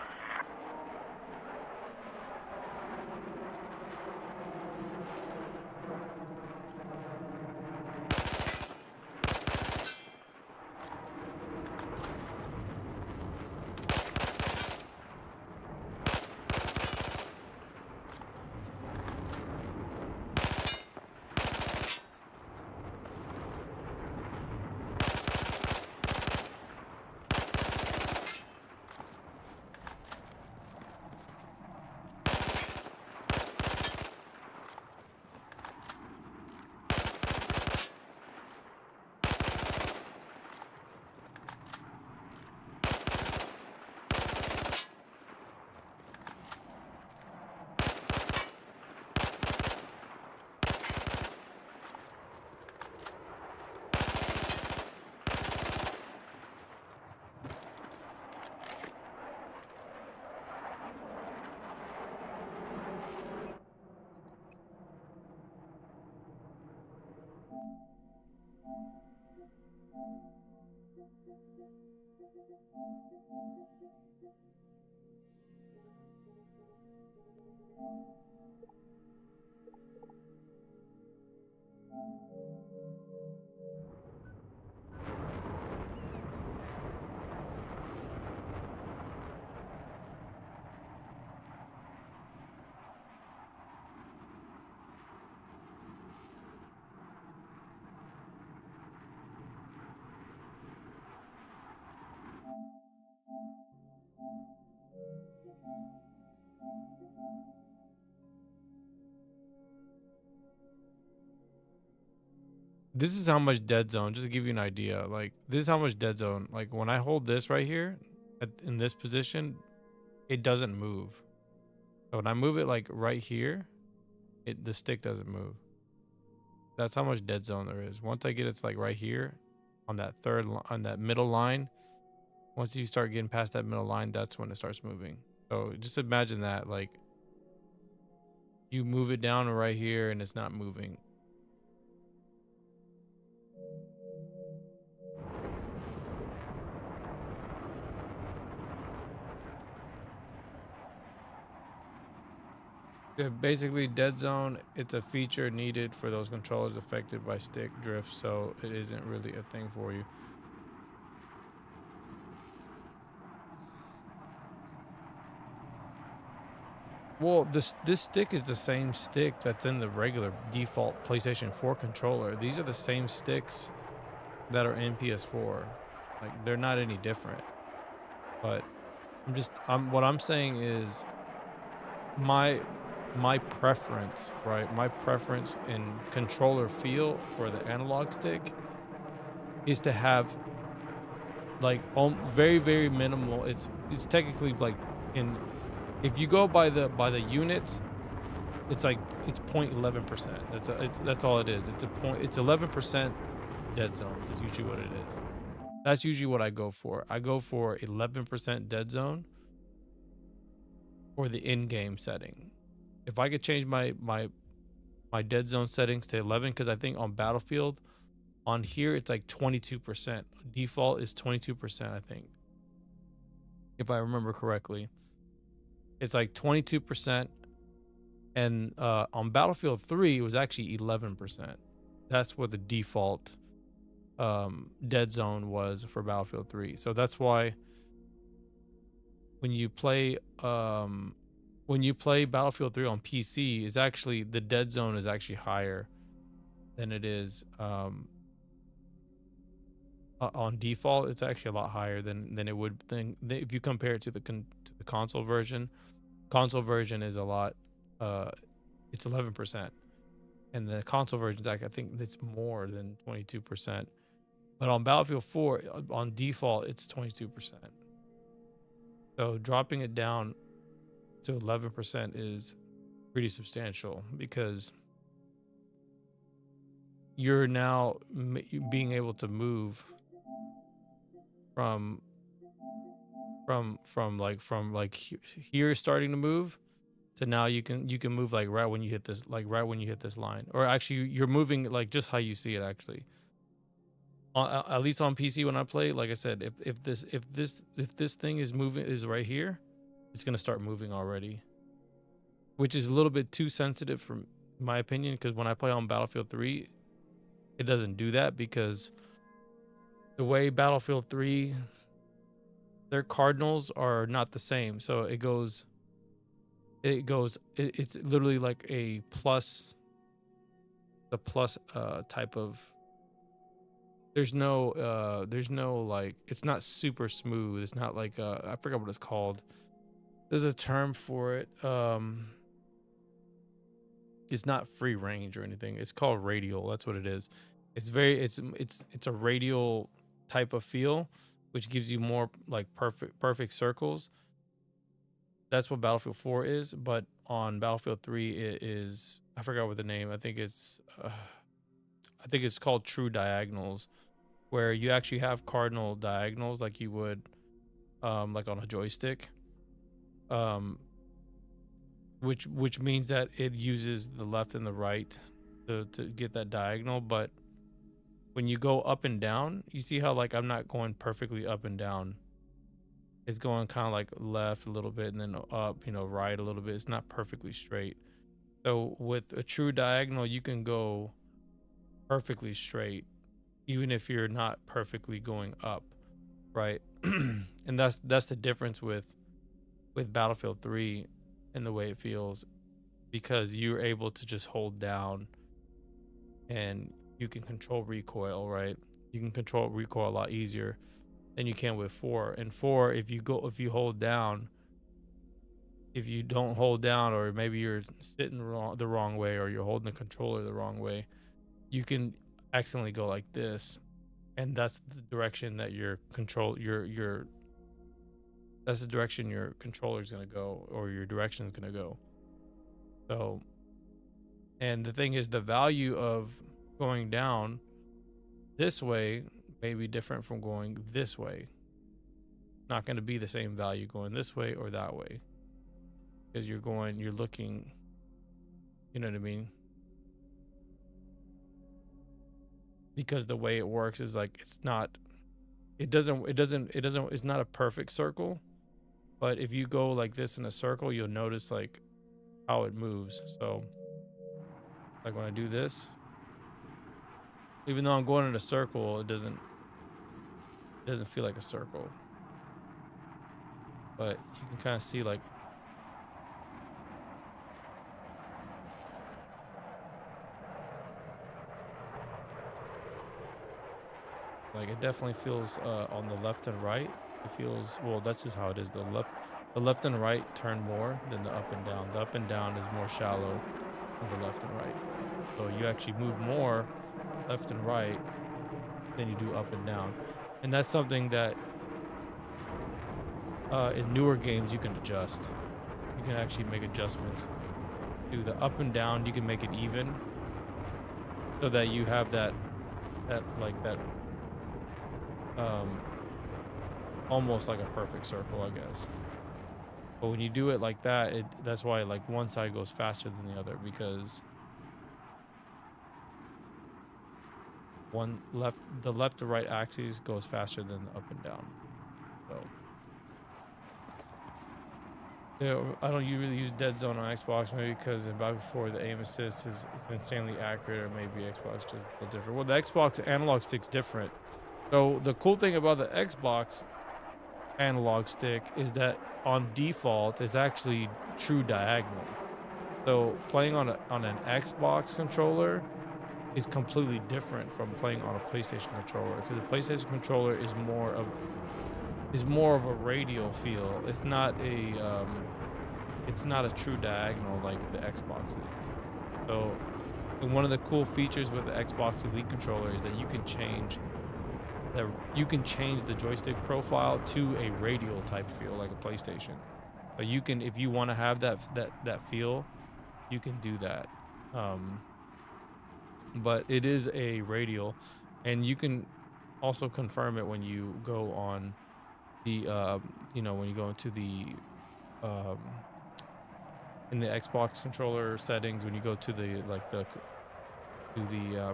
This is how much dead zone, just to give you an idea. Like, this is how much dead zone. Like, when I hold this right here in this position, it doesn't move. So when I move it like right here, the stick doesn't move. That's how much dead zone there is. Once I get it to like right here on that on that middle line, once you start getting past that middle line, that's when it starts moving. So just imagine that, like, you move it down right here and it's not moving. Yeah, basically, dead zone, it's a feature needed for those controllers affected by stick drift, so it isn't really a thing for you. Well, this stick is the same stick that's in the regular default PlayStation 4 controller. These are the same sticks that are in PS4. Like, they're not any different. But what I'm saying is my preference, right? My preference in controller feel for the analog stick is to have like very, very minimal. It's technically like if you go by the units, it's like it's 0.11%. That's all it is. It's 11% dead zone is usually what it is. That's usually what I go for. I go for 11% dead zone for the in-game setting. If I could change my my dead zone settings to 11 because I think on Battlefield, on here it's like 22%. Default is 22%, I think, if I remember correctly. It's like 22%, and on Battlefield 3 it was actually 11%. That's what the default dead zone was for Battlefield 3. So that's why when you play Battlefield 3 on PC, is actually the dead zone is actually higher than it is on default. It's actually a lot higher than it would think if you compare it to the console version. Console version is a lot. It's 11%, and the console version is like, I think it's more than 22%. But on Battlefield 4, on default, it's 22%. So dropping it down to 11% is pretty substantial, because you're now being able to move from here starting to move to now you can move like right when you hit this line, or actually you're moving like just how you see it actually. At least on PC when I play, like I said, if this thing is moving, is right here, it's gonna start moving already, which is a little bit too sensitive for my opinion, because when I play on Battlefield 3, it doesn't do that, because the way Battlefield 3, their cardinals are not the same. So it's literally like the plus type of, there's no like, it's not super smooth. It's not like I forgot what it's called. There's a term for it. It's not free range or anything. It's called radial. That's what it is. It's a radial type of feel, which gives you more like perfect circles. That's what Battlefield 4 is, but on Battlefield 3 it is, I forgot what the name. I think it's called true diagonals, where you actually have cardinal diagonals like you would like on a joystick, which means that it uses the left and the right to get that diagonal. But when you go up and down, you see how like I'm not going perfectly up and down. It's going kind of like left a little bit and then up, right a little bit. It's not perfectly straight. So with a true diagonal, you can go perfectly straight, even if you're not perfectly going up, right? And that's the difference with Battlefield 3 and the way it feels, because you're able to just hold down and you can control recoil, right? You can control recoil a lot easier than you can with 4. And 4, if you hold down, if you don't hold down, or maybe you're sitting the wrong way, or you're holding the controller the wrong way, you can accidentally go like this, and that's the direction that that's the direction your controller is going to go, or your direction is going to go. So, and the thing is, the value of going down this way may be different from going this way. Not going to be the same value going this way or that way, because you're looking, you know what I mean? Because the way it works is like, it's not a perfect circle, but if you go like this in a circle, you'll notice like how it moves. So like when I do this, even though I'm going in a circle, it doesn't feel like a circle, but you can kind of see like it definitely feels on the left and right. It feels, well, that's just how it is. The left and right turn more than the up and down. The up and down is more shallow than the left and right. So you actually move more left and right than you do up and down. And that's something that in newer games you can adjust. You can actually make adjustments to the up and down. You can make it even, so that you have that almost like a perfect circle, I guess. But when you do it like that, that's why like one side goes faster than the other, because the left to right axis goes faster than the up and down. So yeah, I don't really use dead zone on Xbox, maybe because in Battlefield 4 the aim assist is insanely accurate, or maybe Xbox just a little different. Well, the Xbox analog stick's different. So the cool thing about the Xbox analog stick is that on default it's actually true diagonals. So playing on an Xbox controller is completely different from playing on a PlayStation controller, because the PlayStation controller is more of a radial feel. It's not a true diagonal like the Xbox is. So and one of the cool features with the Xbox Elite controller is that you can change the joystick profile to a radial type feel like a PlayStation. But you can, if you want to have that feel, you can do that. But it is a radial, and you can also confirm it when you go on the when you go into the in the Xbox controller settings, when you go to the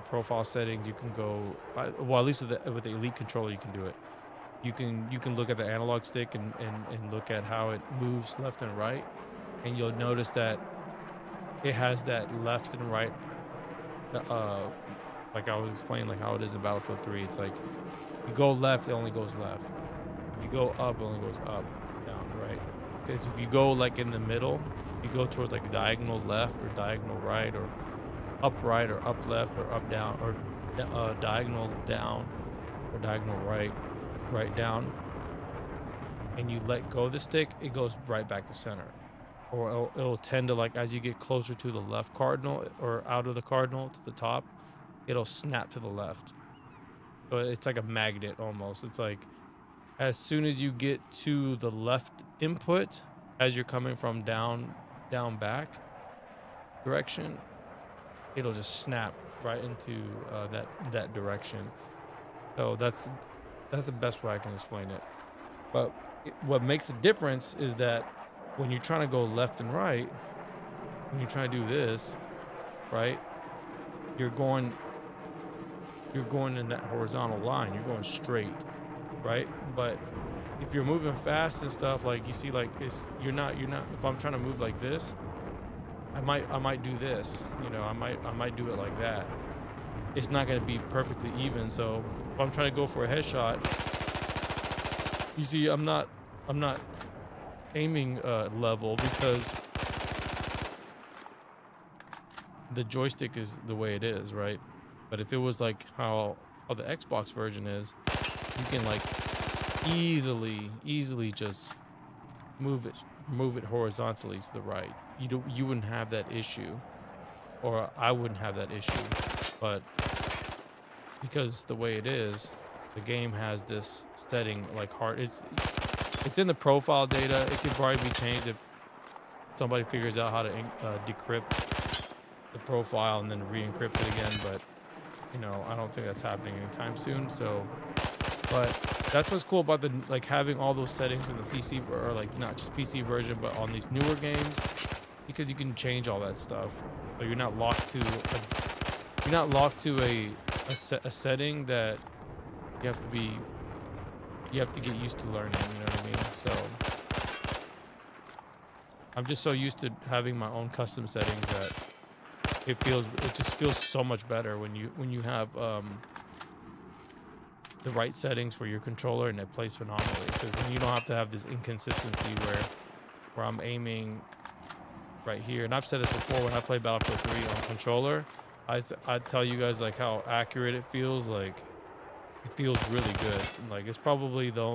profile settings, you can go well, at least with the Elite controller you can do it. You can look at the analog stick and look at how it moves left and right, and you'll notice that it has that left and right, like I was explaining, like how it is in Battlefield 3. It's like you go left, it only goes left. If you go up, it only goes up, down, right. Because if you go like in the middle, you go towards like diagonal left or diagonal right, or up right or up left or up down, or diagonal down or diagonal right down, and you let go of the stick, it goes right back to center. Or it'll tend to, like, as you get closer to the left cardinal or out of the cardinal to the top, it'll snap to the left. So it's like a magnet almost. It's like as soon as you get to the left input, as you're coming from down back direction, it'll just snap right into that direction. So that's the best way I can explain it. But what makes a difference is that when you're trying to go left and right, when you're trying to do this, right, you're going in that horizontal line. You're going straight, right? But if you're moving fast and stuff, like you see, like you're not. If I'm trying to move like this, I might do this. I might do it like that. It's not going to be perfectly even. So if I'm trying to go for a headshot, you see, I'm not aiming level, because the joystick is the way it is, right? But if it was like how the Xbox version is, you can like easily just move it horizontally to the right. You wouldn't have that issue, or I wouldn't have that issue. But because the way it is, the game has this setting like hard. It's in the profile data. It could probably be changed if somebody figures out how to decrypt the profile and then re-encrypt it again. But I don't think that's happening anytime soon. So, but that's what's cool about having all those settings in the PC, or like not just PC version, but on these newer games, because you can change all that stuff. So you're not locked to a setting that you have to get used to learning, you know what I mean? So I'm just so used to having my own custom settings that it just feels so much better when you have the right settings for your controller, and it plays phenomenally, because then you don't have to have this inconsistency where I'm aiming right here. And I've said this before, when I play Battlefield 3 on controller, I tell you guys like how accurate it feels. Like, it feels really good. Like, it's probably the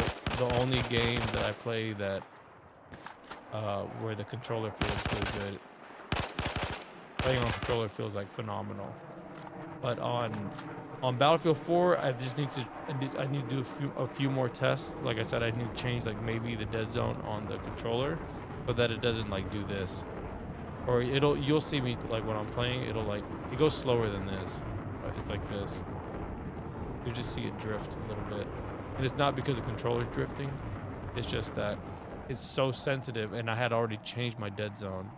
only game that I play that where the controller feels really good. Playing on controller feels like phenomenal. But on Battlefield 4, I need to do a few more tests. Like I said, I need to change like maybe the dead zone on the controller, so that it doesn't like do this. Or you'll see me like when I'm playing, it goes slower than this. It's like this. You just see it drift a little bit, and it's not because the controller's drifting. It's just that it's so sensitive, and I had already changed my dead zone,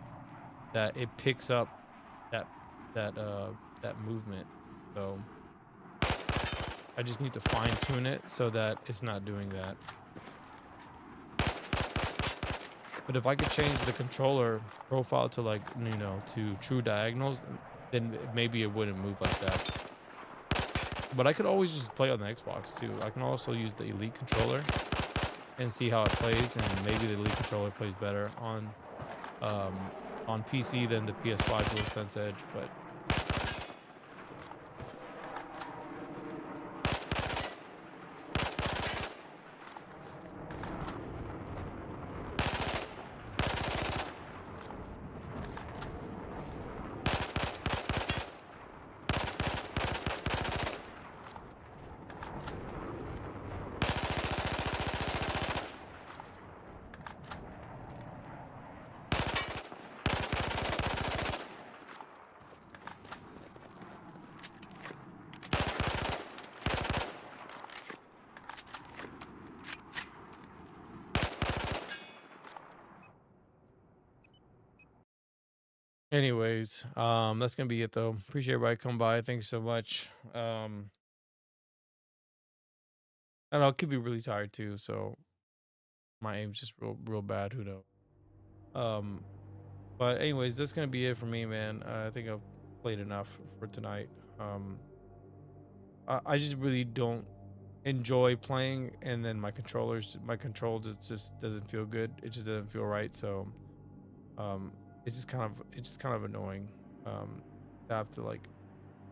that it picks up that movement. So I just need to fine tune it so that it's not doing that. But if I could change the controller profile to like, you know, to true diagonals, then maybe it wouldn't move like that. But I could always just play on the Xbox too. I can also use the Elite controller and see how it plays, and maybe the Elite controller plays better on PC than the PS5 DualSense Edge. But anyways, that's gonna be it though. Appreciate everybody coming by. Thanks so much. And I could be really tired too, so my aim's just real bad. Who knows? But anyways, that's gonna be it for me, man. I think I've played enough for tonight. I just really don't enjoy playing, and then my control just doesn't feel good. It just doesn't feel right. So, it's just kind of annoying. To have to like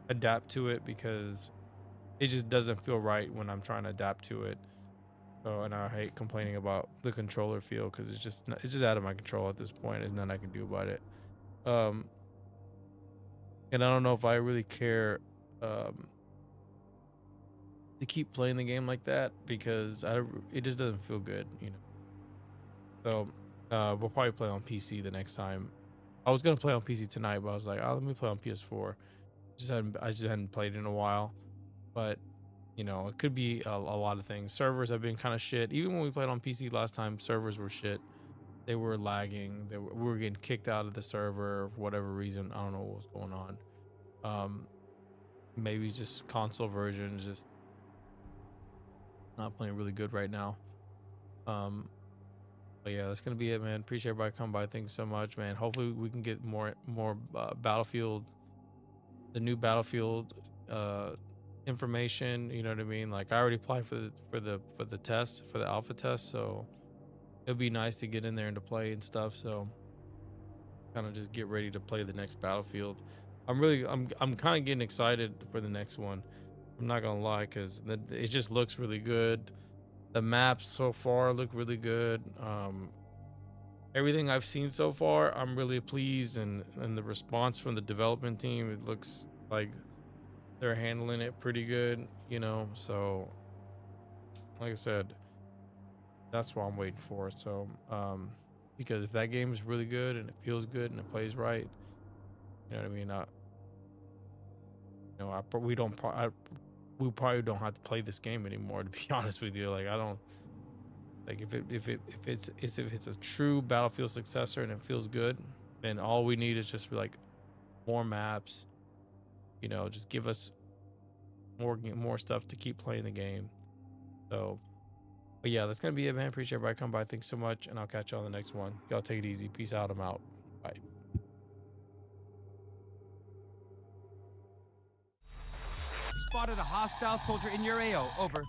adapt to it because it just doesn't feel right when I'm trying to adapt to it. So, and I hate complaining about the controller feel because it's just out of my control at this point. There's nothing I can do about it. And I don't know if I really care to keep playing the game like that because it just doesn't feel good, you know. So we'll probably play on PC the next time. I was gonna play on PC tonight, but I was like, oh, let me play on PS4. I just hadn't played in a while, but you know, it could be a lot of things. Servers have been kind of shit. Even when we played on PC last time, servers were shit. They were lagging. We were getting kicked out of the server for whatever reason. I don't know what was going on. Maybe just console version is just not playing really good right now. But yeah, that's gonna be it, man. Appreciate everybody coming by. Thanks so much, man. Hopefully we can get more Battlefield, the new Battlefield information. You know what I mean? Like I already applied for the test, for the alpha test, so it'd be nice to get in there and to play and stuff. So kind of just get ready to play the next Battlefield. I'm kind of getting excited for the next one. I'm not gonna lie, because it just looks really good. The maps so far look really good. Everything I've seen so far, I'm really pleased, and the response from the development team, it looks like they're handling it pretty good, you know. So like I said, that's what I'm waiting for. So because if that game is really good and it feels good and it plays right, you know what I mean, we probably don't have to play this game anymore, to be honest with you. Like I don't like if it's a true Battlefield successor and it feels good, then all we need is just like more maps, you know, just give us more stuff to keep playing the game. So but yeah, that's gonna be it, man. Appreciate everybody coming by. Thanks so much, and I'll catch you on the next one. Y'all take it easy. Peace out. I'm out. Bye. Spotted a hostile soldier in your AO. Over.